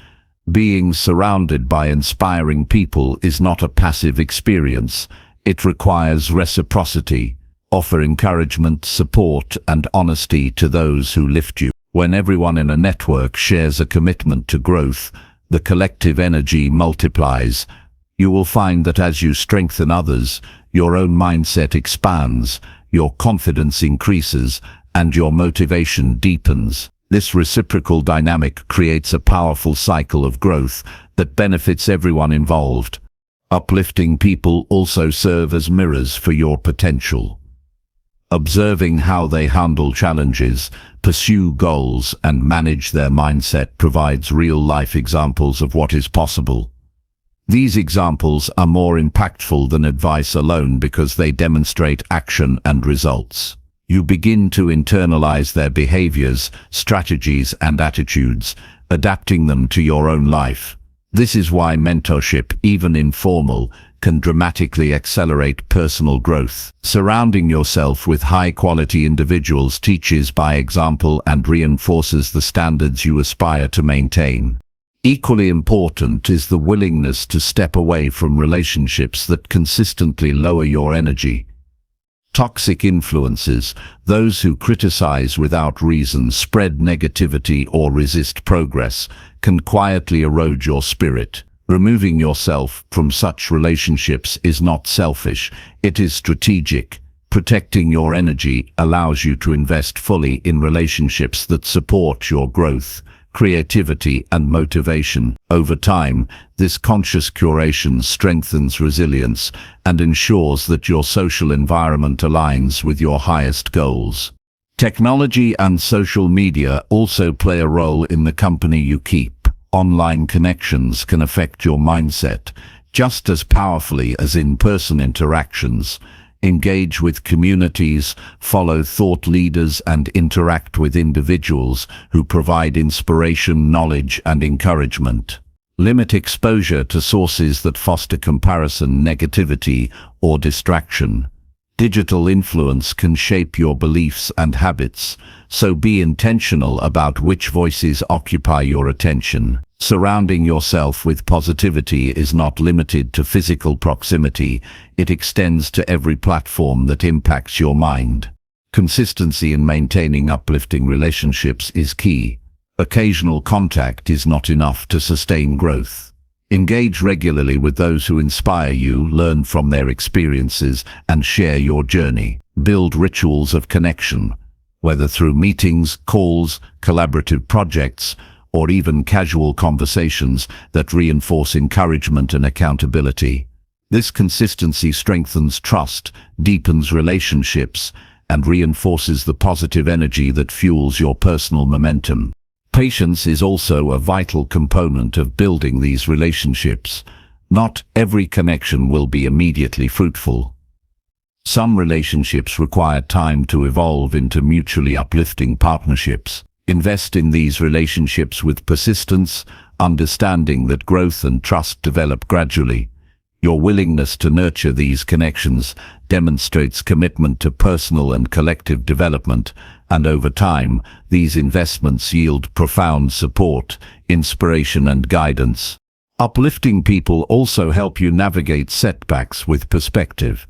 Being surrounded by inspiring people is not a passive experience. It requires reciprocity. Offer encouragement, support, and honesty to those who lift you. When everyone in a network shares a commitment to growth, the collective energy multiplies. You will find that as you strengthen others, your own mindset expands, your confidence increases, and your motivation deepens. This reciprocal dynamic creates a powerful cycle of growth that benefits everyone involved. Uplifting people also serve as mirrors for your potential. Observing how they handle challenges, pursue goals, and manage their mindset provides real-life examples of what is possible. These examples are more impactful than advice alone because they demonstrate action and results. You begin to internalize their behaviors, strategies, and attitudes, adapting them to your own life. This is why mentorship, even informal, can dramatically accelerate personal growth. Surrounding yourself with high-quality individuals teaches by example and reinforces the standards you aspire to maintain. Equally important is the willingness to step away from relationships that consistently lower your energy. Toxic influences, those who criticize without reason, spread negativity, or resist progress, can quietly erode your spirit. Removing yourself from such relationships is not selfish, it is strategic. Protecting your energy allows you to invest fully in relationships that support your growth, creativity, and motivation. Over time, this conscious curation strengthens resilience and ensures that your social environment aligns with your highest goals. Technology and social media also play a role in the company you keep. Online connections can affect your mindset just as powerfully as in-person interactions. Engage with communities, follow thought leaders, and interact with individuals who provide inspiration, knowledge, and encouragement. Limit exposure to sources that foster comparison, negativity, or distraction. Digital influence can shape your beliefs and habits, so be intentional about which voices occupy your attention. Surrounding yourself with positivity is not limited to physical proximity, it extends to every platform that impacts your mind. Consistency in maintaining uplifting relationships is key. Occasional contact is not enough to sustain growth. Engage regularly with those who inspire you, learn from their experiences, and share your journey. Build rituals of connection, whether through meetings, calls, collaborative projects, or even casual conversations that reinforce encouragement and accountability. This consistency strengthens trust, deepens relationships, and reinforces the positive energy that fuels your personal momentum. Patience is also a vital component of building these relationships. Not every connection will be immediately fruitful. Some relationships require time to evolve into mutually uplifting partnerships. Invest in these relationships with persistence, understanding that growth and trust develop gradually. Your willingness to nurture these connections demonstrates commitment to personal and collective development, and over time, these investments yield profound support, inspiration, and guidance. Uplifting people also help you navigate setbacks with perspective.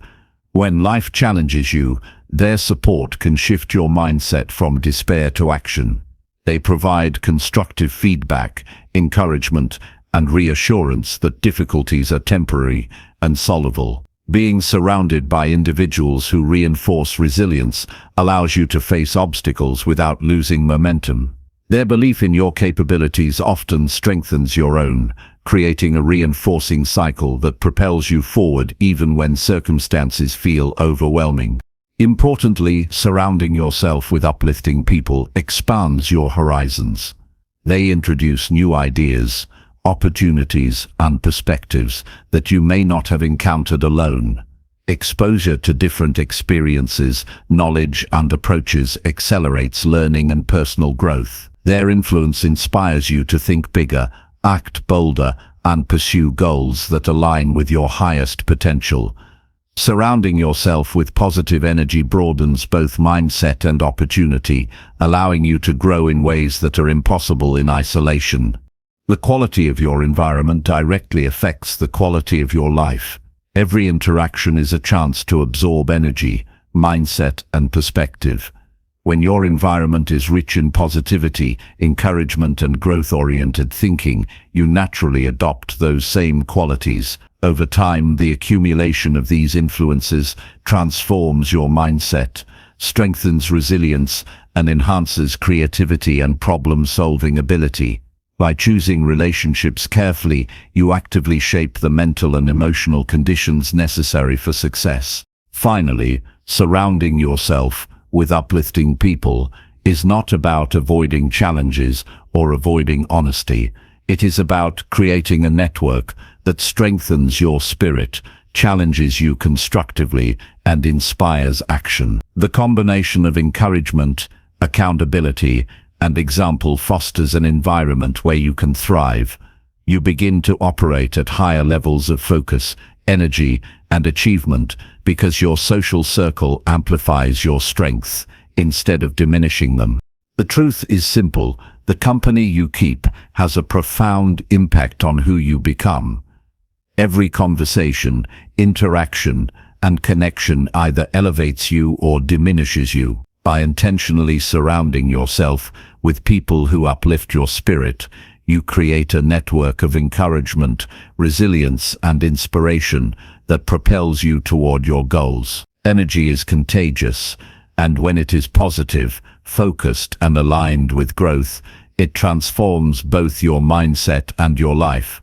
When life challenges you, their support can shift your mindset from despair to action. They provide constructive feedback, encouragement, and reassurance that difficulties are temporary and solvable. Being surrounded by individuals who reinforce resilience allows you to face obstacles without losing momentum. Their belief in your capabilities often strengthens your own, creating a reinforcing cycle that propels you forward even when circumstances feel overwhelming. Importantly, surrounding yourself with uplifting people expands your horizons. They introduce new ideas, opportunities, and perspectives that you may not have encountered alone. Exposure to different experiences, knowledge, and approaches accelerates learning and personal growth. Their influence inspires you to think bigger, act bolder, and pursue goals that align with your highest potential. Surrounding yourself with positive energy broadens both mindset and opportunity, allowing you to grow in ways that are impossible in isolation. The quality of your environment directly affects the quality of your life. Every interaction is a chance to absorb energy, mindset, and perspective. When your environment is rich in positivity, encouragement, and growth-oriented thinking, you naturally adopt those same qualities. Over time, the accumulation of these influences transforms your mindset, strengthens resilience, and enhances creativity and problem-solving ability. By choosing relationships carefully, you actively shape the mental and emotional conditions necessary for success. Finally, surrounding yourself with uplifting people is not about avoiding challenges or avoiding honesty. It is about creating a network that strengthens your spirit, challenges you constructively, and inspires action. The combination of encouragement, accountability, and example fosters an environment where you can thrive. You begin to operate at higher levels of focus, energy, and achievement because your social circle amplifies your strengths instead of diminishing them. The truth is simple: the company you keep has a profound impact on who you become. Every conversation, interaction, and connection either elevates you or diminishes you. By intentionally surrounding yourself with people who uplift your spirit, you create a network of encouragement, resilience, and inspiration that propels you toward your goals. Energy is contagious, and when it is positive, focused, and aligned with growth, it transforms both your mindset and your life.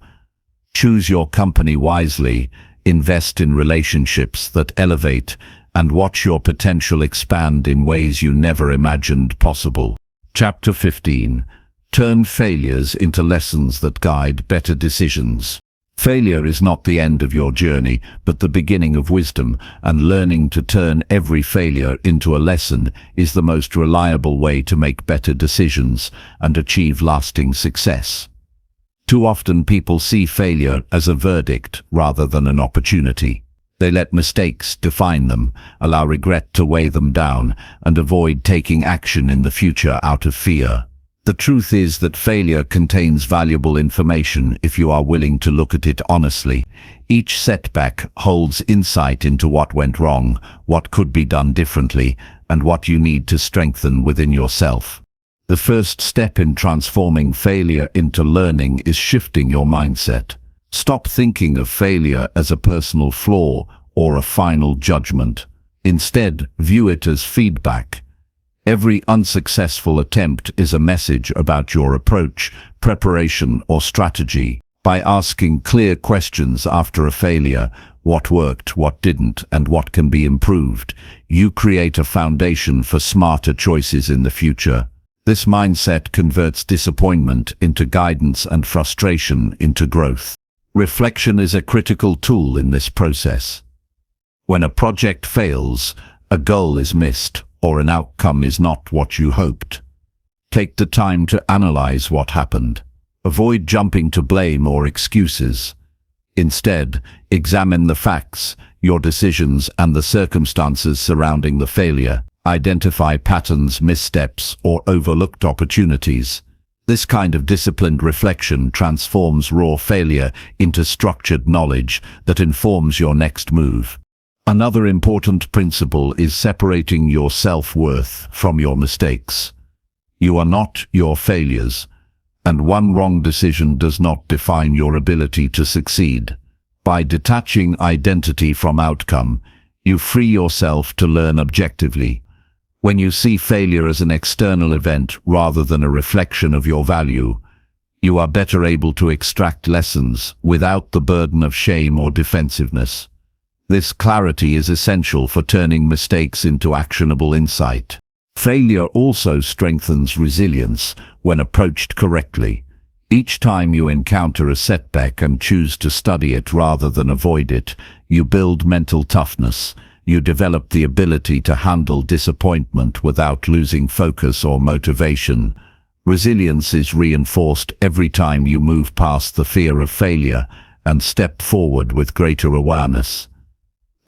Choose your company wisely, invest in relationships that elevate, and watch your potential expand in ways you never imagined possible. Chapter 15. Turn failures into lessons that guide better decisions. Failure is not the end of your journey, but the beginning of wisdom, and learning to turn every failure into a lesson is the most reliable way to make better decisions and achieve lasting success. Too often people see failure as a verdict rather than an opportunity. They let mistakes define them, allow regret to weigh them down, and avoid taking action in the future out of fear. The truth is that failure contains valuable information if you are willing to look at it honestly. Each setback holds insight into what went wrong, what could be done differently, and what you need to strengthen within yourself. The first step in transforming failure into learning is shifting your mindset. Stop thinking of failure as a personal flaw or a final judgment. Instead, view it as feedback. Every unsuccessful attempt is a message about your approach, preparation, or strategy. By asking clear questions after a failure, what worked, what didn't, and what can be improved, you create a foundation for smarter choices in the future. This mindset converts disappointment into guidance and frustration into growth. Reflection is a critical tool in this process. When a project fails, a goal is missed, or an outcome is not what you hoped, take the time to analyze what happened. Avoid jumping to blame or excuses. Instead, examine the facts, your decisions, and the circumstances surrounding the failure. Identify patterns, missteps, or overlooked opportunities. This kind of disciplined reflection transforms raw failure into structured knowledge that informs your next move. Another important principle is separating your self-worth from your mistakes. You are not your failures, and one wrong decision does not define your ability to succeed. By detaching identity from outcome, you free yourself to learn objectively. When you see failure as an external event rather than a reflection of your value, you are better able to extract lessons without the burden of shame or defensiveness. This clarity is essential for turning mistakes into actionable insight. Failure also strengthens resilience when approached correctly. Each time you encounter a setback and choose to study it rather than avoid it, you build mental toughness. You develop the ability to handle disappointment without losing focus or motivation. Resilience is reinforced every time you move past the fear of failure and step forward with greater awareness.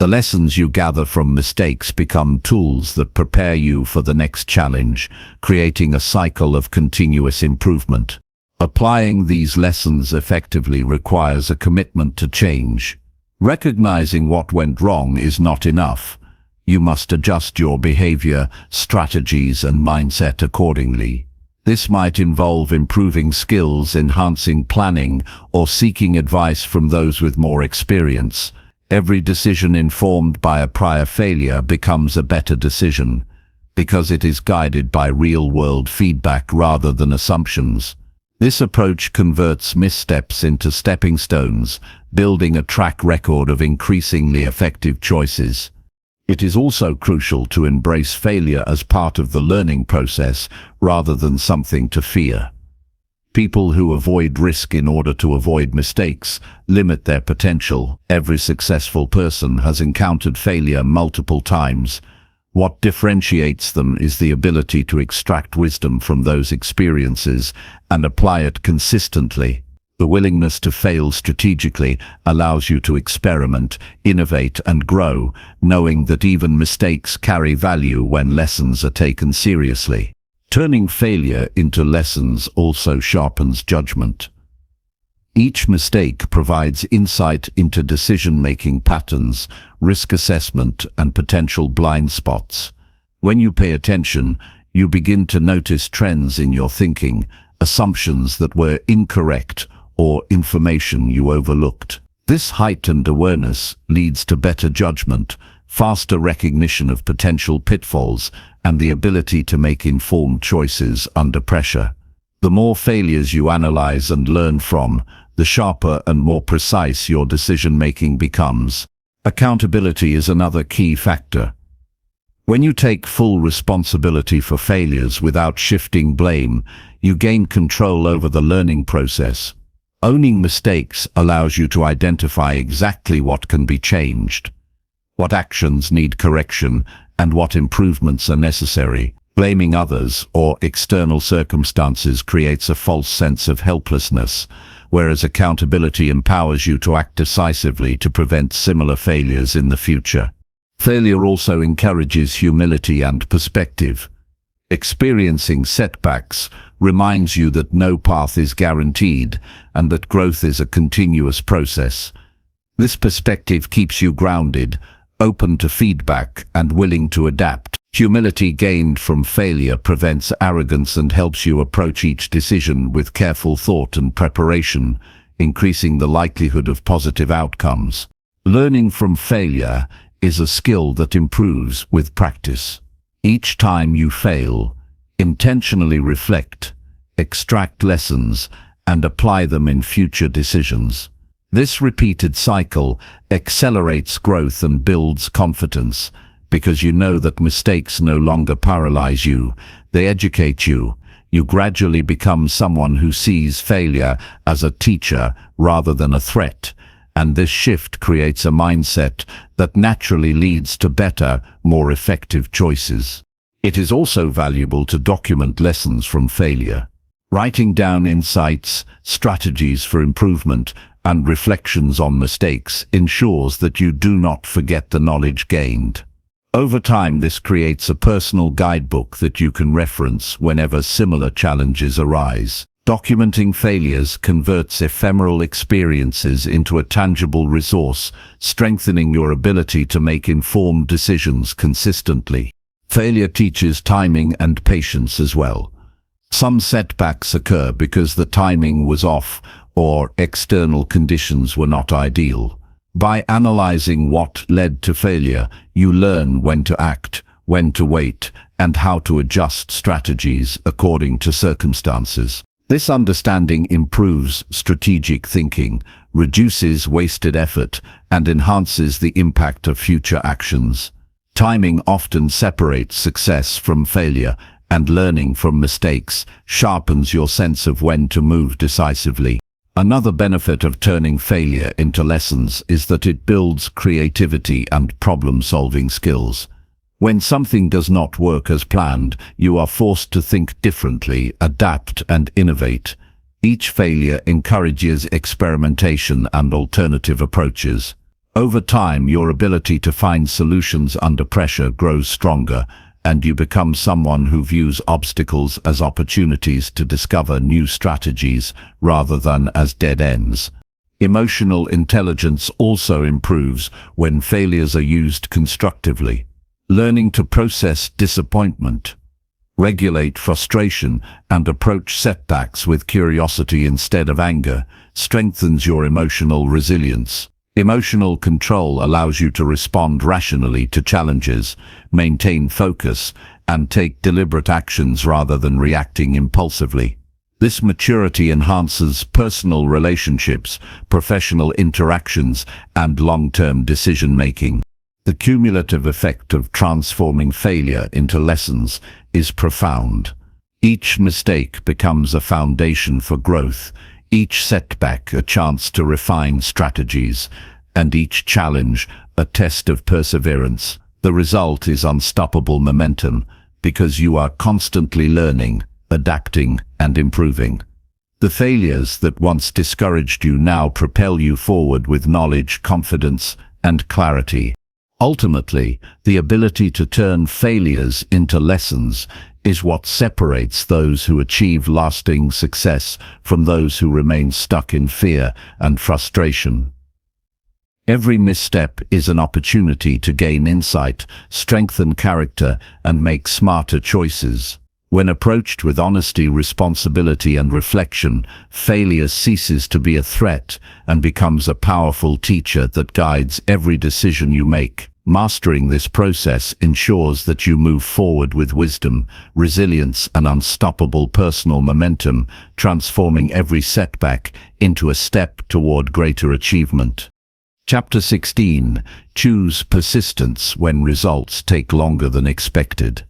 The lessons you gather from mistakes become tools that prepare you for the next challenge, creating a cycle of continuous improvement. Applying these lessons effectively requires a commitment to change. Recognizing what went wrong is not enough. You must adjust your behavior, strategies, and mindset accordingly. This might involve improving skills, enhancing planning, or seeking advice from those with more experience. Every decision informed by a prior failure becomes a better decision, because it is guided by real-world feedback rather than assumptions. This approach converts missteps into stepping stones, building a track record of increasingly effective choices. It is also crucial to embrace failure as part of the learning process rather than something to fear. People who avoid risk in order to avoid mistakes limit their potential. Every successful person has encountered failure multiple times. What differentiates them is the ability to extract wisdom from those experiences and apply it consistently. The willingness to fail strategically allows you to experiment, innovate, and grow, knowing that even mistakes carry value when lessons are taken seriously. Turning failure into lessons also sharpens judgment. Each mistake provides insight into decision-making patterns, risk assessment, and potential blind spots. When you pay attention, you begin to notice trends in your thinking, assumptions that were incorrect, or information you overlooked. This heightened awareness leads to better judgment, faster recognition of potential pitfalls, and the ability to make informed choices under pressure. The more failures you analyze and learn from, the sharper and more precise your decision-making becomes. Accountability is another key factor. When you take full responsibility for failures without shifting blame, you gain control over the learning process. Owning mistakes allows you to identify exactly what can be changed, what actions need correction, and what improvements are necessary. Blaming others or external circumstances creates a false sense of helplessness, whereas accountability empowers you to act decisively to prevent similar failures in the future. Failure also encourages humility and perspective. Experiencing setbacks reminds you that no path is guaranteed and that growth is a continuous process. This perspective keeps you grounded, open to feedback, and willing to adapt. Humility gained from failure prevents arrogance and helps you approach each decision with careful thought and preparation, increasing the likelihood of positive outcomes. Learning from failure is a skill that improves with practice. Each time you fail, intentionally reflect, extract lessons, and apply them in future decisions. This repeated cycle accelerates growth and builds confidence, because you know that mistakes no longer paralyze you, they educate you. You gradually become someone who sees failure as a teacher rather than a threat, and this shift creates a mindset that naturally leads to better, more effective choices. It is also valuable to document lessons from failure. Writing down insights, strategies for improvement, and reflections on mistakes ensures that you do not forget the knowledge gained. Over time, this creates a personal guidebook that you can reference whenever similar challenges arise. Documenting failures converts ephemeral experiences into a tangible resource, strengthening your ability to make informed decisions consistently. Failure teaches timing and patience as well. Some setbacks occur because the timing was off or external conditions were not ideal. By analyzing what led to failure, you learn when to act, when to wait, and how to adjust strategies according to circumstances. This understanding improves strategic thinking, reduces wasted effort, and enhances the impact of future actions. Timing often separates success from failure, and learning from mistakes sharpens your sense of when to move decisively. Another benefit of turning failure into lessons is that it builds creativity and problem-solving skills. When something does not work as planned, you are forced to think differently, adapt, and innovate. Each failure encourages experimentation and alternative approaches. Over time, your ability to find solutions under pressure grows stronger, and you become someone who views obstacles as opportunities to discover new strategies rather than as dead ends. Emotional intelligence also improves when failures are used constructively. Learning to process disappointment, regulate frustration, and approach setbacks with curiosity instead of anger strengthens your emotional resilience. Emotional control allows you to respond rationally to challenges, maintain focus, and take deliberate actions rather than reacting impulsively. This maturity enhances personal relationships, professional interactions, and long-term decision-making. The cumulative effect of transforming failure into lessons is profound. Each mistake becomes a foundation for growth, each setback a chance to refine strategies, and each challenge a test of perseverance. The result is unstoppable momentum because you are constantly learning, adapting, and improving. The failures that once discouraged you now propel you forward with knowledge, confidence, and clarity. Ultimately, the ability to turn failures into lessons is what separates those who achieve lasting success from those who remain stuck in fear and frustration. Every misstep is an opportunity to gain insight, strengthen character, and make smarter choices. When approached with honesty, responsibility, and reflection, failure ceases to be a threat and becomes a powerful teacher that guides every decision you make. Mastering this process ensures that you move forward with wisdom, resilience, and unstoppable personal momentum, transforming every setback into a step toward greater achievement. Chapter 16. Choose persistence when results take longer than expected.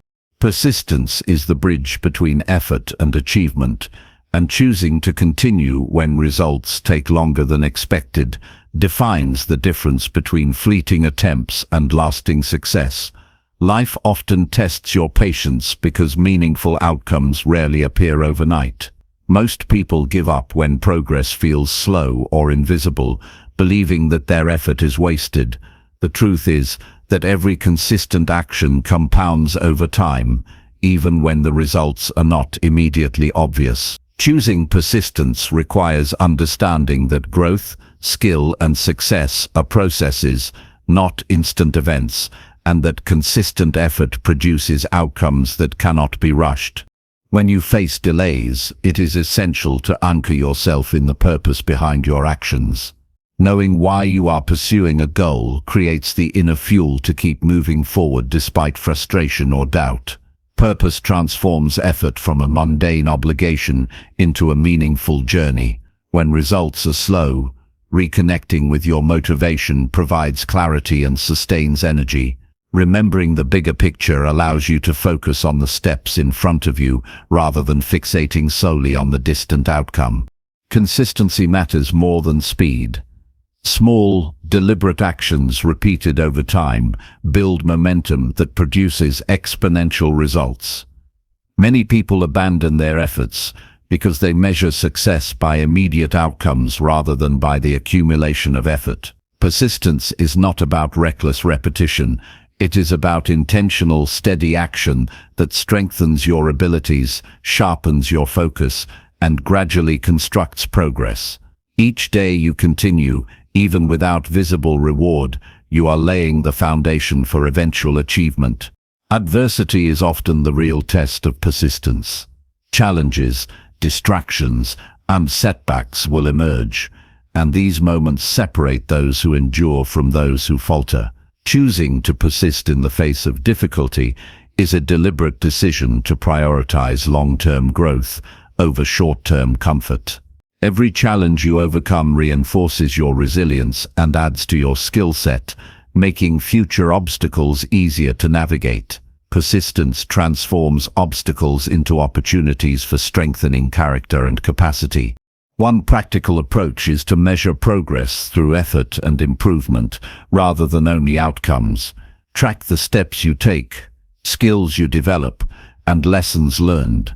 Persistence is the bridge between effort and achievement, and choosing to continue when results take longer than expected defines the difference between fleeting attempts and lasting success. Life often tests your patience because meaningful outcomes rarely appear overnight. Most people give up when progress feels slow or invisible, believing that their effort is wasted. The truth is that every consistent action compounds over time, even when the results are not immediately obvious. Choosing persistence requires understanding that growth, skill, and success are processes, not instant events, and that consistent effort produces outcomes that cannot be rushed. When you face delays, it is essential to anchor yourself in the purpose behind your actions. Knowing why you are pursuing a goal creates the inner fuel to keep moving forward despite frustration or doubt. Purpose transforms effort from a mundane obligation into a meaningful journey. When results are slow, reconnecting with your motivation provides clarity and sustains energy. Remembering the bigger picture allows you to focus on the steps in front of you rather than fixating solely on the distant outcome. Consistency matters more than speed. Small, deliberate actions repeated over time build momentum that produces exponential results. Many people abandon their efforts because they measure success by immediate outcomes rather than by the accumulation of effort. Persistence is not about reckless repetition. It is about intentional, steady action that strengthens your abilities, sharpens your focus, and gradually constructs progress. Each day you continue, even without visible reward, you are laying the foundation for eventual achievement. Adversity is often the real test of persistence. Challenges, distractions, and setbacks will emerge, and these moments separate those who endure from those who falter. Choosing to persist in the face of difficulty is a deliberate decision to prioritize long-term growth over short-term comfort. Every challenge you overcome reinforces your resilience and adds to your skill set, making future obstacles easier to navigate. Persistence transforms obstacles into opportunities for strengthening character and capacity. One practical approach is to measure progress through effort and improvement, rather than only outcomes. Track the steps you take, skills you develop, and lessons learned.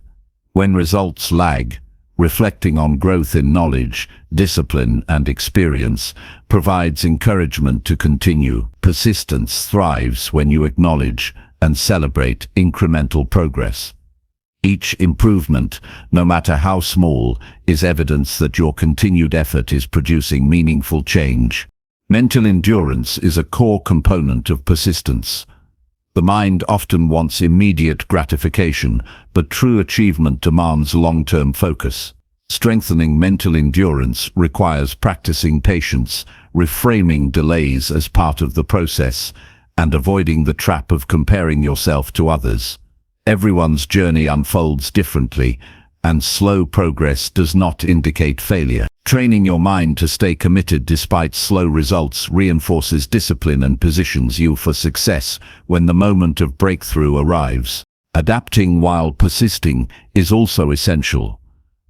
When results lag, reflecting on growth in knowledge, discipline, and experience provides encouragement to continue. Persistence thrives when you acknowledge and celebrate incremental progress. Each improvement, no matter how small, is evidence that your continued effort is producing meaningful change. Mental endurance is a core component of persistence. The mind often wants immediate gratification, but true achievement demands long-term focus. Strengthening mental endurance requires practicing patience, reframing delays as part of the process, and avoiding the trap of comparing yourself to others. Everyone's journey unfolds differently, and slow progress does not indicate failure. Training your mind to stay committed despite slow results reinforces discipline and positions you for success when the moment of breakthrough arrives. Adapting while persisting is also essential.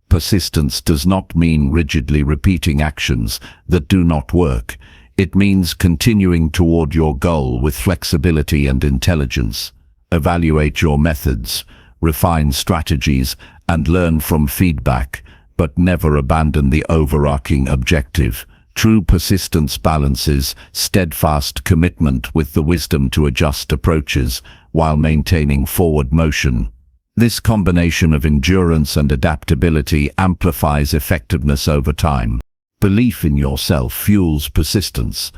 Persistence does not mean rigidly repeating actions that do not work. It means continuing toward your goal with flexibility and intelligence. Evaluate your methods, refine strategies, and learn from feedback, but never abandon the overarching objective. True persistence balances steadfast commitment with the wisdom to adjust approaches while maintaining forward motion. This combination of endurance and adaptability amplifies effectiveness over time. Belief in yourself fuels persistence.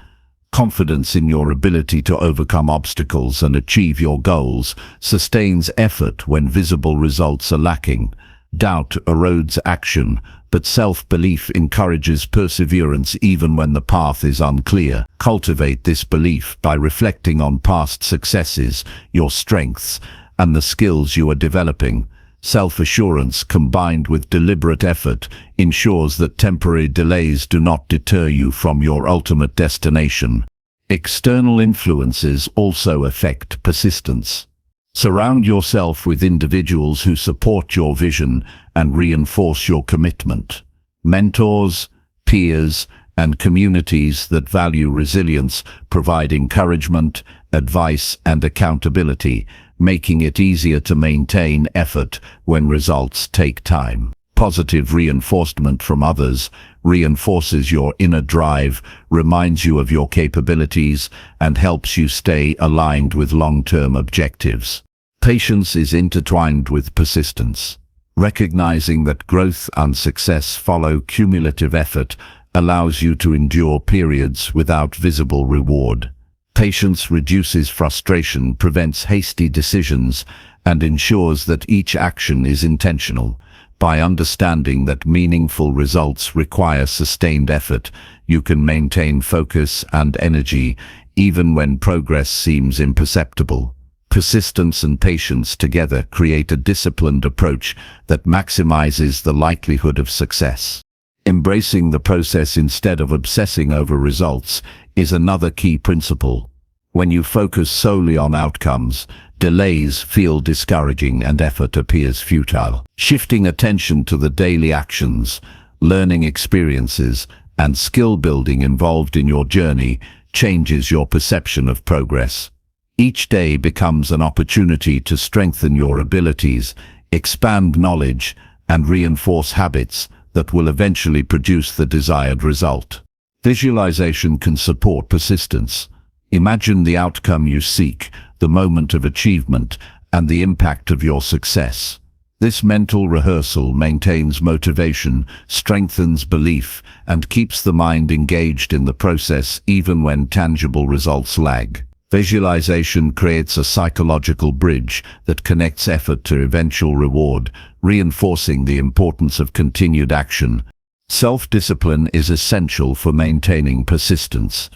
Confidence in your ability to overcome obstacles and achieve your goals sustains effort when visible results are lacking. Doubt erodes action, but self-belief encourages perseverance even when the path is unclear. Cultivate this belief by reflecting on past successes, your strengths, and the skills you are developing. Self-assurance combined with deliberate effort ensures that temporary delays do not deter you from your ultimate destination. External influences also affect persistence. Surround yourself with individuals who support your vision and reinforce your commitment. Mentors, peers, and communities that value resilience provide encouragement, advice, and accountability, making it easier to maintain effort when results take time. Positive reinforcement from others reinforces your inner drive, reminds you of your capabilities, and helps you stay aligned with long-term objectives. Patience is intertwined with persistence. Recognizing that growth and success follow cumulative effort allows you to endure periods without visible reward. Patience reduces frustration, prevents hasty decisions, and ensures that each action is intentional. By understanding that meaningful results require sustained effort, you can maintain focus and energy even when progress seems imperceptible. Persistence and patience together create a disciplined approach that maximizes the likelihood of success. Embracing the process instead of obsessing over results is another key principle. When you focus solely on outcomes, delays feel discouraging and effort appears futile. Shifting attention to the daily actions, learning experiences, and skill building involved in your journey changes your perception of progress. Each day becomes an opportunity to strengthen your abilities, expand knowledge, and reinforce habits that will eventually produce the desired result. Visualization can support persistence. Imagine the outcome you seek, the moment of achievement, and the impact of your success. This mental rehearsal maintains motivation, strengthens belief, and keeps the mind engaged in the process even when tangible results lag. Visualization creates a psychological bridge that connects effort to eventual reward, reinforcing the importance of continued action. Self-discipline is essential for maintaining persistence.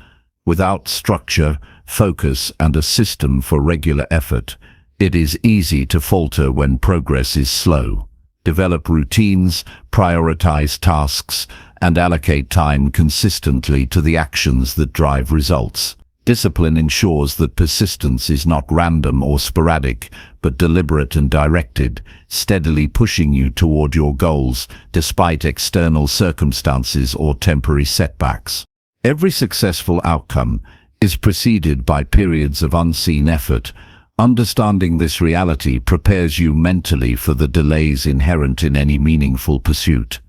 Without structure, focus, and a system for regular effort, it is easy to falter when progress is slow. Develop routines, prioritize tasks, and allocate time consistently to the actions that drive results. Discipline ensures that persistence is not random or sporadic, but deliberate and directed, steadily pushing you toward your goals despite external circumstances or temporary setbacks. Every successful outcome is preceded by periods of unseen effort. Understanding this reality prepares you mentally for the delays inherent in any meaningful pursuit.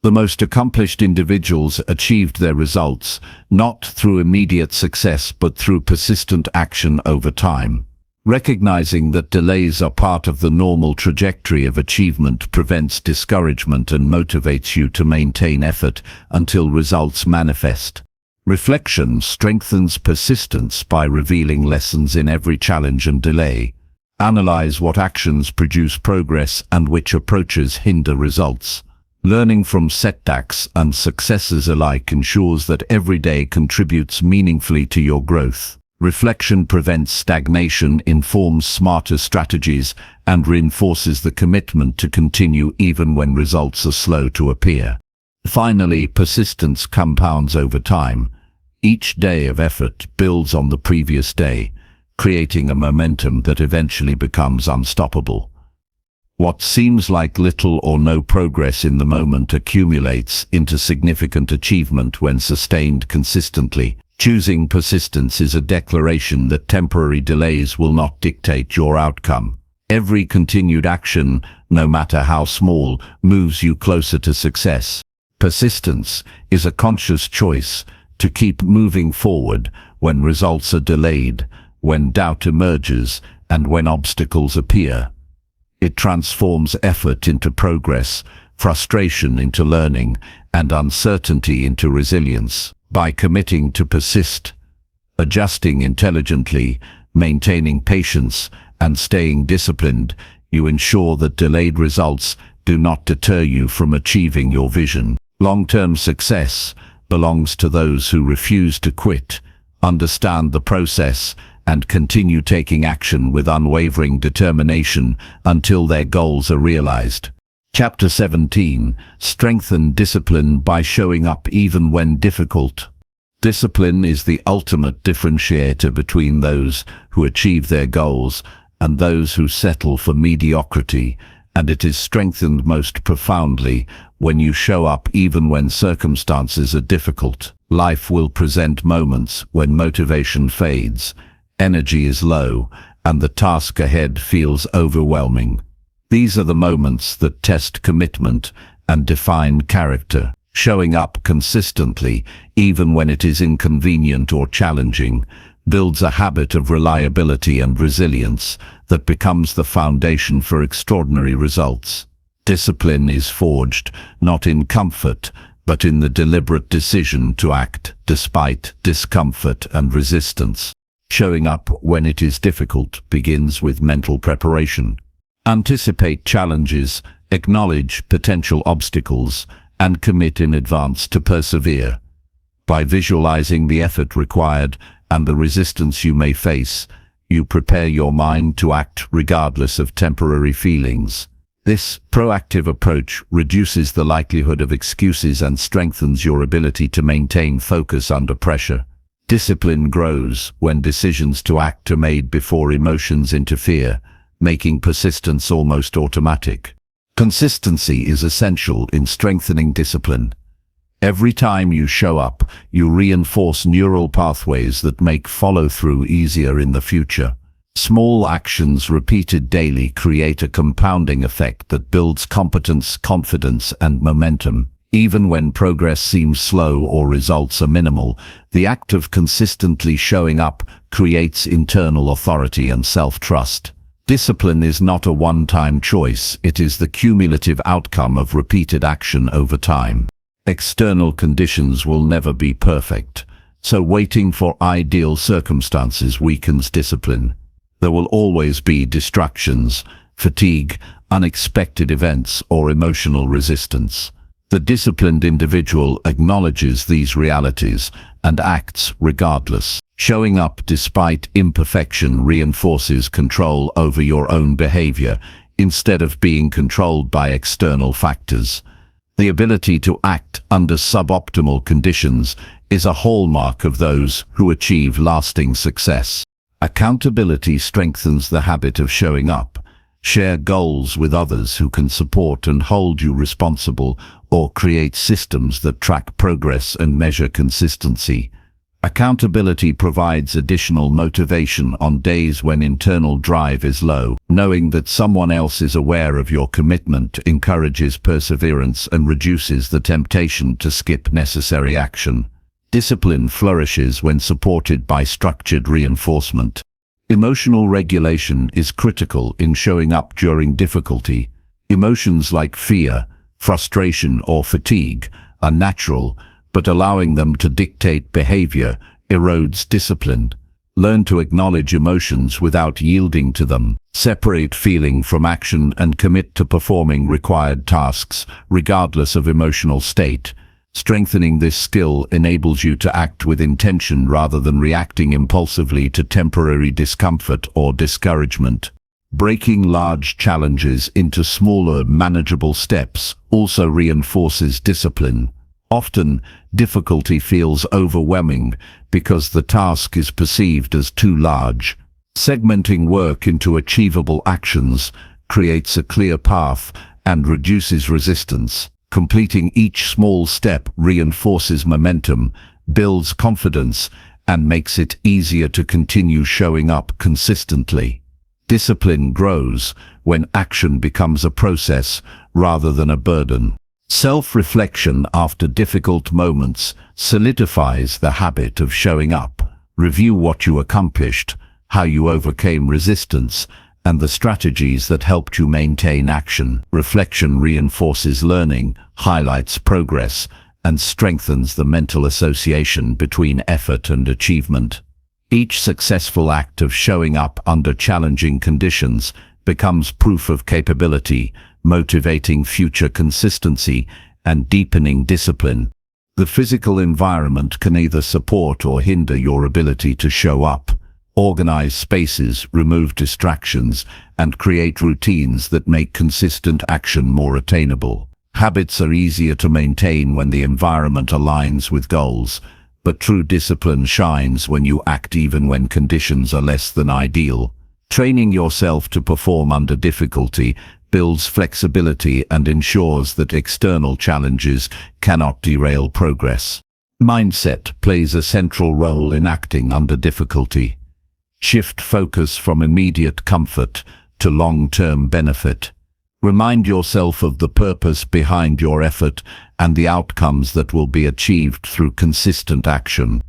The most accomplished individuals achieved their results not through immediate success but through persistent action over time. Recognizing that delays are part of the normal trajectory of achievement prevents discouragement and motivates you to maintain effort until results manifest. Reflection strengthens persistence by revealing lessons in every challenge and delay. Analyze what actions produce progress and which approaches hinder results. Learning from setbacks and successes alike ensures that every day contributes meaningfully to your growth. Reflection prevents stagnation, informs smarter strategies, and reinforces the commitment to continue even when results are slow to appear. Finally, persistence compounds over time. Each day of effort builds on the previous day, creating a momentum that eventually becomes unstoppable. What seems like little or no progress in the moment accumulates into significant achievement when sustained consistently. Choosing persistence is a declaration that temporary delays will not dictate your outcome. Every continued action, no matter how small, moves you closer to success. Persistence is a conscious choice to keep moving forward when results are delayed, when doubt emerges, and when obstacles appear. It transforms effort into progress, frustration into learning, and uncertainty into resilience. By committing to persist, adjusting intelligently, maintaining patience, and staying disciplined, you ensure that delayed results do not deter you from achieving your vision. Long-term success belongs to those who refuse to quit, understand the process, and continue taking action with unwavering determination until their goals are realized. Chapter 17. Strengthen discipline by showing up even when difficult. Discipline is the ultimate differentiator between those who achieve their goals and those who settle for mediocrity, and it is strengthened most profoundly when you show up even when circumstances are difficult. Life will present moments when motivation fades, energy is low, and the task ahead feels overwhelming. These are the moments that test commitment and define character. Showing up consistently, even when it is inconvenient or challenging, builds a habit of reliability and resilience that becomes the foundation for extraordinary results. Discipline is forged not in comfort, but in the deliberate decision to act despite discomfort and resistance. Showing up when it is difficult begins with mental preparation. Anticipate challenges, acknowledge potential obstacles, and commit in advance to persevere. By visualizing the effort required and the resistance you may face, you prepare your mind to act regardless of temporary feelings. This proactive approach reduces the likelihood of excuses and strengthens your ability to maintain focus under pressure. Discipline grows when decisions to act are made before emotions interfere, making persistence almost automatic. Consistency is essential in strengthening discipline. Every time you show up, you reinforce neural pathways that make follow-through easier in the future. Small actions repeated daily create a compounding effect that builds competence, confidence, and momentum. Even when progress seems slow or results are minimal, the act of consistently showing up creates internal authority and self-trust. Discipline is not a one-time choice, it is the cumulative outcome of repeated action over time. External conditions will never be perfect, so waiting for ideal circumstances weakens discipline. There will always be distractions, fatigue, unexpected events, or emotional resistance. The disciplined individual acknowledges these realities and acts regardless. Showing up despite imperfection reinforces control over your own behavior instead of being controlled by external factors. The ability to act under suboptimal conditions is a hallmark of those who achieve lasting success. Accountability strengthens the habit of showing up. Share goals with others who can support and hold you responsible, or create systems that track progress and measure consistency. Accountability provides additional motivation on days when internal drive is low. Knowing that someone else is aware of your commitment encourages perseverance and reduces the temptation to skip necessary action. Discipline flourishes when supported by structured reinforcement. Emotional regulation is critical in showing up during difficulty. Emotions like fear, frustration, or fatigue are natural, but allowing them to dictate behavior erodes discipline. Learn to acknowledge emotions without yielding to them. Separate feeling from action and commit to performing required tasks, regardless of emotional state. Strengthening this skill enables you to act with intention rather than reacting impulsively to temporary discomfort or discouragement. Breaking large challenges into smaller, manageable steps also reinforces discipline. Often, difficulty feels overwhelming because the task is perceived as too large. Segmenting work into achievable actions creates a clear path and reduces resistance. Completing each small step reinforces momentum, builds confidence, and makes it easier to continue showing up consistently. Discipline grows when action becomes a process rather than a burden. Self-reflection after difficult moments solidifies the habit of showing up. Review what you accomplished, how you overcame resistance, and the strategies that helped you maintain action. Reflection reinforces learning, highlights progress, and strengthens the mental association between effort and achievement. Each successful act of showing up under challenging conditions becomes proof of capability, motivating future consistency and deepening discipline. The physical environment can either support or hinder your ability to show up. Organize spaces, remove distractions, and create routines that make consistent action more attainable. Habits are easier to maintain when the environment aligns with goals, but true discipline shines when you act even when conditions are less than ideal. Training yourself to perform under difficulty builds flexibility and ensures that external challenges cannot derail progress. Mindset plays a central role in acting under difficulty. Shift focus from immediate comfort to long-term benefit. Remind yourself of the purpose behind your effort and the outcomes that will be achieved through consistent action.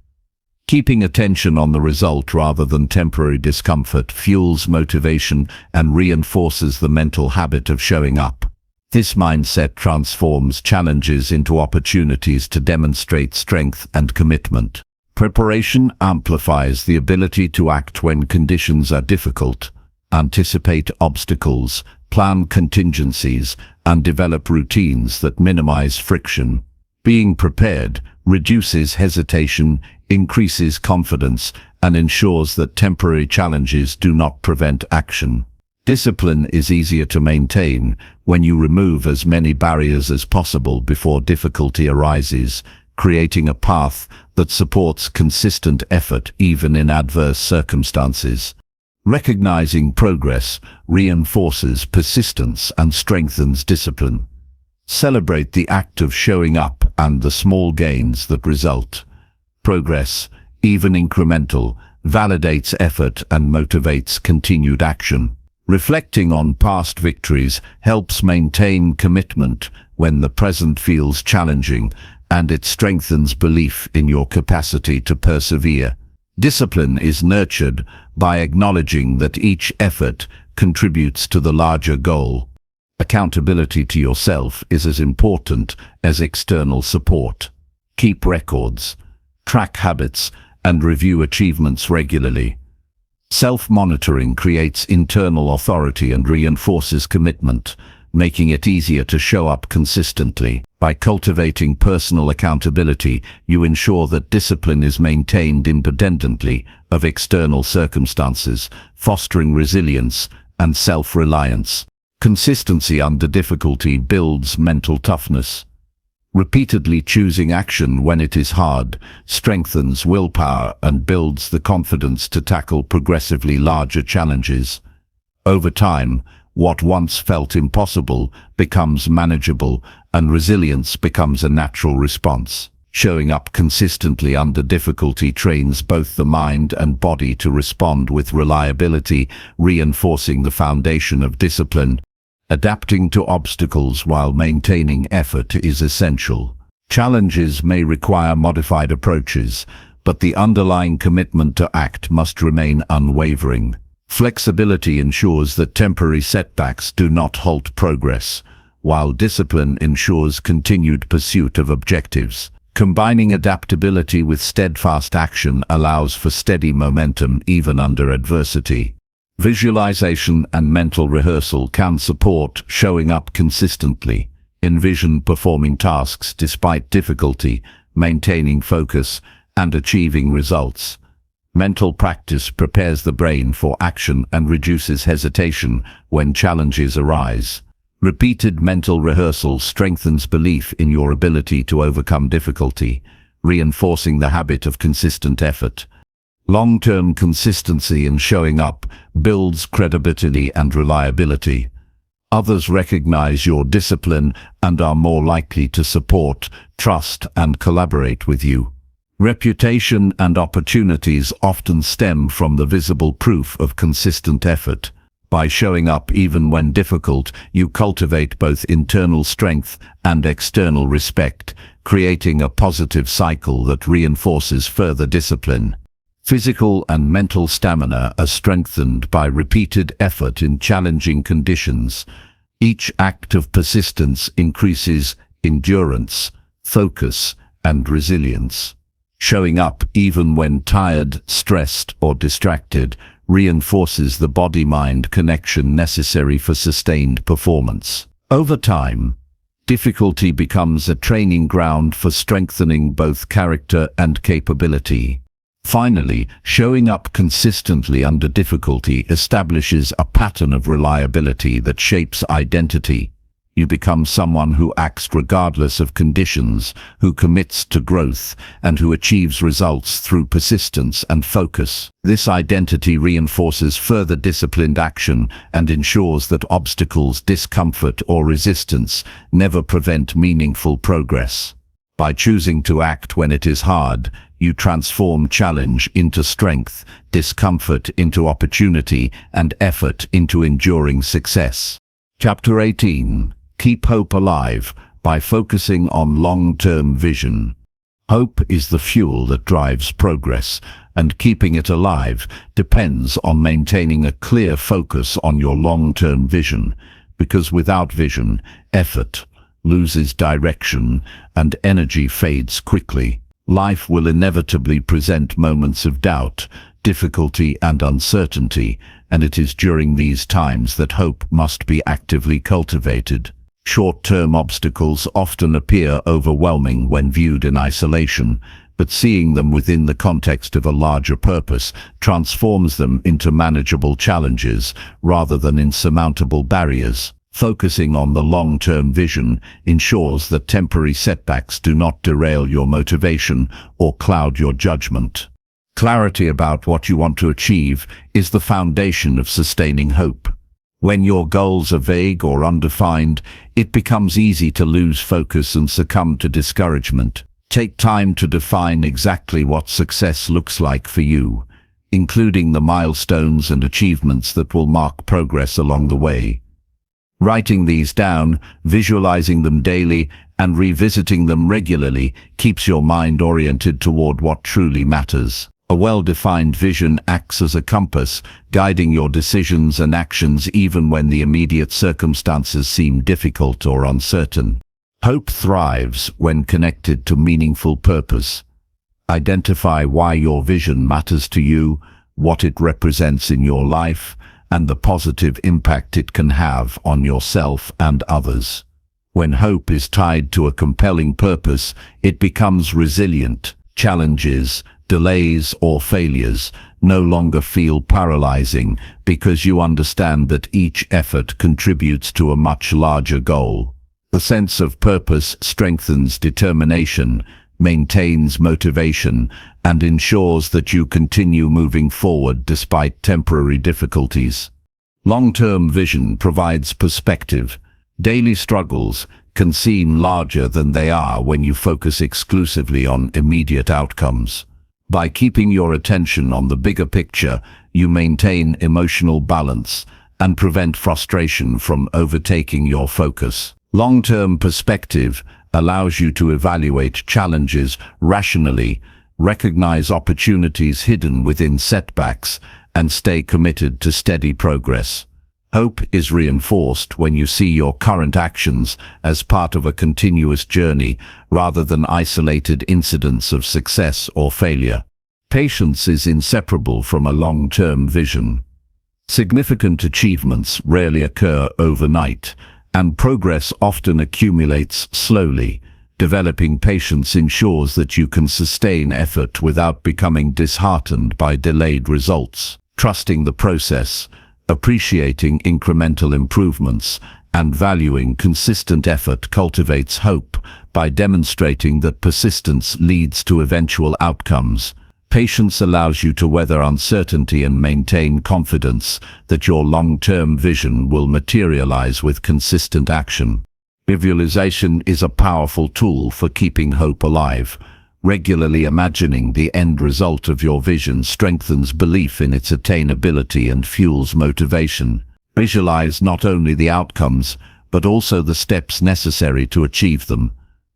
Keeping attention on the result rather than temporary discomfort fuels motivation and reinforces the mental habit of showing up. This mindset transforms challenges into opportunities to demonstrate strength and commitment. Preparation amplifies the ability to act when conditions are difficult. Anticipate obstacles, plan contingencies, and develop routines that minimize friction. Being prepared reduces hesitation, increases confidence, and ensures that temporary challenges do not prevent action. Discipline is easier to maintain when you remove as many barriers as possible before difficulty arises, creating a path that supports consistent effort even in adverse circumstances. Recognizing progress reinforces persistence and strengthens discipline. Celebrate the act of showing up and the small gains that result. Progress, even incremental, validates effort and motivates continued action. Reflecting on past victories helps maintain commitment when the present feels challenging, and it strengthens belief in your capacity to persevere. Discipline is nurtured by acknowledging that each effort contributes to the larger goal. Accountability to yourself is as important as external support. Keep records, track habits, and review achievements regularly. Self-monitoring creates internal authority and reinforces commitment, making it easier to show up consistently. By cultivating personal accountability, you ensure that discipline is maintained independently of external circumstances, fostering resilience and self-reliance. Consistency under difficulty builds mental toughness. Repeatedly choosing action when it is hard strengthens willpower and builds the confidence to tackle progressively larger challenges. Over time, what once felt impossible becomes manageable, and resilience becomes a natural response. Showing up consistently under difficulty trains both the mind and body to respond with reliability, reinforcing the foundation of discipline. Adapting to obstacles while maintaining effort is essential. Challenges may require modified approaches, but the underlying commitment to act must remain unwavering. Flexibility ensures that temporary setbacks do not halt progress, while discipline ensures continued pursuit of objectives. Combining adaptability with steadfast action allows for steady momentum even under adversity. Visualization and mental rehearsal can support showing up consistently. Envision performing tasks despite difficulty, maintaining focus, and achieving results. Mental practice prepares the brain for action and reduces hesitation when challenges arise. Repeated mental rehearsal strengthens belief in your ability to overcome difficulty, reinforcing the habit of consistent effort. Long-term consistency in showing up builds credibility and reliability. Others recognize your discipline and are more likely to support, trust, and collaborate with you. Reputation and opportunities often stem from the visible proof of consistent effort. By showing up even when difficult, you cultivate both internal strength and external respect, creating a positive cycle that reinforces further discipline. Physical and mental stamina are strengthened by repeated effort in challenging conditions. Each act of persistence increases endurance, focus, and resilience. Showing up even when tired, stressed, or distracted reinforces the body-mind connection necessary for sustained performance. Over time, difficulty becomes a training ground for strengthening both character and capability. Finally, showing up consistently under difficulty establishes a pattern of reliability that shapes identity. You become someone who acts regardless of conditions, who commits to growth, and who achieves results through persistence and focus. This identity reinforces further disciplined action and ensures that obstacles, discomfort, or resistance never prevent meaningful progress. By choosing to act when it is hard, you transform challenge into strength, discomfort into opportunity, and effort into enduring success. Chapter 18. Keep hope alive by focusing on long-term vision. Hope is the fuel that drives progress, and keeping it alive depends on maintaining a clear focus on your long-term vision, because without vision, effort loses direction and energy fades quickly. Life will inevitably present moments of doubt, difficulty, and uncertainty, and it is during these times that hope must be actively cultivated. Short-term obstacles often appear overwhelming when viewed in isolation, but seeing them within the context of a larger purpose transforms them into manageable challenges rather than insurmountable barriers. Focusing on the long-term vision ensures that temporary setbacks do not derail your motivation or cloud your judgment. Clarity about what you want to achieve is the foundation of sustaining hope. When your goals are vague or undefined, it becomes easy to lose focus and succumb to discouragement. Take time to define exactly what success looks like for you, including the milestones and achievements that will mark progress along the way. Writing these down, visualizing them daily, and revisiting them regularly keeps your mind oriented toward what truly matters. A well-defined vision acts as a compass, guiding your decisions and actions even when the immediate circumstances seem difficult or uncertain. Hope thrives when connected to meaningful purpose. Identify why your vision matters to you, what it represents in your life, and the positive impact it can have on yourself and others. When hope is tied to a compelling purpose, it becomes resilient. Challenges, delays, or failures no longer feel paralyzing because you understand that each effort contributes to a much larger goal. The sense of purpose strengthens determination, maintains motivation, and ensures that you continue moving forward despite temporary difficulties. Long-term vision provides perspective. Daily struggles can seem larger than they are when you focus exclusively on immediate outcomes. By keeping your attention on the bigger picture, you maintain emotional balance and prevent frustration from overtaking your focus. Long-term perspective allows you to evaluate challenges rationally, recognize opportunities hidden within setbacks, and stay committed to steady progress. Hope is reinforced when you see your current actions as part of a continuous journey rather than isolated incidents of success or failure. Patience is inseparable from a long-term vision. Significant achievements rarely occur overnight, and progress often accumulates slowly. Developing patience ensures that you can sustain effort without becoming disheartened by delayed results. Trusting the process, appreciating incremental improvements, and valuing consistent effort cultivates hope by demonstrating that persistence leads to eventual outcomes. Patience allows you to weather uncertainty and maintain confidence that your long-term vision will materialize with consistent action. Visualization is a powerful tool for keeping hope alive. Regularly imagining the end result of your vision strengthens belief in its attainability and fuels motivation. Visualize not only the outcomes, but also the steps necessary to achieve them,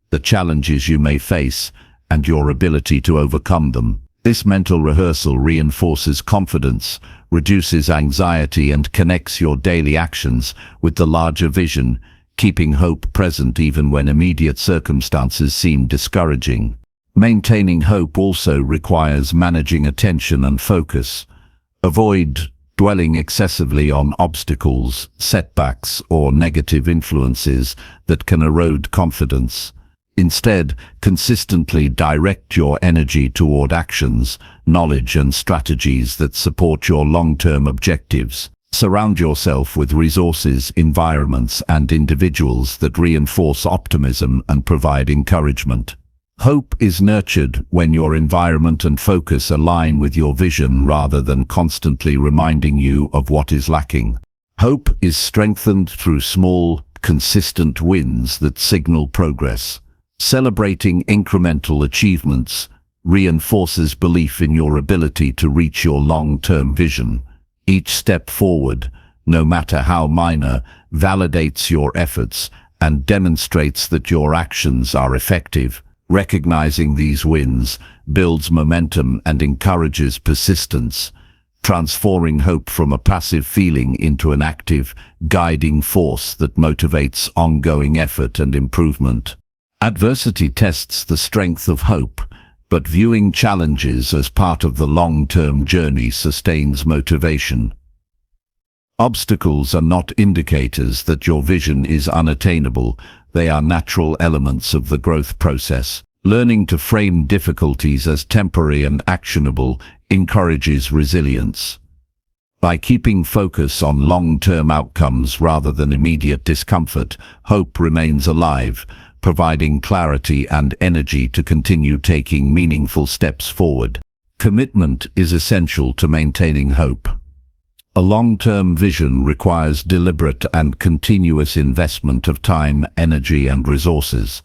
the challenges you may face, and your ability to overcome them. This mental rehearsal reinforces confidence, reduces anxiety, and connects your daily actions with the larger vision, keeping hope present even when immediate circumstances seem discouraging. Maintaining hope also requires managing attention and focus. Avoid dwelling excessively on obstacles, setbacks, or negative influences that can erode confidence. Instead, consistently direct your energy toward actions, knowledge, and strategies that support your long-term objectives. Surround yourself with resources, environments, and individuals that reinforce optimism and provide encouragement. Hope is nurtured when your environment and focus align with your vision rather than constantly reminding you of what is lacking. Hope is strengthened through small, consistent wins that signal progress. Celebrating incremental achievements reinforces belief in your ability to reach your long-term vision. Each step forward, no matter how minor, validates your efforts and demonstrates that your actions are effective. Recognizing these wins builds momentum and encourages persistence, transforming hope from a passive feeling into an active, guiding force that motivates ongoing effort and improvement. Adversity tests the strength of hope, but viewing challenges as part of the long-term journey sustains motivation. Obstacles are not indicators that your vision is unattainable. They are natural elements of the growth process. Learning to frame difficulties as temporary and actionable encourages resilience. By keeping focus on long-term outcomes rather than immediate discomfort, hope remains alive, providing clarity and energy to continue taking meaningful steps forward. Commitment is essential to maintaining hope. A long-term vision requires deliberate and continuous investment of time, energy, and resources.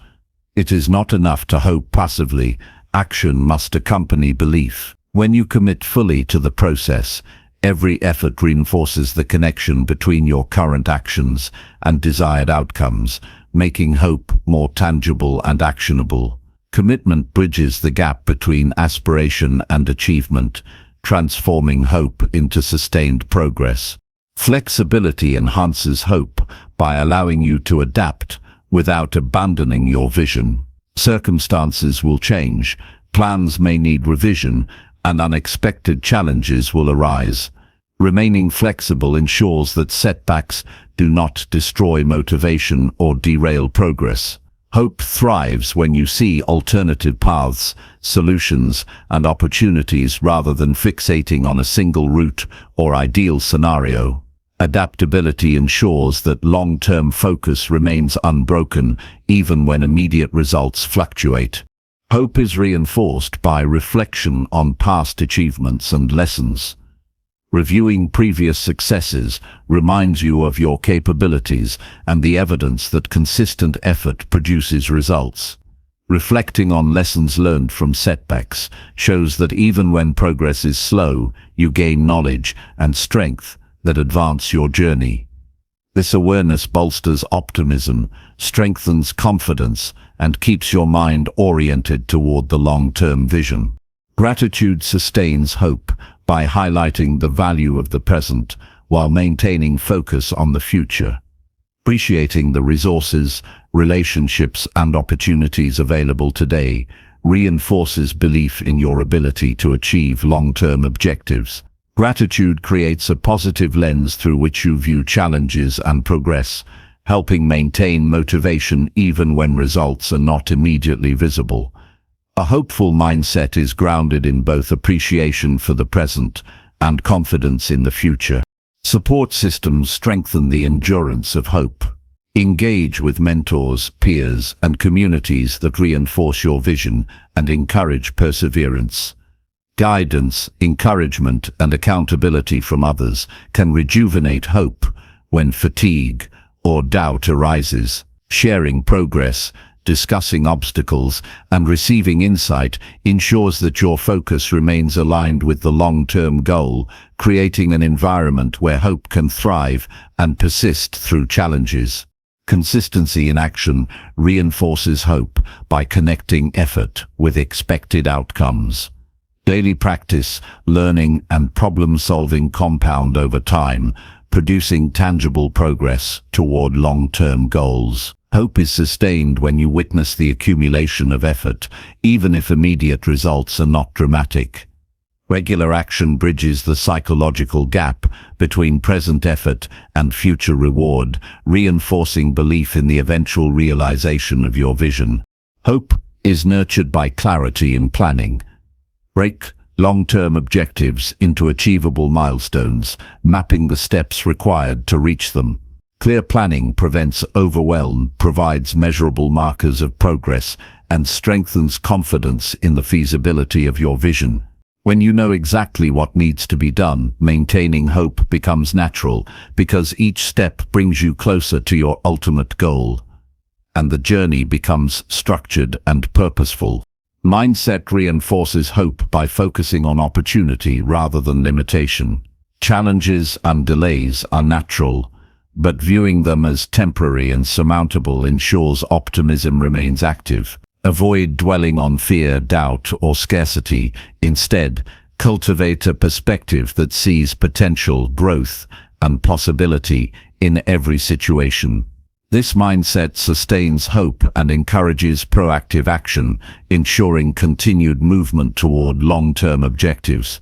It is not enough to hope passively. Action must accompany belief. When you commit fully to the process, every effort reinforces the connection between your current actions and desired outcomes, making hope more tangible and actionable. Commitment bridges the gap between aspiration and achievement, transforming hope into sustained progress. Flexibility enhances hope by allowing you to adapt without abandoning your vision. Circumstances will change, plans may need revision, and unexpected challenges will arise. Remaining flexible ensures that setbacks do not destroy motivation or derail progress. Hope thrives when you see alternative paths, solutions, and opportunities rather than fixating on a single route or ideal scenario. Adaptability ensures that long-term focus remains unbroken even when immediate results fluctuate. Hope is reinforced by reflection on past achievements and lessons. Reviewing previous successes reminds you of your capabilities and the evidence that consistent effort produces results. Reflecting on lessons learned from setbacks shows that even when progress is slow, you gain knowledge and strength that advance your journey. This awareness bolsters optimism, strengthens confidence, and keeps your mind oriented toward the long-term vision. Gratitude sustains hope by highlighting the value of the present while maintaining focus on the future. Appreciating the resources, relationships, and opportunities available today reinforces belief in your ability to achieve long-term objectives. Gratitude creates a positive lens through which you view challenges and progress, helping maintain motivation even when results are not immediately visible. A hopeful mindset is grounded in both appreciation for the present and confidence in the future. Support systems strengthen the endurance of hope. Engage with mentors, peers, and communities that reinforce your vision and encourage perseverance. Guidance, encouragement, and accountability from others can rejuvenate hope when fatigue or doubt arises. Sharing progress, discussing obstacles, and receiving insight ensures that your focus remains aligned with the long-term goal, creating an environment where hope can thrive and persist through challenges. Consistency in action reinforces hope by connecting effort with expected outcomes. Daily practice, learning, and problem-solving compound over time, producing tangible progress toward long-term goals. Hope is sustained when you witness the accumulation of effort, even if immediate results are not dramatic. Regular action bridges the psychological gap between present effort and future reward, reinforcing belief in the eventual realization of your vision. Hope is nurtured by clarity in planning. Break long-term objectives into achievable milestones, mapping the steps required to reach them. Clear planning prevents overwhelm, provides measurable markers of progress, and strengthens confidence in the feasibility of your vision. When you know exactly what needs to be done, maintaining hope becomes natural because each step brings you closer to your ultimate goal, and the journey becomes structured and purposeful. Mindset reinforces hope by focusing on opportunity rather than limitation. Challenges and delays are natural, but viewing them as temporary and surmountable ensures optimism remains active. Avoid dwelling on fear, doubt, or scarcity. Instead, cultivate a perspective that sees potential, growth, and possibility in every situation. This mindset sustains hope and encourages proactive action, ensuring continued movement toward long-term objectives.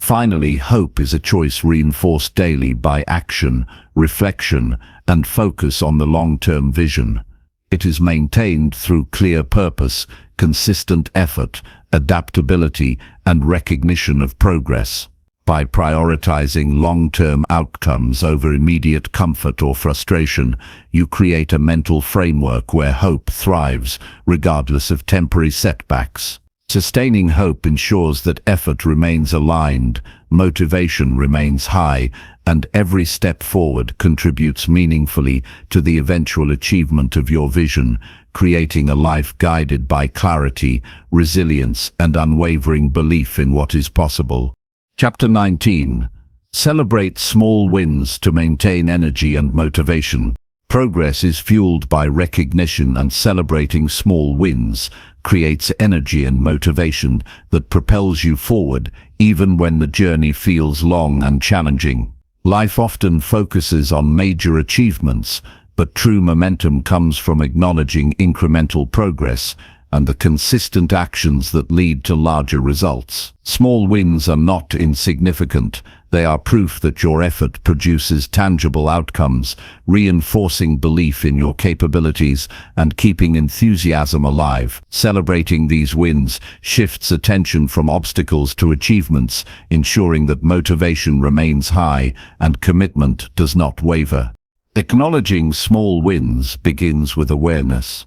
Finally, hope is a choice reinforced daily by action, reflection, and focus on the long-term vision. It is maintained through clear purpose, consistent effort, adaptability, and recognition of progress. By prioritizing long-term outcomes over immediate comfort or frustration, you create a mental framework where hope thrives, regardless of temporary setbacks. Sustaining hope ensures that effort remains aligned, motivation remains high, and every step forward contributes meaningfully to the eventual achievement of your vision, creating a life guided by clarity, resilience, and unwavering belief in what is possible. Chapter 19. Celebrate small wins to maintain energy and motivation. Progress is fueled by recognition, and celebrating small wins creates energy and motivation that propels you forward even when the journey feels long and challenging. Life often focuses on major achievements, but true momentum comes from acknowledging incremental progress and the consistent actions that lead to larger results. Small wins are not insignificant. They are proof that your effort produces tangible outcomes, reinforcing belief in your capabilities and keeping enthusiasm alive. Celebrating these wins shifts attention from obstacles to achievements, ensuring that motivation remains high and commitment does not waver. Acknowledging small wins begins with awareness.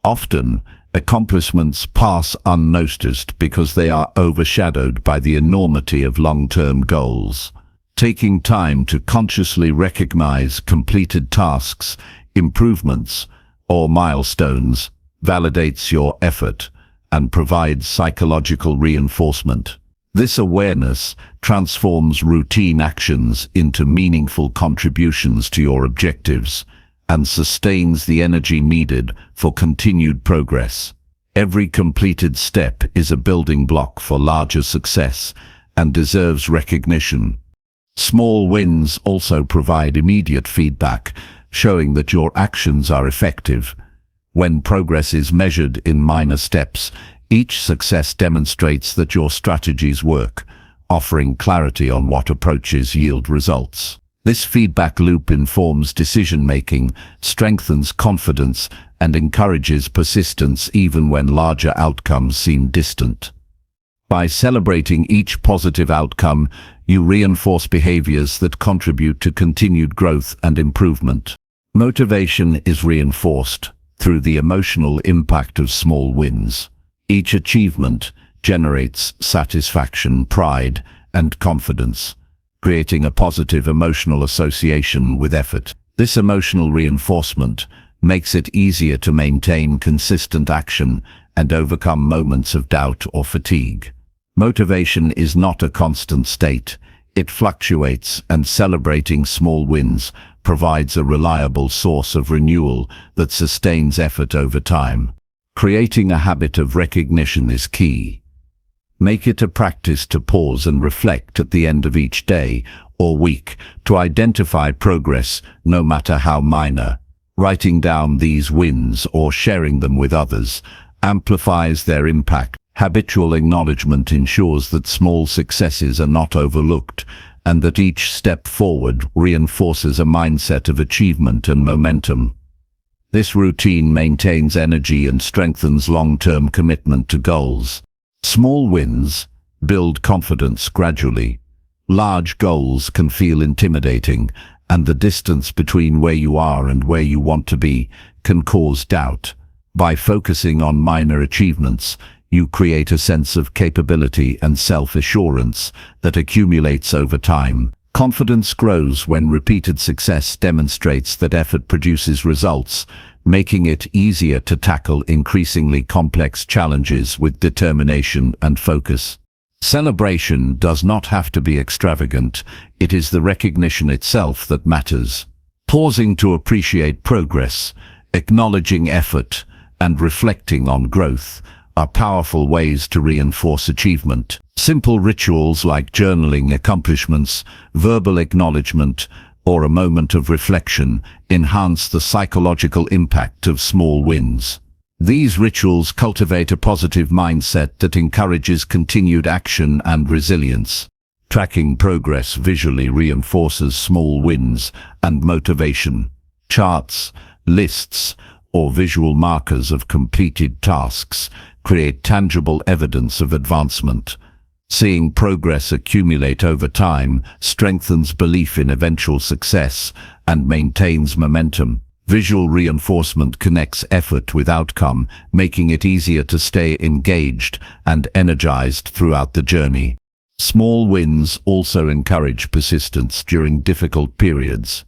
Often, accomplishments pass unnoticed because they are overshadowed by the enormity of long-term goals. Taking time to consciously recognize completed tasks, improvements, or milestones validates your effort and provides psychological reinforcement. This awareness transforms routine actions into meaningful contributions to your objectives and sustains the energy needed for continued progress. Every completed step is a building block for larger success and deserves recognition. Small wins also provide immediate feedback, showing that your actions are effective. When progress is measured in minor steps, each success demonstrates that your strategies work, offering clarity on what approaches yield results. This feedback loop informs decision-making, strengthens confidence, and encourages persistence even when larger outcomes seem distant. By celebrating each positive outcome, you reinforce behaviors that contribute to continued growth and improvement. Motivation is reinforced through the emotional impact of small wins. Each achievement generates satisfaction, pride, and confidence, creating a positive emotional association with effort. This emotional reinforcement makes it easier to maintain consistent action and overcome moments of doubt or fatigue. Motivation is not a constant state. It fluctuates, and celebrating small wins provides a reliable source of renewal that sustains effort over time. Creating a habit of recognition is key. Make it a practice to pause and reflect at the end of each day or week to identify progress, no matter how minor. Writing down these wins or sharing them with others amplifies their impact. Habitual acknowledgement ensures that small successes are not overlooked, and that each step forward reinforces a mindset of achievement and momentum. This routine maintains energy and strengthens long-term commitment to goals. Small wins build confidence gradually. Large goals can feel intimidating, and the distance between where you are and where you want to be can cause doubt. By focusing on minor achievements, you create a sense of capability and self-assurance that accumulates over time. Confidence grows when repeated success demonstrates that effort produces results, making it easier to tackle increasingly complex challenges with determination and focus. Celebration does not have to be extravagant. It is the recognition itself that matters. Pausing to appreciate progress, acknowledging effort, and reflecting on growth are powerful ways to reinforce achievement. Simple rituals like journaling accomplishments, verbal acknowledgement, or a moment of reflection enhance the psychological impact of small wins. These rituals cultivate a positive mindset that encourages continued action and resilience. Tracking progress visually reinforces small wins and motivation. Charts, lists, or visual markers of completed tasks create tangible evidence of advancement. Seeing progress accumulate over time strengthens belief in eventual success and maintains momentum. Visual reinforcement connects effort with outcome, making it easier to stay engaged and energized throughout the journey. Small wins also encourage persistence during difficult periods.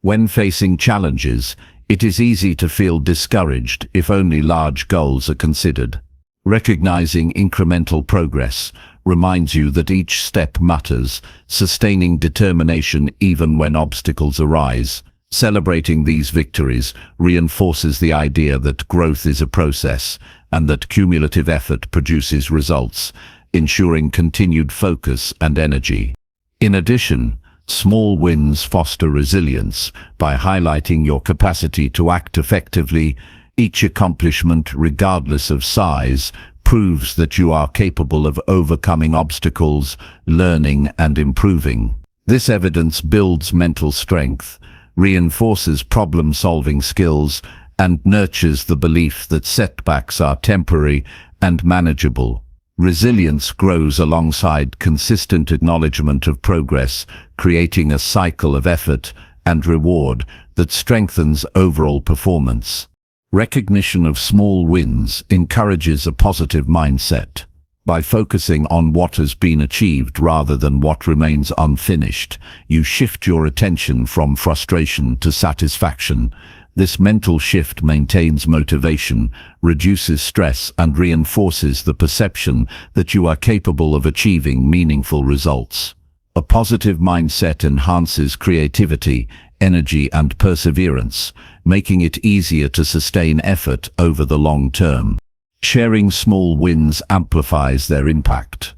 When facing challenges, it is easy to feel discouraged if only large goals are considered. Recognizing incremental progress reminds you that each step matters, sustaining determination even when obstacles arise. Celebrating these victories reinforces the idea that growth is a process and that cumulative effort produces results, ensuring continued focus and energy. In addition, small wins foster resilience by highlighting your capacity to act effectively. Each accomplishment, regardless of size, proves that you are capable of overcoming obstacles, learning, and improving. This evidence builds mental strength, reinforces problem-solving skills, and nurtures the belief that setbacks are temporary and manageable. Resilience grows alongside consistent acknowledgement of progress, creating a cycle of effort and reward that strengthens overall performance. Recognition of small wins encourages a positive mindset. By focusing on what has been achieved rather than what remains unfinished, you shift your attention from frustration to satisfaction. This mental shift maintains motivation, reduces stress, and reinforces the perception that you are capable of achieving meaningful results. A positive mindset enhances creativity, energy, and perseverance, making it easier to sustain effort over the long term. Sharing small wins amplifies their impact.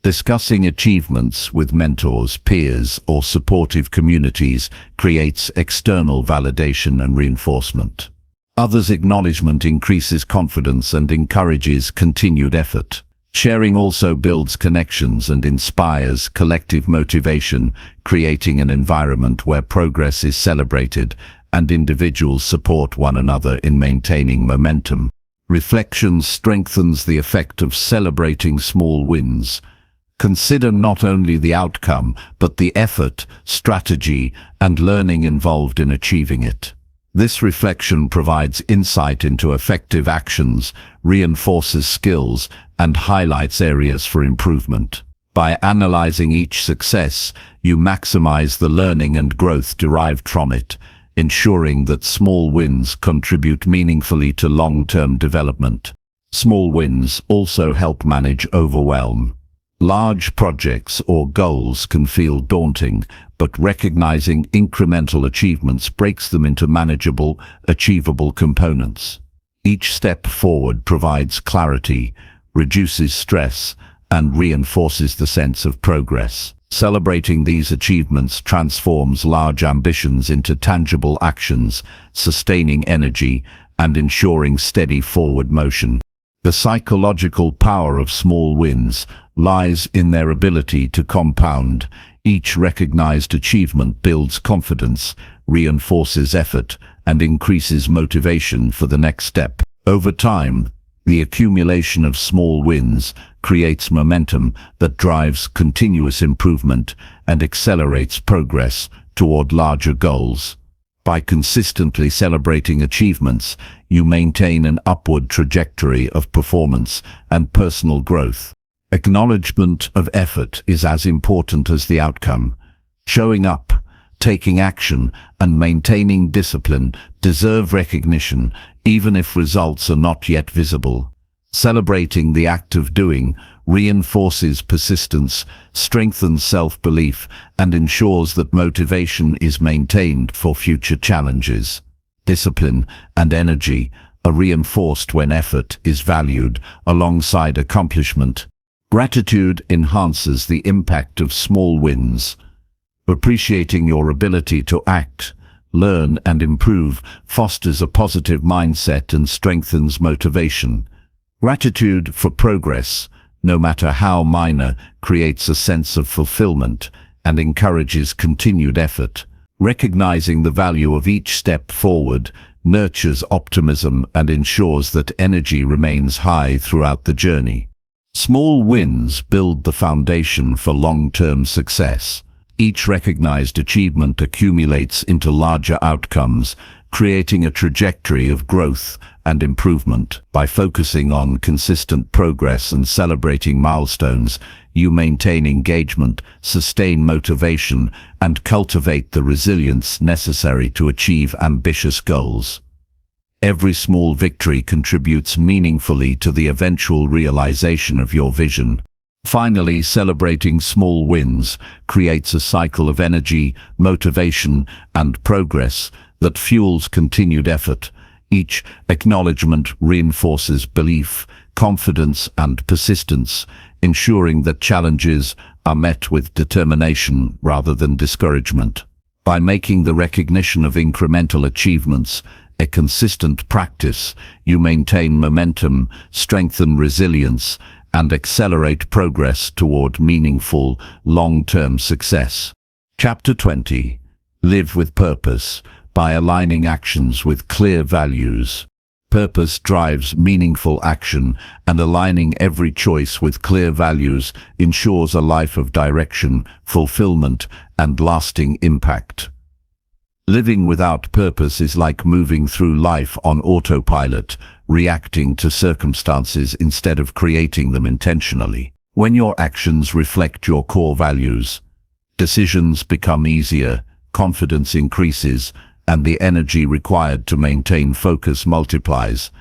Discussing achievements with mentors, peers, or supportive communities creates external validation and reinforcement. Others' acknowledgement increases confidence and encourages continued effort. Sharing also builds connections and inspires collective motivation, creating an environment where progress is celebrated and individuals support one another in maintaining momentum. Reflection strengthens the effect of celebrating small wins. Consider not only the outcome, but the effort, strategy, and learning involved in achieving it. This reflection provides insight into effective actions, reinforces skills, and highlights areas for improvement. By analyzing each success, you maximize the learning and growth derived from it, ensuring that small wins contribute meaningfully to long-term development. Small wins also help manage overwhelm. Large projects or goals can feel daunting, but recognizing incremental achievements breaks them into manageable, achievable components. Each step forward provides clarity, reduces stress, and reinforces the sense of progress. Celebrating these achievements transforms large ambitions into tangible actions, sustaining energy and ensuring steady forward motion. The psychological power of small wins lies in their ability to compound. Each recognized achievement builds confidence, reinforces effort, and increases motivation for the next step. Over time, the accumulation of small wins creates momentum that drives continuous improvement and accelerates progress toward larger goals. By consistently celebrating achievements, you maintain an upward trajectory of performance and personal growth. Acknowledgement of effort is as important as the outcome. Showing up, taking action, and maintaining discipline deserve recognition, even if results are not yet visible. Celebrating the act of doing reinforces persistence, strengthens self-belief, and ensures that motivation is maintained for future challenges. Discipline and energy are reinforced when effort is valued alongside accomplishment. Gratitude enhances the impact of small wins. Appreciating your ability to act, learn, and improve fosters a positive mindset and strengthens motivation. Gratitude for progress, no matter how minor, creates a sense of fulfillment and encourages continued effort. Recognizing the value of each step forward nurtures optimism and ensures that energy remains high throughout the journey. Small wins build the foundation for long-term success. Each recognized achievement accumulates into larger outcomes, creating a trajectory of growth and improvement. By focusing on consistent progress and celebrating milestones, you maintain engagement, sustain motivation, and cultivate the resilience necessary to achieve ambitious goals. Every small victory contributes meaningfully to the eventual realization of your vision. Finally, celebrating small wins creates a cycle of energy, motivation, and progress that fuels continued effort. Each acknowledgement reinforces belief, confidence, and persistence, ensuring that challenges are met with determination rather than discouragement. By making the recognition of incremental achievements a consistent practice, you maintain momentum, strengthen resilience, and accelerate progress toward meaningful, long-term success. Chapter 20. Live with purpose. By aligning actions with clear values. Purpose drives meaningful action, and aligning every choice with clear values ensures a life of direction, fulfillment, and lasting impact. Living without purpose is like moving through life on autopilot, reacting to circumstances instead of creating them intentionally. When your actions reflect your core values, decisions become easier, confidence increases, and the energy required to maintain focus multiplies.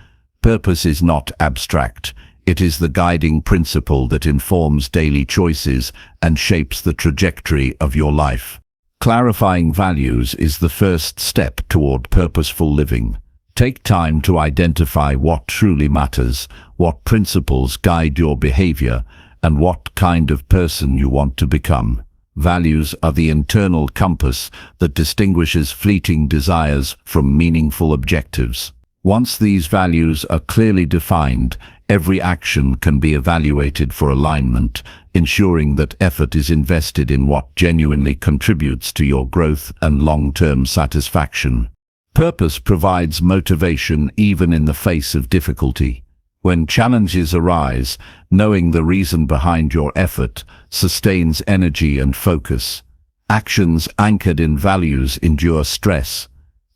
Purpose is not abstract. It is the guiding principle that informs daily choices and shapes the trajectory of your life. Clarifying values is the first step toward purposeful living. Take time to identify what truly matters, what principles guide your behavior, and what kind of person you want to become. Values are the internal compass that distinguishes fleeting desires from meaningful objectives. Once these values are clearly defined, every action can be evaluated for alignment, ensuring that effort is invested in what genuinely contributes to your growth and long-term satisfaction. Purpose provides motivation even in the face of difficulty. When challenges arise, knowing the reason behind your effort sustains energy and focus. Actions anchored in values endure stress,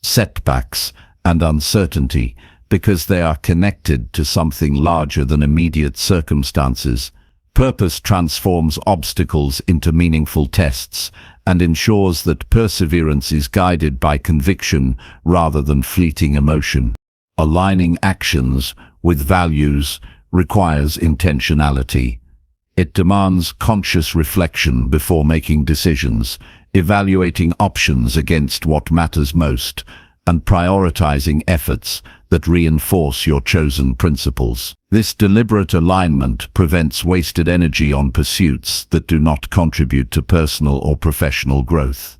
setbacks, and uncertainty because they are connected to something larger than immediate circumstances. Purpose transforms obstacles into meaningful tests and ensures that perseverance is guided by conviction rather than fleeting emotion. Aligning actions with values requires intentionality. It demands conscious reflection before making decisions, evaluating options against what matters most, and prioritizing efforts that reinforce your chosen principles. This deliberate alignment prevents wasted energy on pursuits that do not contribute to personal or professional growth.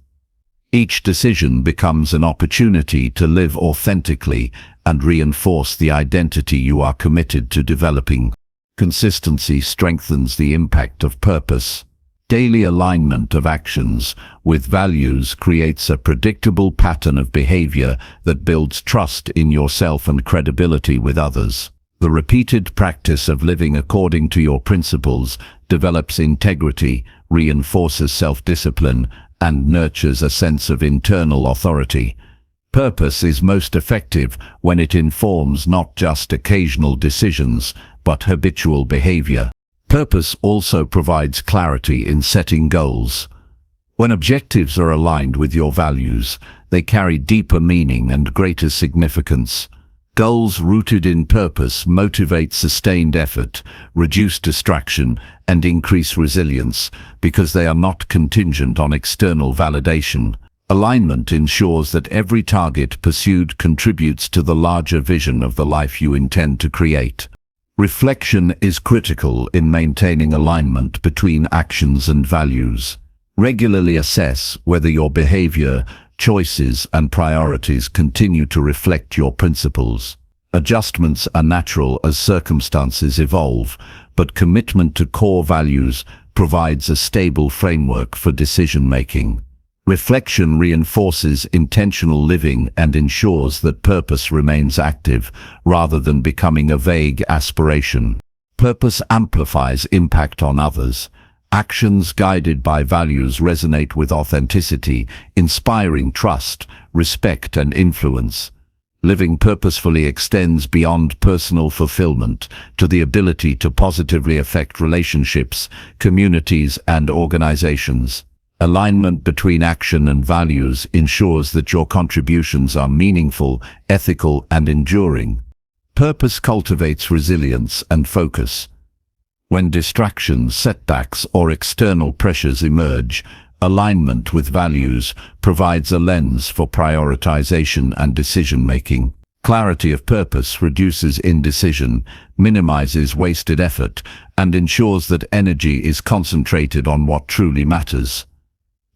Each decision becomes an opportunity to live authentically and reinforce the identity you are committed to developing. Consistency strengthens the impact of purpose. Daily alignment of actions with values creates a predictable pattern of behavior that builds trust in yourself and credibility with others. The repeated practice of living according to your principles develops integrity, reinforces self-discipline, and nurtures a sense of internal authority. Purpose is most effective when it informs not just occasional decisions, but habitual behavior. Purpose also provides clarity in setting goals. When objectives are aligned with your values, they carry deeper meaning and greater significance. Goals rooted in purpose motivate sustained effort, reduce distraction, and increase resilience because they are not contingent on external validation. Alignment ensures that every target pursued contributes to the larger vision of the life you intend to create. Reflection is critical in maintaining alignment between actions and values. Regularly assess whether your behavior, choices, and priorities continue to reflect your principles. Adjustments are natural as circumstances evolve, but commitment to core values provides a stable framework for decision-making. Reflection reinforces intentional living and ensures that purpose remains active rather than becoming a vague aspiration. Purpose amplifies impact on others. Actions guided by values resonate with authenticity, inspiring trust, respect, and influence. Living purposefully extends beyond personal fulfillment to the ability to positively affect relationships, communities, and organizations. Alignment between action and values ensures that your contributions are meaningful, ethical, and enduring. Purpose cultivates resilience and focus. When distractions, setbacks, or external pressures emerge, alignment with values provides a lens for prioritization and decision-making. Clarity of purpose reduces indecision, minimizes wasted effort, and ensures that energy is concentrated on what truly matters.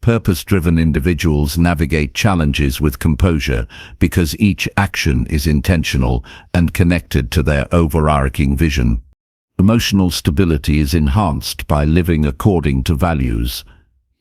Purpose-driven individuals navigate challenges with composure because each action is intentional and connected to their overarching vision. Emotional stability is enhanced by living according to values.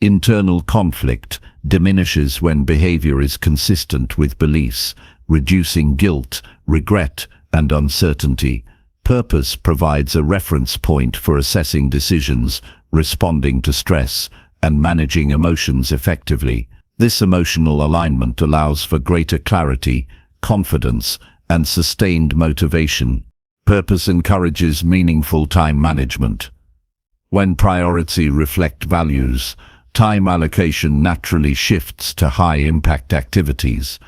Internal conflict diminishes when behavior is consistent with beliefs, reducing guilt, regret, and uncertainty. Purpose provides a reference point for assessing decisions, responding to stress, and managing emotions effectively. This emotional alignment allows for greater clarity, confidence, and sustained motivation. Purpose encourages meaningful time management. When priorities reflect values, time allocation naturally shifts to high-impact activities.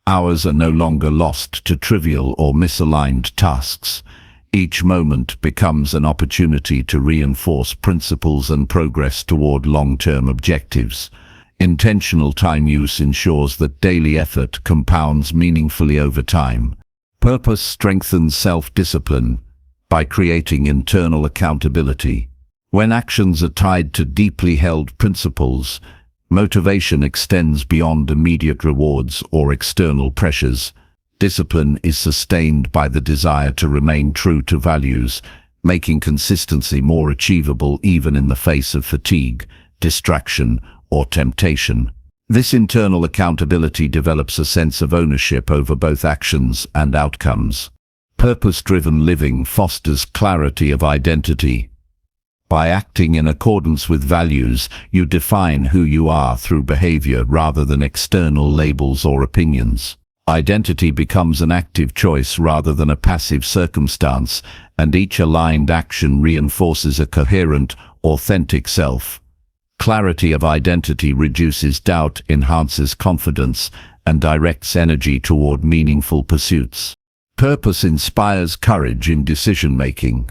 Hours are no longer lost to trivial or misaligned tasks. Each moment becomes an opportunity to reinforce principles and progress toward long-term objectives. Intentional time use ensures that daily effort compounds meaningfully over time. Purpose strengthens self-discipline by creating internal accountability. When actions are tied to deeply held principles, motivation extends beyond immediate rewards or external pressures. Discipline is sustained by the desire to remain true to values, making consistency more achievable even in the face of fatigue, distraction, or temptation. This internal accountability develops a sense of ownership over both actions and outcomes. Purpose-driven living fosters clarity of identity. By acting in accordance with values, you define who you are through behavior rather than external labels or opinions. Identity becomes an active choice rather than a passive circumstance, and each aligned action reinforces a coherent, authentic self. Clarity of identity reduces doubt, enhances confidence, and directs energy toward meaningful pursuits. Purpose inspires courage in decision-making.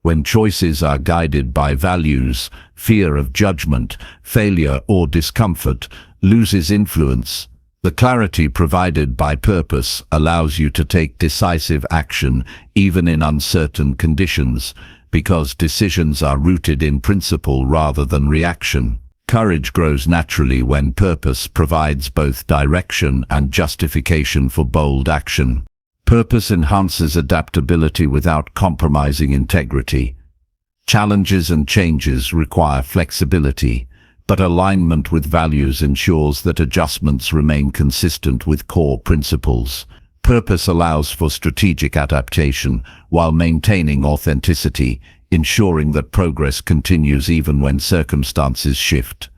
When choices are guided by values, fear of judgment, failure, or discomfort loses influence. The clarity provided by purpose allows you to take decisive action even in uncertain conditions, because decisions are rooted in principle rather than reaction. Courage grows naturally when purpose provides both direction and justification for bold action. Purpose enhances adaptability without compromising integrity. Challenges and changes require flexibility, but alignment with values ensures that adjustments remain consistent with core principles. Purpose allows for strategic adaptation while maintaining authenticity, ensuring that progress continues even when circumstances shift.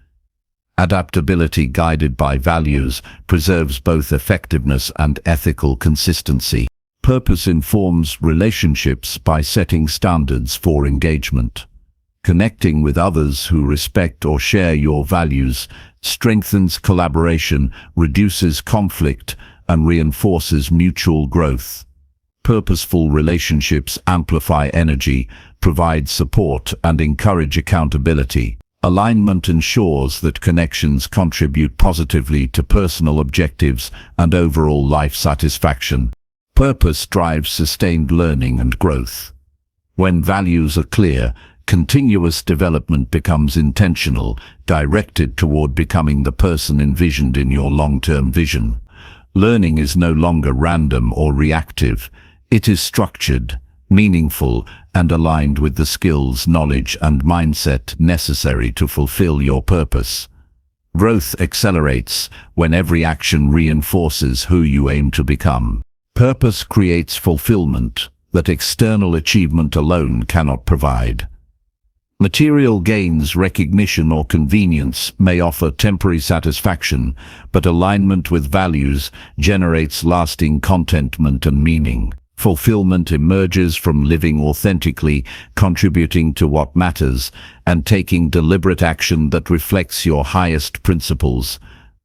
Adaptability guided by values preserves both effectiveness and ethical consistency. Purpose informs relationships by setting standards for engagement. Connecting with others who respect or share your values strengthens collaboration, reduces conflict, and reinforces mutual growth. Purposeful relationships amplify energy, provide support, and encourage accountability. Alignment ensures that connections contribute positively to personal objectives and overall life satisfaction. Purpose drives sustained learning and growth. When values are clear, continuous development becomes intentional, directed toward becoming the person envisioned in your long-term vision. Learning is no longer random or reactive. It is structured, meaningful, and aligned with the skills, knowledge, and mindset necessary to fulfill your purpose. Growth accelerates when every action reinforces who you aim to become. Purpose creates fulfillment that external achievement alone cannot provide. Material gains, recognition, or convenience may offer temporary satisfaction, but alignment with values generates lasting contentment and meaning. Fulfillment emerges from living authentically, contributing to what matters, and taking deliberate action that reflects your highest principles.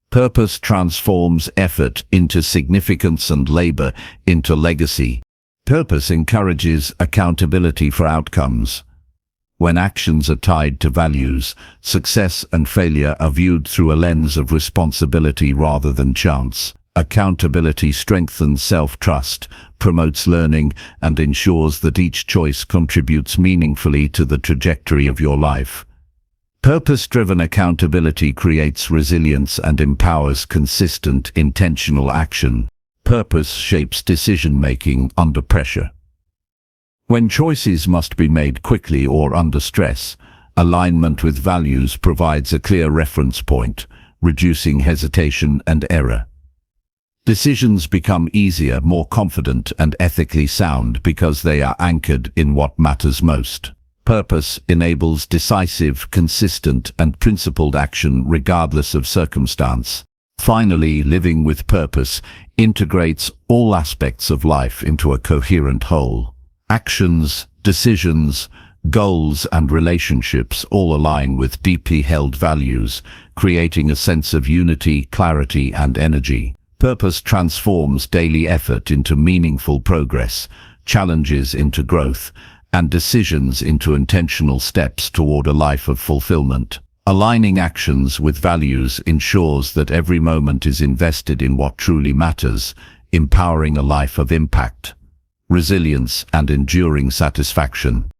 Purpose transforms effort into significance and labor into legacy. Purpose encourages accountability for outcomes. When actions are tied to values, success and failure are viewed through a lens of responsibility rather than chance. Accountability strengthens self-trust, promotes learning, and ensures that each choice contributes meaningfully to the trajectory of your life. Purpose-driven accountability creates resilience and empowers consistent, intentional action. Purpose shapes decision-making under pressure. When choices must be made quickly or under stress, alignment with values provides a clear reference point, reducing hesitation and error. Decisions become easier, more confident, and ethically sound because they are anchored in what matters most. Purpose enables decisive, consistent, and principled action regardless of circumstance. Finally, living with purpose integrates all aspects of life into a coherent whole. Actions, decisions, goals, and relationships all align with deeply held values, creating a sense of unity, clarity, and energy. Purpose transforms daily effort into meaningful progress, challenges into growth, and decisions into intentional steps toward a life of fulfillment. Aligning actions with values ensures that every moment is invested in what truly matters, empowering a life of impact, resilience, and enduring satisfaction.